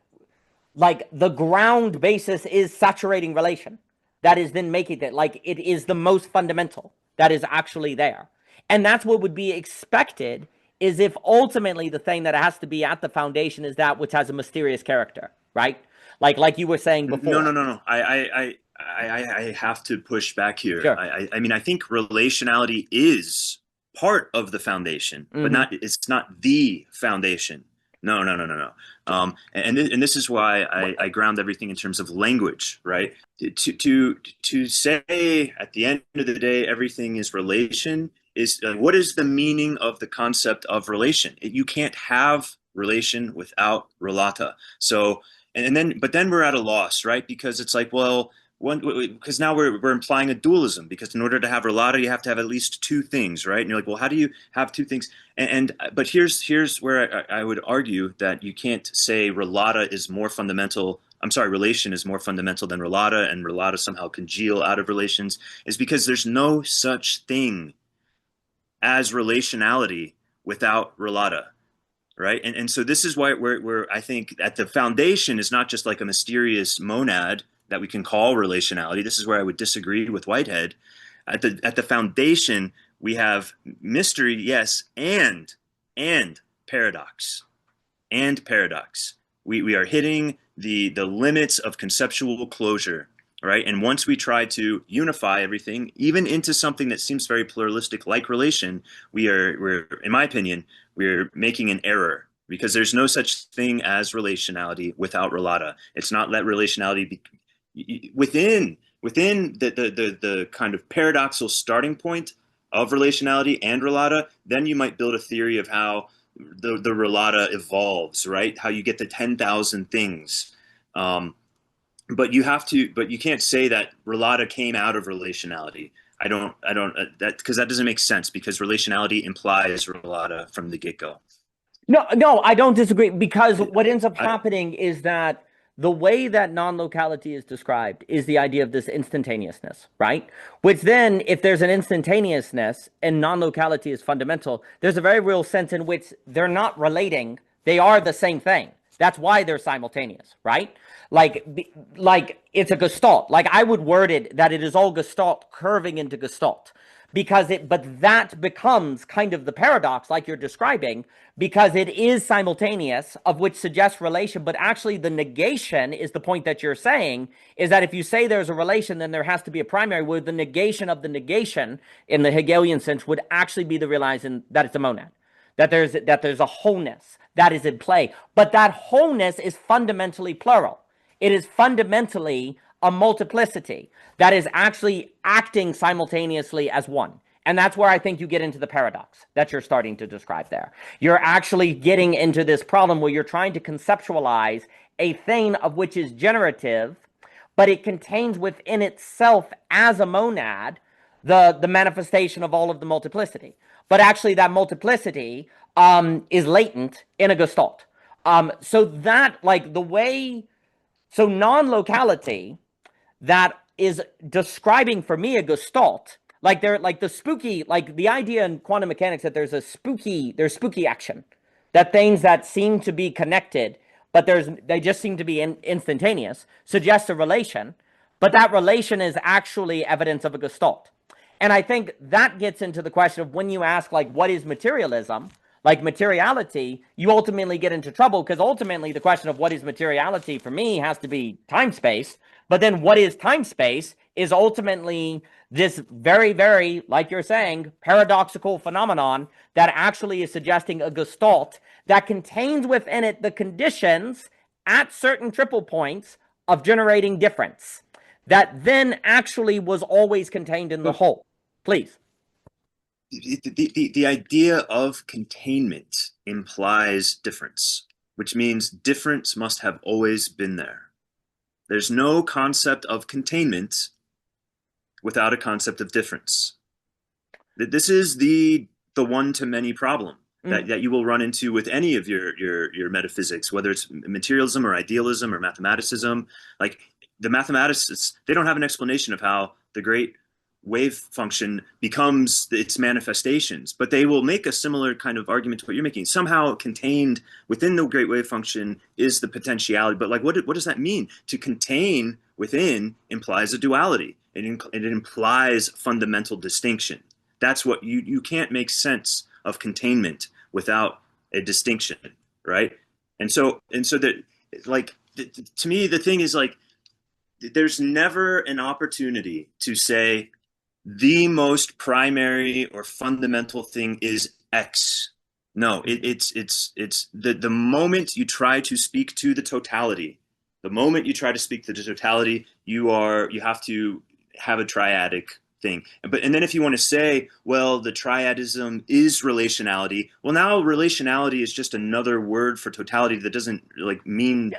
like the ground basis is saturating relation. That is then making it like it is the most fundamental that is actually there. And that's what would be expected is if ultimately the thing that has to be at the foundation is that which has a mysterious character, right? Like you were saying No, no, before. no, no. I have to push back here. Sure. I mean, I think relationality is part of the foundation, but Mm-hmm. not. It's not the foundation. No, no, no, no, no. And this is why I ground everything in terms of language, right? To say at the end of the day everything is relation is what is the meaning of the concept of relation? You can't have relation without relata. So and then but then we're at a loss, right? Because it's like, well, one because now we're implying a dualism because in order to have relata you have to have at least two things, right? And you're like, well, how do you have two things? And but here's where I would argue that you can't say relata is more fundamental. I'm sorry, relation is more fundamental than relata, and relata somehow congeal out of relations, is because there's no such thing as relationality without relata, right? And so this is why where I think at the foundation is not just like a mysterious monad that we can call relationality. This is where I would disagree with Whitehead. At the foundation, we have mystery, yes, and paradox, and paradox. We are hitting the limits of conceptual closure, right? And once we try to unify everything, even into something that seems very pluralistic, like relation, we're, in my opinion, we're making an error because there's no such thing as relationality without relata. It's not let relationality be within the kind of paradoxical starting point of relationality and relata. Then you might build a theory of how the relata evolves, right? How you get to 10,000 things. Um, but you can't say that relata came out of relationality. I don't, that, because that doesn't make sense because relationality implies relata from the get go. No, no, I don't disagree because what ends up I, happening is that the way that non-locality is described is the idea of this instantaneousness, right? Which then, if there's an instantaneousness and non-locality is fundamental, there's a very real sense in which they're not relating, they are the same thing. That's why they're simultaneous, right? Like it's a gestalt. Like I would word it that it is all gestalt curving into gestalt because but that becomes kind of the paradox like you're describing because it is simultaneous of which suggests relation, but actually the negation is the point that you're saying is that if you say there's a relation then there has to be a primary where the negation of the negation in the Hegelian sense would actually be the realizing that it's a monad, that there's a wholeness that is in play, but that wholeness is fundamentally plural. It is fundamentally a multiplicity that is actually acting simultaneously as one. And that's where I think you get into the paradox that you're starting to describe there. You're actually getting into this problem where you're trying to conceptualize a thing of which is generative, but it contains within itself as a monad the manifestation of all of the multiplicity. But actually, that multiplicity is latent in a gestalt. So that like the way, so non-locality that is describing for me a gestalt, like they're like the spooky, like the idea in quantum mechanics that there's spooky action, that things that seem to be connected, but they just seem to be instantaneous, suggests a relation, but that relation is actually evidence of a gestalt. And I think that gets into the question of when you ask, like, what is materialism? Like materiality, you ultimately get into trouble because ultimately the question of what is materiality for me has to be time space. But then what is time space is ultimately this very, very, like you're saying, paradoxical phenomenon that actually is suggesting a gestalt that contains within it the conditions at certain triple points of generating difference that then actually was always contained in the whole. Please. The idea of containment implies difference, which means difference must have always been there. There's no concept of containment without a concept of difference. This is the one-to-many problem that you will run into with any of your metaphysics, whether it's materialism or idealism or mathematicism. Like the mathematicists, they don't have an explanation of how the great wave function becomes its manifestations, but they will make a similar kind of argument to what you're making. Somehow contained within the great wave function is the potentiality. But like, what does that mean? To contain within implies a duality. It implies fundamental distinction. That's what you can't make sense of containment without a distinction, right? And so that, like, to me, the thing is, like, there's never an opportunity to say the most primary or fundamental thing is X. No, it's the moment you try to speak to the totality, the moment you try to speak to the totality, you have to have a triadic thing. And then if you want to say, well, the triadism is relationality, well, now relationality is just another word for totality that doesn't like mean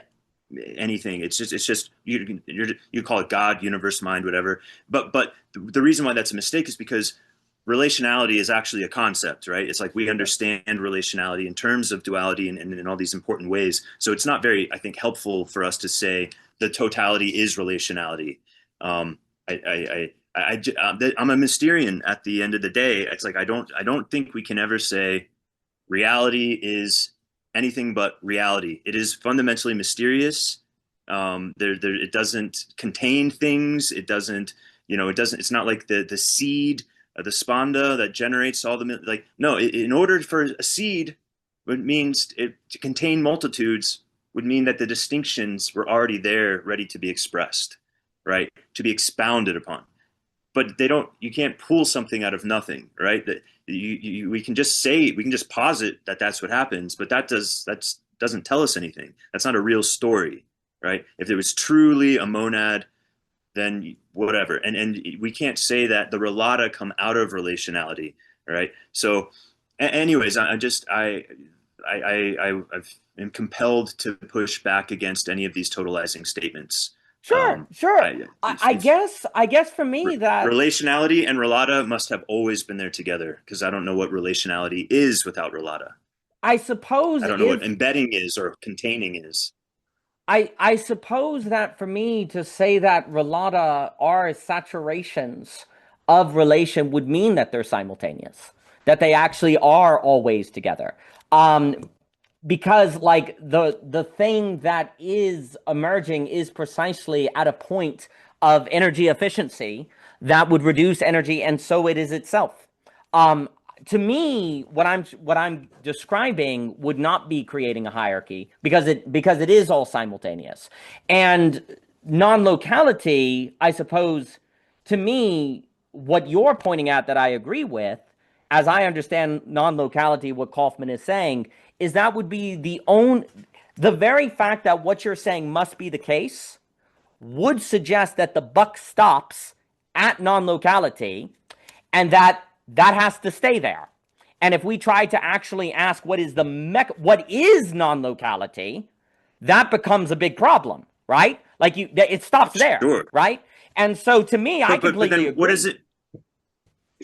anything. It's just you call it God, universe, mind, whatever. But the reason why that's a mistake is because relationality is actually a concept, right? It's like we understand relationality in terms of duality and in all these important ways. So it's not very, I think, helpful for us to say the totality is relationality. I'm a Mysterian at the end of the day. It's like I don't think we can ever say reality is anything but reality. It is fundamentally mysterious. It doesn't contain things. It doesn't. It's not like the seed, the spanda that generates all the like. No, in order for a seed, it means to contain multitudes would mean that the distinctions were already there, ready to be expressed, right? To be expounded upon. But they don't. You can't pull something out of nothing, right? That we can just posit that that's what happens, but that doesn't tell us anything. That's not a real story, right? If it was truly a monad, then whatever. And we can't say that the relata come out of relationality, right? So, anyways, I am compelled to push back against any of these totalizing statements. Sure. I guess for me that relationality and relata must have always been there together, because I don't know what relationality is without relata. I suppose I don't know what embedding is or containing is. I suppose that for me to say that relata are saturations of relation would mean that they're simultaneous, that they actually are always together. Because like the thing that is emerging is precisely at a point of energy efficiency that would reduce energy, and so it is itself. To me, what I'm describing would not be creating a hierarchy because it is all simultaneous. And non-locality, I suppose, to me, what you're pointing at that I agree with, as I understand non-locality, what Kaufman is saying, is that would be the very fact that what you're saying must be the case would suggest that the buck stops at non-locality and that has to stay there. And if we try to actually ask what is non-locality, that becomes a big problem, right? Like it stops there, Sure. right? And so to me, I completely agree. What is it?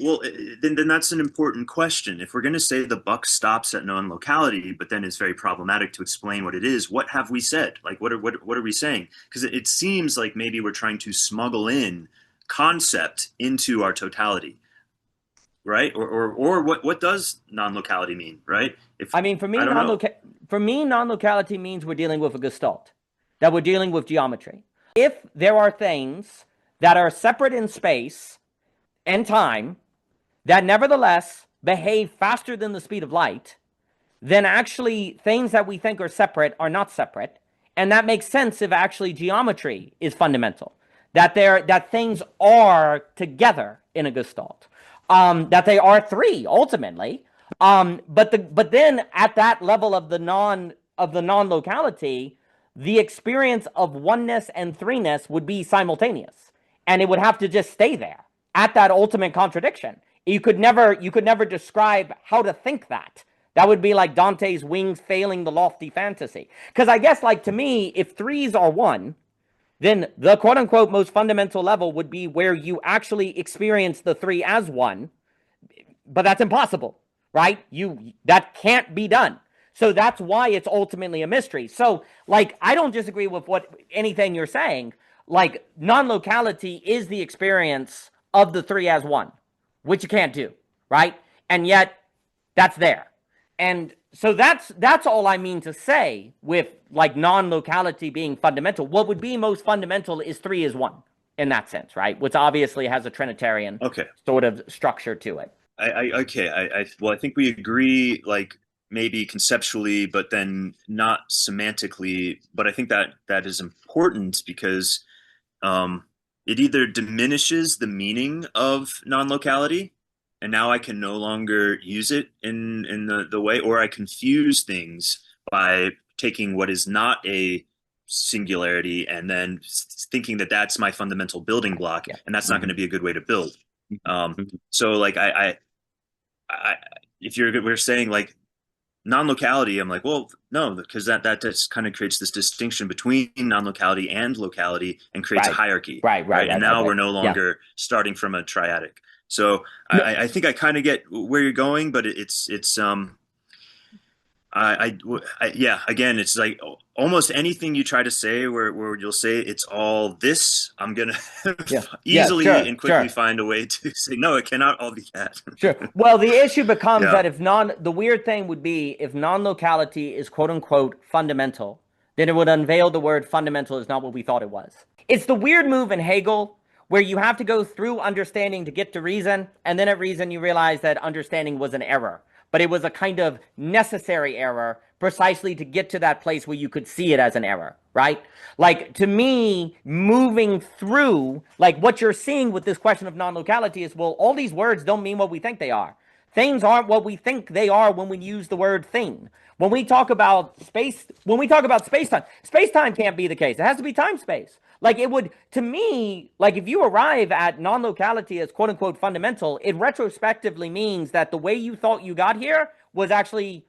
Well, then that's an important question. If we're going to say the buck stops at non-locality, but then it's very problematic to explain what it is, what have we said? Like, what are we saying? Because it seems like maybe we're trying to smuggle in concept into our totality, right? Or what does non-locality mean, right? If I mean, I don't know. for me, non-locality means we're dealing with a gestalt, that we're dealing with geometry. If there are things that are separate in space and time that nevertheless behave faster than the speed of light, then actually things that we think are separate are not separate. And that makes sense if actually geometry is fundamental. That things are together in a gestalt. That they are three ultimately. But then at that level of the non-locality, the experience of oneness and threeness would be simultaneous. And it would have to just stay there at that ultimate contradiction. You could never describe how to think that. That would be like Dante's wings failing the lofty fantasy. Because I guess, like, to me, if threes are one, then the quote unquote most fundamental level would be where you actually experience the three as one, but that's impossible, right? That can't be done. So that's why it's ultimately a mystery. So, like, I don't disagree with what anything you're saying. Like, non-locality is the experience of the three as one, which you can't do, right? And yet that's there. And so that's all I mean to say with, like, non-locality being fundamental. What would be most fundamental is three is one in that sense, right? Which obviously has a Trinitarian Okay. sort of structure to it. Well, I think we agree, like maybe conceptually, but then not semantically. But I think that is important because it either diminishes the meaning of non-locality, and now I can no longer use it in the way, or I confuse things by taking what is not a singularity and then thinking that that's my fundamental building block, Yeah. and that's not going to be a good way to build. So like I if we're saying like non-locality, I'm like, well, no, because that just kind of creates this distinction between non-locality and locality and creates a Right. hierarchy, Right. And now Right. we're no Yeah. longer starting from a triadic. So No, I think I kind of get where you're going, but it's yeah, again, it's like almost anything you try to say where you'll say it's all this, I'm gonna yeah. Yeah. easily Sure. and quickly Sure. find a way to say no, it cannot all be that. Sure. Well, the issue becomes Yeah. that the weird thing would be if non-locality is quote unquote fundamental, then it would unveil the word fundamental is not what we thought it was. It's the weird move in Hegel where you have to go through understanding to get to reason, and then at reason you realize that understanding was an error, but it was a kind of necessary error precisely to get to that place where you could see it as an error, right? Like, to me, moving through, like, what you're seeing with this question of non-locality is, well, all these words don't mean what we think they are. Things aren't what we think they are when we use the word thing. When we talk about space time can't be the case. It has to be time space. Like, it would, to me, like, if you arrive at non-locality as quote unquote fundamental, it retrospectively means that the way you thought you got here was actually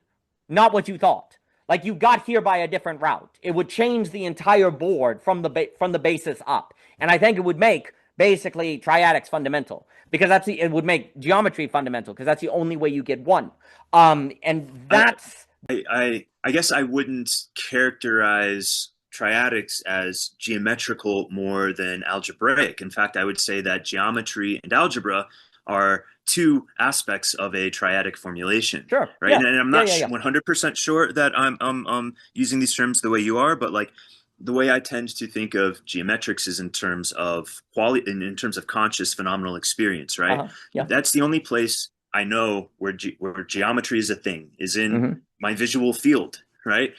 not what you thought. Like, you got here by a different route. It would change the entire board from the basis up, and I think it would make basically triadics fundamental because it would make geometry fundamental because that's the only way you get one. And I, that's I guess I wouldn't characterize triadics as geometrical more than algebraic. In fact, I would say that geometry and algebra are two aspects of a triadic formulation, sure, right? yeah, And I'm yeah, not yeah, yeah, 100% sure that I'm using these terms the way you are, but like the way I tend to think of geometrics is in terms of quality, in terms of conscious phenomenal experience, right? yeah, That's the only place I know where geometry is a thing, is in mm-hmm. my visual field, right?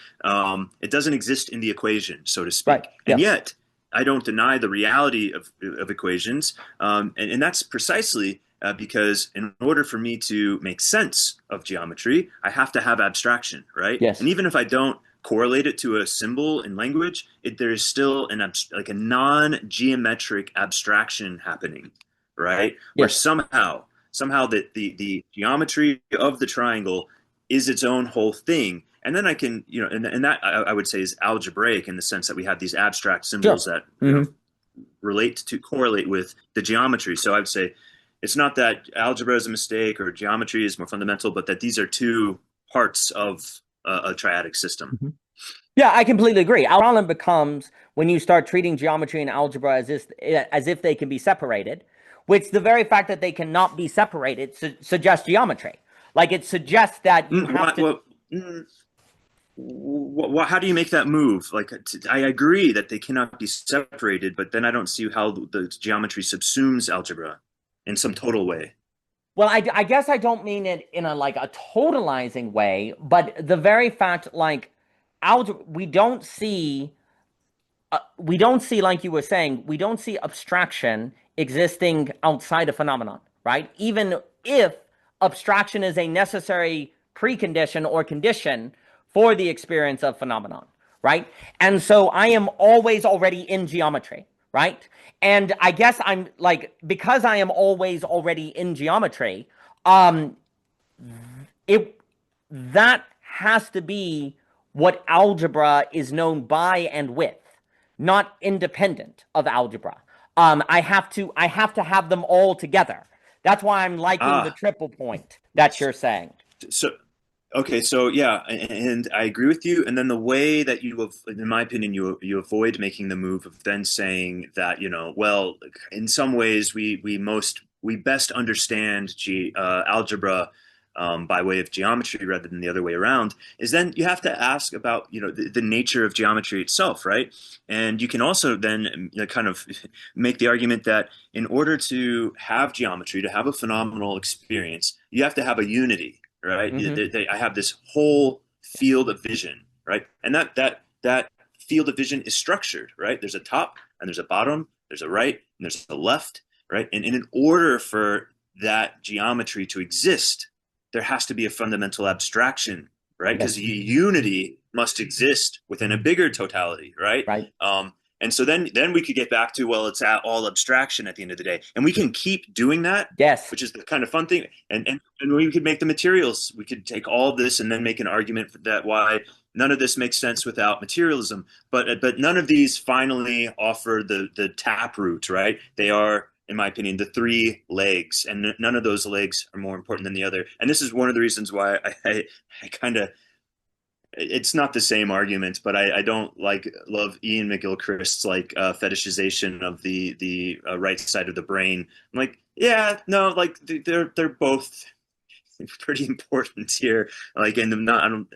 It doesn't exist in the equation, so to Right, speak. And yeah, yet, I don't deny the reality of equations. And that's precisely because in order for me to make sense of geometry, I have to have abstraction, right? And yes, even if I don't correlate it to a symbol in language, there is still like a non-geometric abstraction happening, right? Where yes, somehow the geometry of the triangle is its own whole thing. And then I can, and that I would say is algebraic in the sense that we have these abstract symbols sure, that, mm-hmm. correlate with the geometry. So I would say it's not that algebra is a mistake or geometry is more fundamental, but that these are two parts of a triadic system. Mhm. Yeah, I completely agree. Our problem becomes when you start treating geometry and algebra as if they can be separated, which the very fact that they cannot be separated suggests geometry. Like it suggests that you have What, to. what, how do you make that move? Like, I agree that they cannot be separated, but then I don't see how the geometry subsumes algebra in some total way. Well, I guess I don't mean it in a like a totalizing way, but the very fact like algebra, we don't see, like you were saying, we don't see abstraction existing outside of phenomenon, right? Even if abstraction is a necessary precondition or condition for the experience of phenomenon, right? And so I am always already in geometry, right? And I guess I'm like, because I am always already in geometry, um, it that has to be what algebra is known by and with, not independent of algebra. I have to have them all together. That's why I'm liking the Ah, triple point that you're saying. so okay, so yeah, and I agree with you. And then the way that in my opinion, you avoid making the move of then saying that, well, in some ways we best understand algebra by way of geometry rather than the other way around. Is then you have to ask about the nature of geometry itself, right? And you can also then kind of make the argument that in order to have geometry, to have a phenomenal experience, you have to have a unity, right? Mm-hmm. I have this whole field of vision, right? And that field of vision is structured, right? There's a top and there's a bottom, there's a right and there's a left, right? And in order for that geometry to exist, there has to be a fundamental abstraction, right? Because Yes. unity must exist within a bigger totality, right? Right. And so then we could get back to, well, it's all abstraction at the end of the day, and we can keep doing that, Yes. which is the kind of fun thing. And we could make the materials. We could take all of this and then make an argument for that why none of this makes sense without materialism. But none of these finally offer the taproot, right? They are, in my opinion, the three legs, and none of those legs are more important than the other. And this is one of the reasons why I kind of, it's not the same argument, but I don't love Ian McGilchrist's fetishization of the right side of the brain. I'm like, yeah, no, like they're both pretty important here. Like, and I'm not, I don't,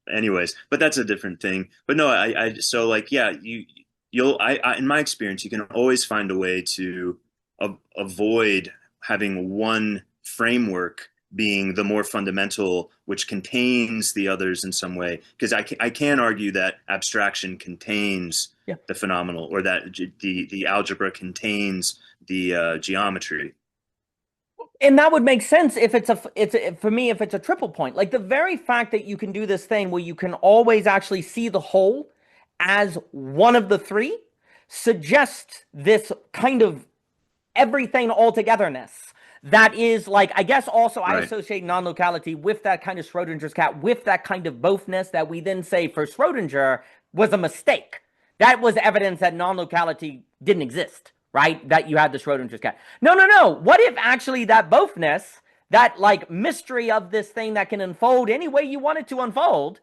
anyways, but that's a different thing. But no, so like, yeah, in my experience, you can always find a way to avoid having one framework being the more fundamental, which contains the others in some way. Because I can argue that abstraction contains Yeah. the phenomenal, or that the algebra contains the geometry. And that would make sense if for me, if it's a triple point. Like the very fact that you can do this thing where you can always actually see the whole as one of the three suggests this kind of everything all togetherness. That is like, I guess also I Right. associate non-locality with that kind of Schrodinger's cat, with that kind of bothness that we then say for Schrodinger was a mistake. That was evidence that non-locality didn't exist, right? That you had the Schrodinger's cat. No, no, no. What if actually that bothness, that like mystery of this thing that can unfold any way you want it to unfold,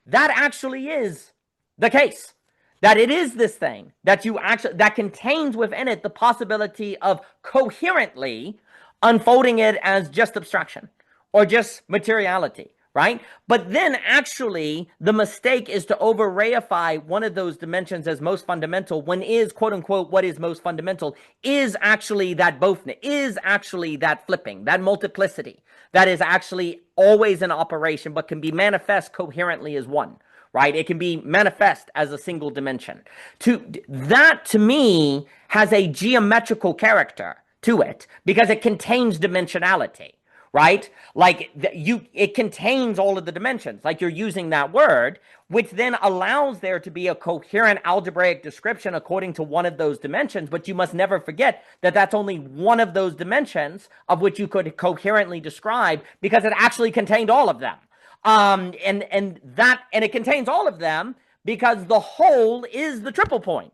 that actually is the case? That it is this thing that you actually that contains within it the possibility of coherently unfolding it as just abstraction or just materiality, right? But then actually the mistake is to over reify one of those dimensions as most fundamental when is quote unquote what is most fundamental is actually that bothness, is actually that flipping, that multiplicity that is actually always in operation but can be manifest coherently as one, right? It can be manifest as a single dimension. To me has a geometrical character to it because it contains dimensionality, right? Like it contains all of the dimensions. Like you're using that word, which then allows there to be a coherent algebraic description according to one of those dimensions. But you must never forget that that's only one of those dimensions of which you could coherently describe because it actually contained all of them. And it contains all of them because the whole is the triple point,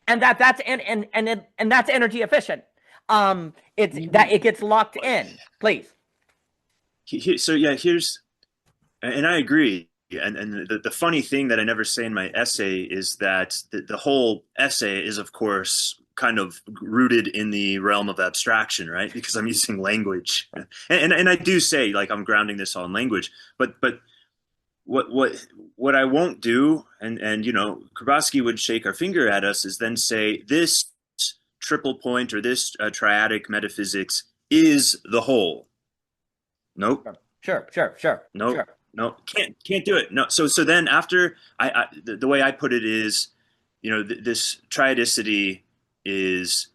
and that's energy efficient. It's that it gets locked in. Please. So yeah, here's, and I agree. And the funny thing that I never say in my essay is that the whole essay is, of course, kind of rooted in the realm of abstraction, right? Because I'm using language, and I do say like I'm grounding this all in language, but what I won't do, and you know, Krbowski would shake our finger at us, is then say this triple point or this triadic metaphysics is the whole. Nope. Sure. Nope. No, can't do it. No. So then after the way I put it is, you know, this triadicity is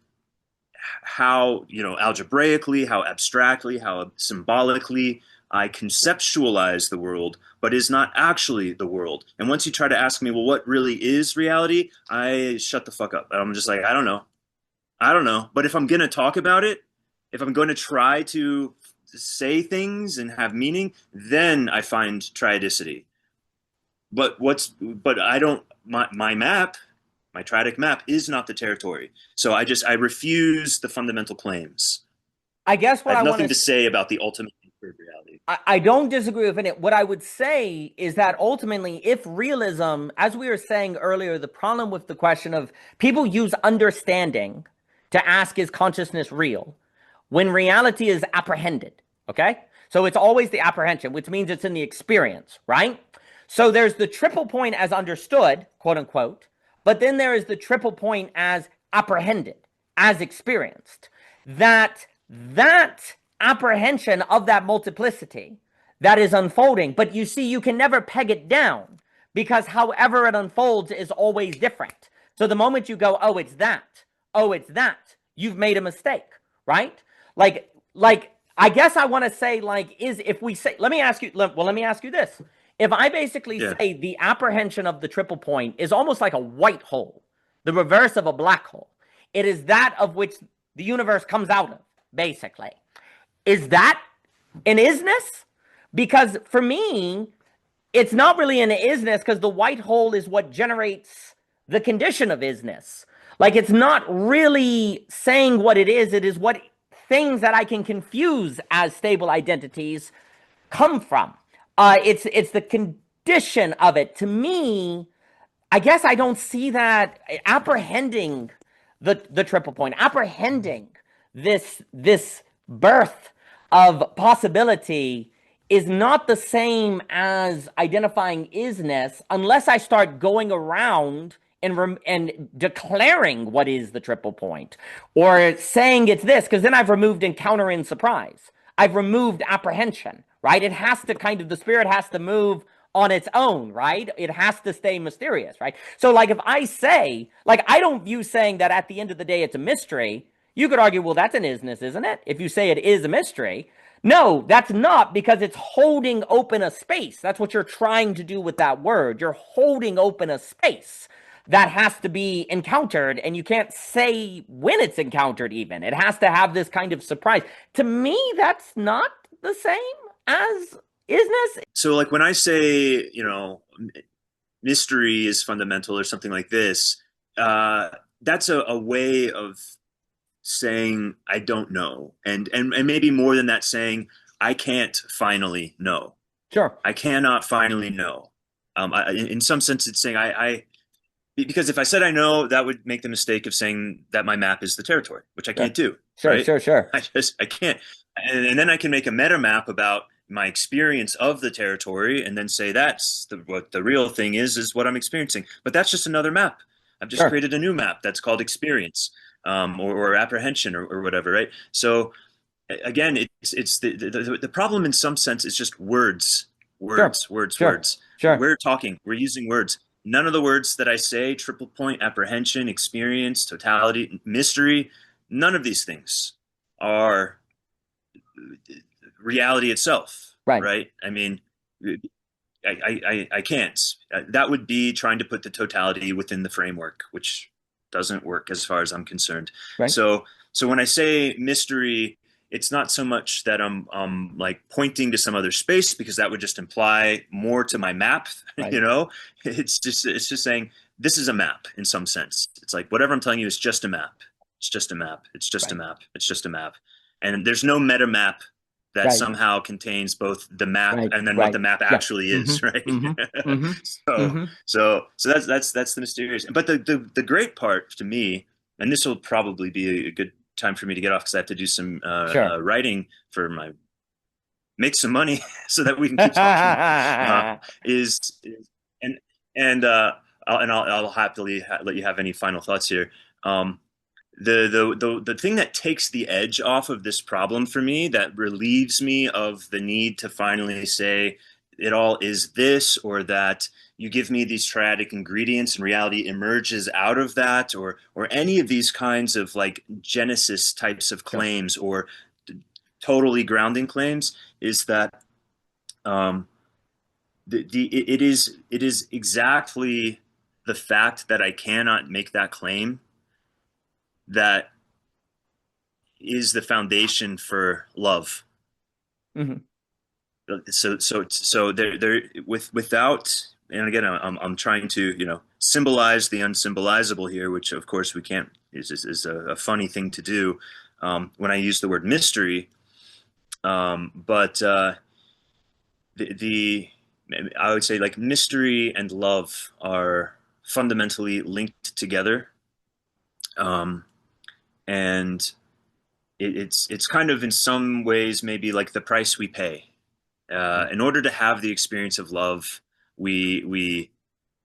how, you know, algebraically, how abstractly, how symbolically I conceptualize the world, but is not actually the world. And once you try to ask me, well, what really is reality? I shut the fuck up. I'm just like, I don't know. I don't know. But if I'm going to talk about it, if I'm going to try to say things and have meaning, then I find triadicity. But I don't, my map, my triadic map is not the territory. So I refuse the fundamental claims. I guess I what have I want nothing to to say about the ultimate nature of reality. I don't disagree with it. What I would say is that ultimately, if realism, as we were saying earlier, the problem with the question of people use understanding to ask, is consciousness real? When reality is apprehended, okay? So it's always the apprehension, which means it's in the experience, right? So there's the triple point as understood, quote unquote, but then there is the triple point as apprehended, as experienced. That apprehension of that multiplicity that is unfolding, but you see, you can never peg it down because however it unfolds is always different. So the moment you go, oh, it's that, you've made a mistake, right? Like I guess I want to say, like, is if we say, let me ask you this. If I basically Yeah. say the apprehension of the triple point is almost like a white hole, the reverse of a black hole, it is that of which the universe comes out of, basically. Is that an isness? Because for me, it's not really an isness because the white hole is what generates the condition of isness. Like it's not really saying what it is what things that I can confuse as stable identities come from. It's the condition of it. To me, I guess I don't see that apprehending the triple point, apprehending this birth of possibility is not the same as identifying isness unless I start going around and declaring what is the triple point or saying it's this, because then I've removed encounter and surprise. I've removed apprehension, right? It has to kind of, the spirit has to move on its own, right? It has to stay mysterious, right? So, like, if I say, like, I don't view saying that at the end of the day it's a mystery. You could argue, well, that's an isness, isn't it? If you say it is a mystery. No, that's not, because it's holding open a space. That's what you're trying to do with that word. You're holding open a space that has to be encountered, and you can't say when it's encountered even. It has to have this kind of surprise. To me, that's not the same as isness. So like when I say, you know, mystery is fundamental or something like this, that's a way of saying I don't know, and maybe more than that, saying I can't finally know. Sure. I cannot finally know. In some sense, it's saying I because if I said I know, that would make the mistake of saying that my map is the territory, which I Sure. can't do. Sure, Right? sure, sure. I can't. And then I can make a meta map about my experience of the territory, and then say that's what the real thing is what I'm experiencing. But that's just another map. I've just Sure. created a new map that's called experience, or apprehension, or whatever, right? So again, it's the problem in some sense is just words, Sure. words, words, Sure. words. Sure. We're talking, we're using words. None of the words that I say, triple point, apprehension, experience, totality, mystery, none of these things are reality itself, Right. right? I mean, I can't. That would be trying to put the totality within the framework, which doesn't work as far as I'm concerned. Right. So when I say mystery, it's not so much that I'm like pointing to some other space, because that would just imply more to my map. Right. You know, it's just saying this is a map in some sense. It's like whatever I'm telling you is just a map, It's just a map. It's just a Right. map. It's just a map. And there's no meta map that Right. somehow contains both the map Right. and then what Right. the map Yeah. actually Mm-hmm. is, right? Mm-hmm. Mm-hmm. so Mm-hmm. so that's the mysterious. But the great part to me, and this will probably be a good time for me to get off because I have to do some Sure. writing for my make some money so that we can keep talking. Uh, is and and I'll happily let you have any final thoughts here. Um, the thing that takes the edge off of this problem for me, that relieves me of the need to finally say it all is this, or that you give me these triadic ingredients and reality emerges out of that, or any of these kinds of like genesis types of Sure. claims or totally grounding claims, is that um, it is exactly the fact that I cannot make that claim that is the foundation for love. Mm-hmm. So there without, and again I'm trying to symbolize the unsymbolizable here, which of course we can't, is a funny thing to do when I use the word mystery, but the I would say like mystery and love are fundamentally linked together, um, and it's kind of in some ways maybe like the price we pay. In order to have the experience of love, we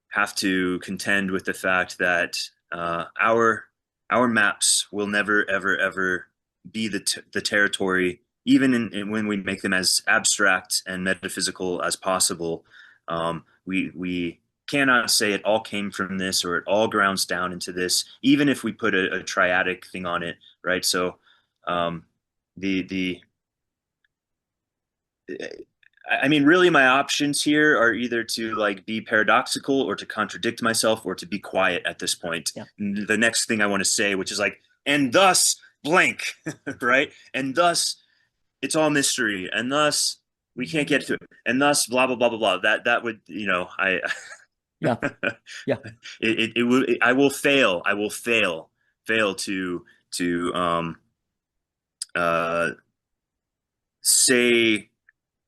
have to contend with the fact that our maps will never ever ever be the territory, even when we make them as abstract and metaphysical as possible. We cannot say it all came from this or it all grounds down into this, even if we put a triadic thing on it, right? So the I mean, really, my options here are either to like be paradoxical or to contradict myself or to be quiet at this point. Yeah. The next thing I want to say, which is like, and thus blank, right? And thus it's all mystery, and thus we can't get to it, and thus blah blah blah blah blah. That would I Yeah. Yeah. it will I will fail. I will fail to uh say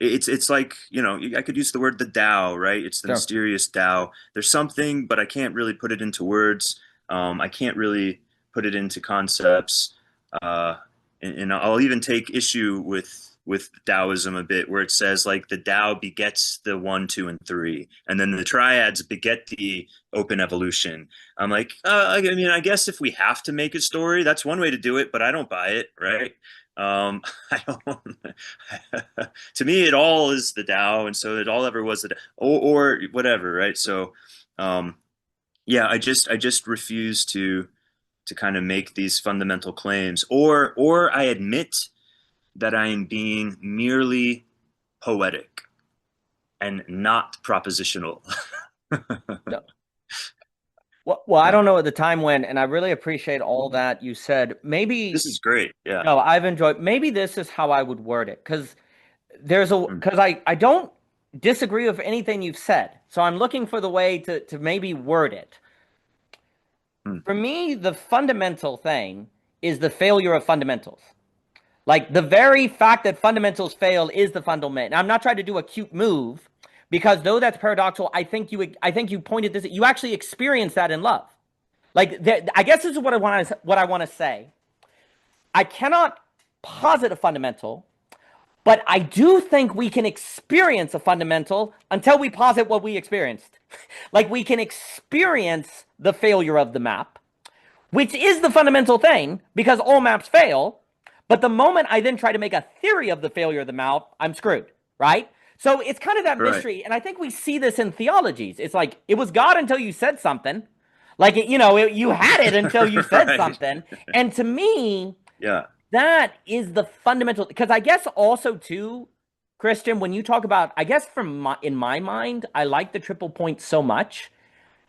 it's like I could use the word the Tao, right? It's the Sure. mysterious Tao. There's something, but I can't really put it into words. I can't really put it into concepts, uh, and I'll even take issue with Taoism a bit, where it says like the Tao begets the one, two, and three, and then the triads beget the open evolution. I'm like, I mean, I guess if we have to make a story, that's one way to do it, but I don't buy it, right? I don't. To me, it all is the Tao, and so it all ever was the Tao, or whatever, right? So, yeah, I just refuse to kind of make these fundamental claims, or I admit that I am being merely poetic and not propositional. No. Well, I Yeah, don't know at the time when, and I really appreciate all that you said. this Maybe, is great. Yeah. no, I've enjoyed, maybe this is how I would word it. Mm, Because I don't disagree with anything you've said. So I'm looking for the way to maybe word it. mm. For me, the fundamental thing is the failure of fundamentals. Like the very fact that fundamentals fail is the fundamental. And I'm not trying to do a cute move because though that's paradoxical, I think you pointed this. You actually experience that in love. Like I guess this is what I want to say. I cannot posit a fundamental, but I do think we can experience a fundamental until we posit what we experienced. Like we can experience the failure of the map, which is the fundamental thing because all maps fail. But the moment I then try to make a theory of the failure of the map, I'm screwed, right? So it's kind of that Right. mystery. And I think we see this in theologies. It's like it was God until you said something. Like, you had it until you said Right. something. And to me, Yeah. that is the fundamental. Because I guess also, too, Christian, when you talk about, I guess in my mind, I like the triple point so much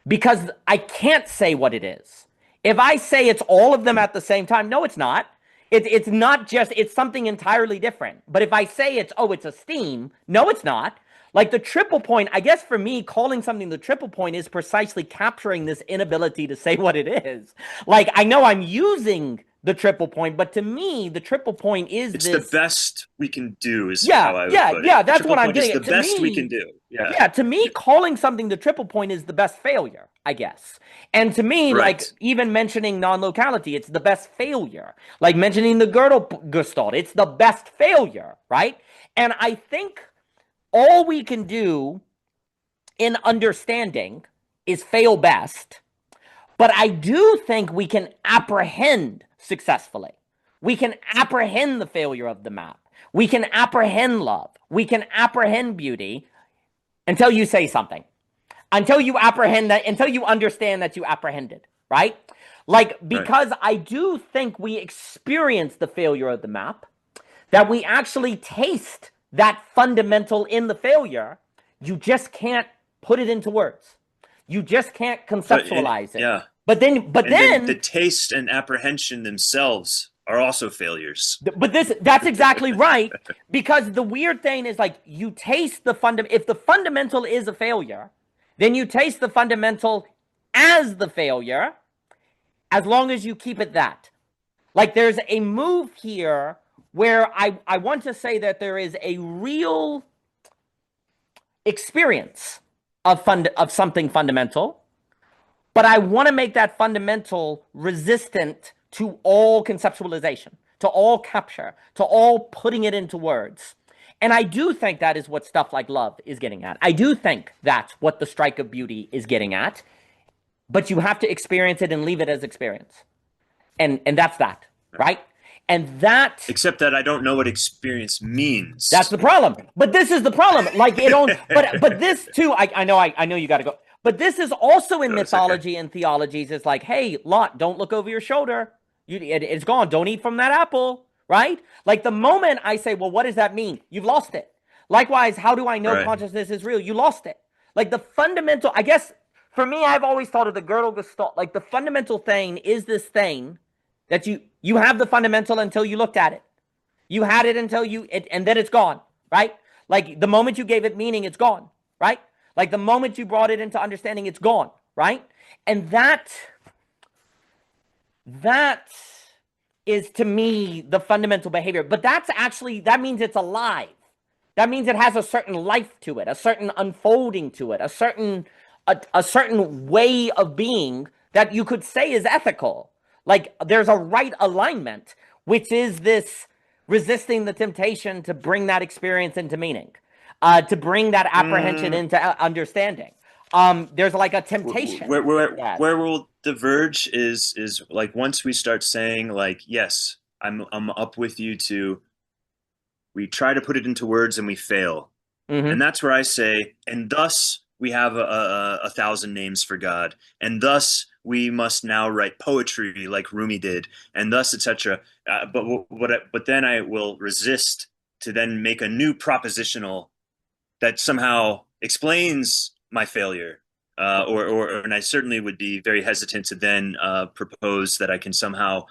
because I can't say what it is. If I say it's all of them Mm. at the same time, no, it's not. It's not just, it's something entirely different. But if I say it's a steam, no, it's not. Like the triple point, I guess for me, calling something the triple point is precisely capturing this inability to say what it is. Like I know I'm using the triple point. But to me, the triple point is It's the this. best we can do is how Yeah, I would yeah, put it. yeah. The That's triple what I'm point is getting the at. To best we can me, do. Yeah. yeah, to me, calling something the triple point is the best failure, I guess. And to me, like Right. even mentioning non-locality, it's the best failure. Like mentioning the Gödel Gestalt, it's the best failure, right? And I think all we can do in understanding is fail best. But I do think we can apprehend successfully. We can apprehend the failure of the map. We can apprehend love. We can apprehend beauty until you say something. Until you apprehend that, until you understand that you apprehended, right? Like, Right. because I do think we experience the failure of the map, that we actually taste that fundamental in the failure. You just can't put it into words. You just can't conceptualize it. Yeah. But then, but And then the then, taste and apprehension themselves are also failures. but that's exactly right. Because the weird thing is like you taste the if the fundamental is a failure, then you taste the fundamental as the failure, as long as you keep it that. Like there's a move here where I want to say that there is a real experience of something fundamental, but I want to make that fundamental resistant to all conceptualization, to all capture, to all putting it into words. And I do think that is what stuff like love is getting at. I do think that's what the strike of beauty is getting at, but you have to experience it and leave it as experience. And that's that, right? And that Except that I don't know what experience that's means. the problem. But this is the problem. Like it don't. But this too. I know you got to go. But this is also in No, it's okay. mythology and theologies. It's like, hey, Lot, don't look over your shoulder. It's gone. Don't eat from that apple. Right? Like the moment I say, well, what does that mean? You've lost it. Likewise, how do I know Right. consciousness is real? You lost it. Like the fundamental. I guess for me, I've always thought of the Gödel Gestalt. Like the fundamental thing is this thing that you have the fundamental until you looked at it. You had it until and then it's gone, right? Like the moment you gave it meaning, it's gone, right? Like the moment you brought it into understanding, it's gone, right? And that is to me the fundamental behavior. But that means it's alive. That means it has a certain life to it, a certain unfolding to it, a certain way of being that you could say is ethical. Like there's a right alignment, which is this resisting the temptation to bring that experience into meaning, to bring that apprehension Mm, into understanding. There's like a temptation. Yes. where we'll diverge is like once we start saying like, yes, I'm up with you to we try to put it into words and we fail. And Mm-hmm. that's where I say, and thus we have a thousand names for God, and thus we must now write poetry like Rumi did, and thus etc. But then I will resist to then make a new propositional that somehow explains my failure. And I certainly would be very hesitant to then propose that I can somehow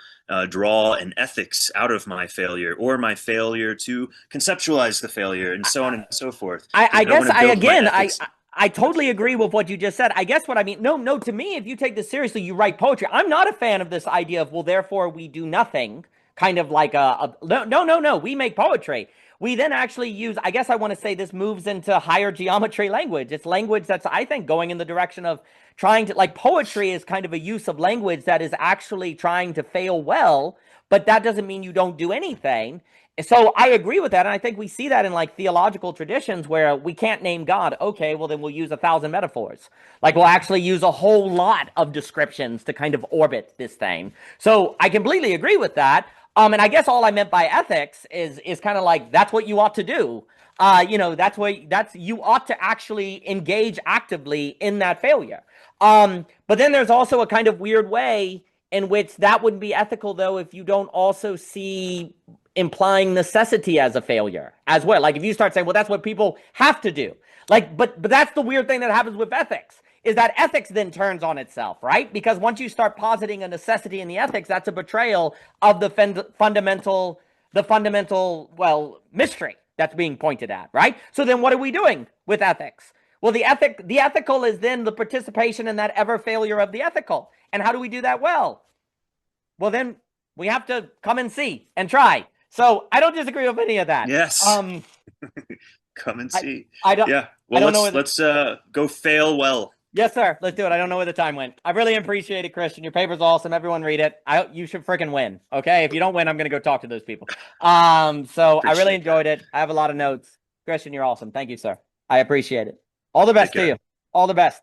draw an ethics out of my failure or my failure to conceptualize the failure and so on and so forth. I I guess want to I build my again ethics. I totally agree with what you just said. I guess what I mean, no, to me, if you take this seriously, you write poetry. I'm not a fan of this idea of well, therefore we do nothing. Kind of like no. We make poetry. We then actually use. I guess I want to say this moves into higher geometry language. It's language that's I think going in the direction of trying to like poetry is kind of a use of language that is actually trying to fail well, but that doesn't mean you don't do anything. So I agree with that, and I think we see that in like theological traditions where we can't name God. Okay, well then we'll use 1,000 metaphors. Like we'll actually use a whole lot of descriptions to kind of orbit this thing. So I completely agree with that. And I guess all I meant by ethics is kind of like that's what you ought to do. That's you ought to actually engage actively in that failure. But then there's also a kind of weird way in which that wouldn't be ethical though if you don't also see implying necessity as a failure as well. Like if you start saying, well, that's what people have to do. Like, but that's the weird thing that happens with ethics is that ethics then turns on itself, right? Because once you start positing a necessity in the ethics, that's a betrayal of the fundamental, well, mystery that's being pointed at, right? So then what are we doing with ethics? Well, the ethical is then the participation in that ever failure of the ethical. And how do we do that well? Well, then We have to come and see and try. So I don't disagree with any of that. Yes. Come and I see. I don't Yeah. I Well, don't know let's go fail well. Yes, sir. Let's do it. I don't know where the time went. I really appreciate it, Christian. Your paper's awesome. Everyone read it. You should freaking win. Okay. If you don't win, I'm gonna go talk to those people. So I really Appreciate that. enjoyed it. I have a lot of notes. Christian, you're awesome. Thank you, sir. I appreciate it. All the best Take to care. you. All the best.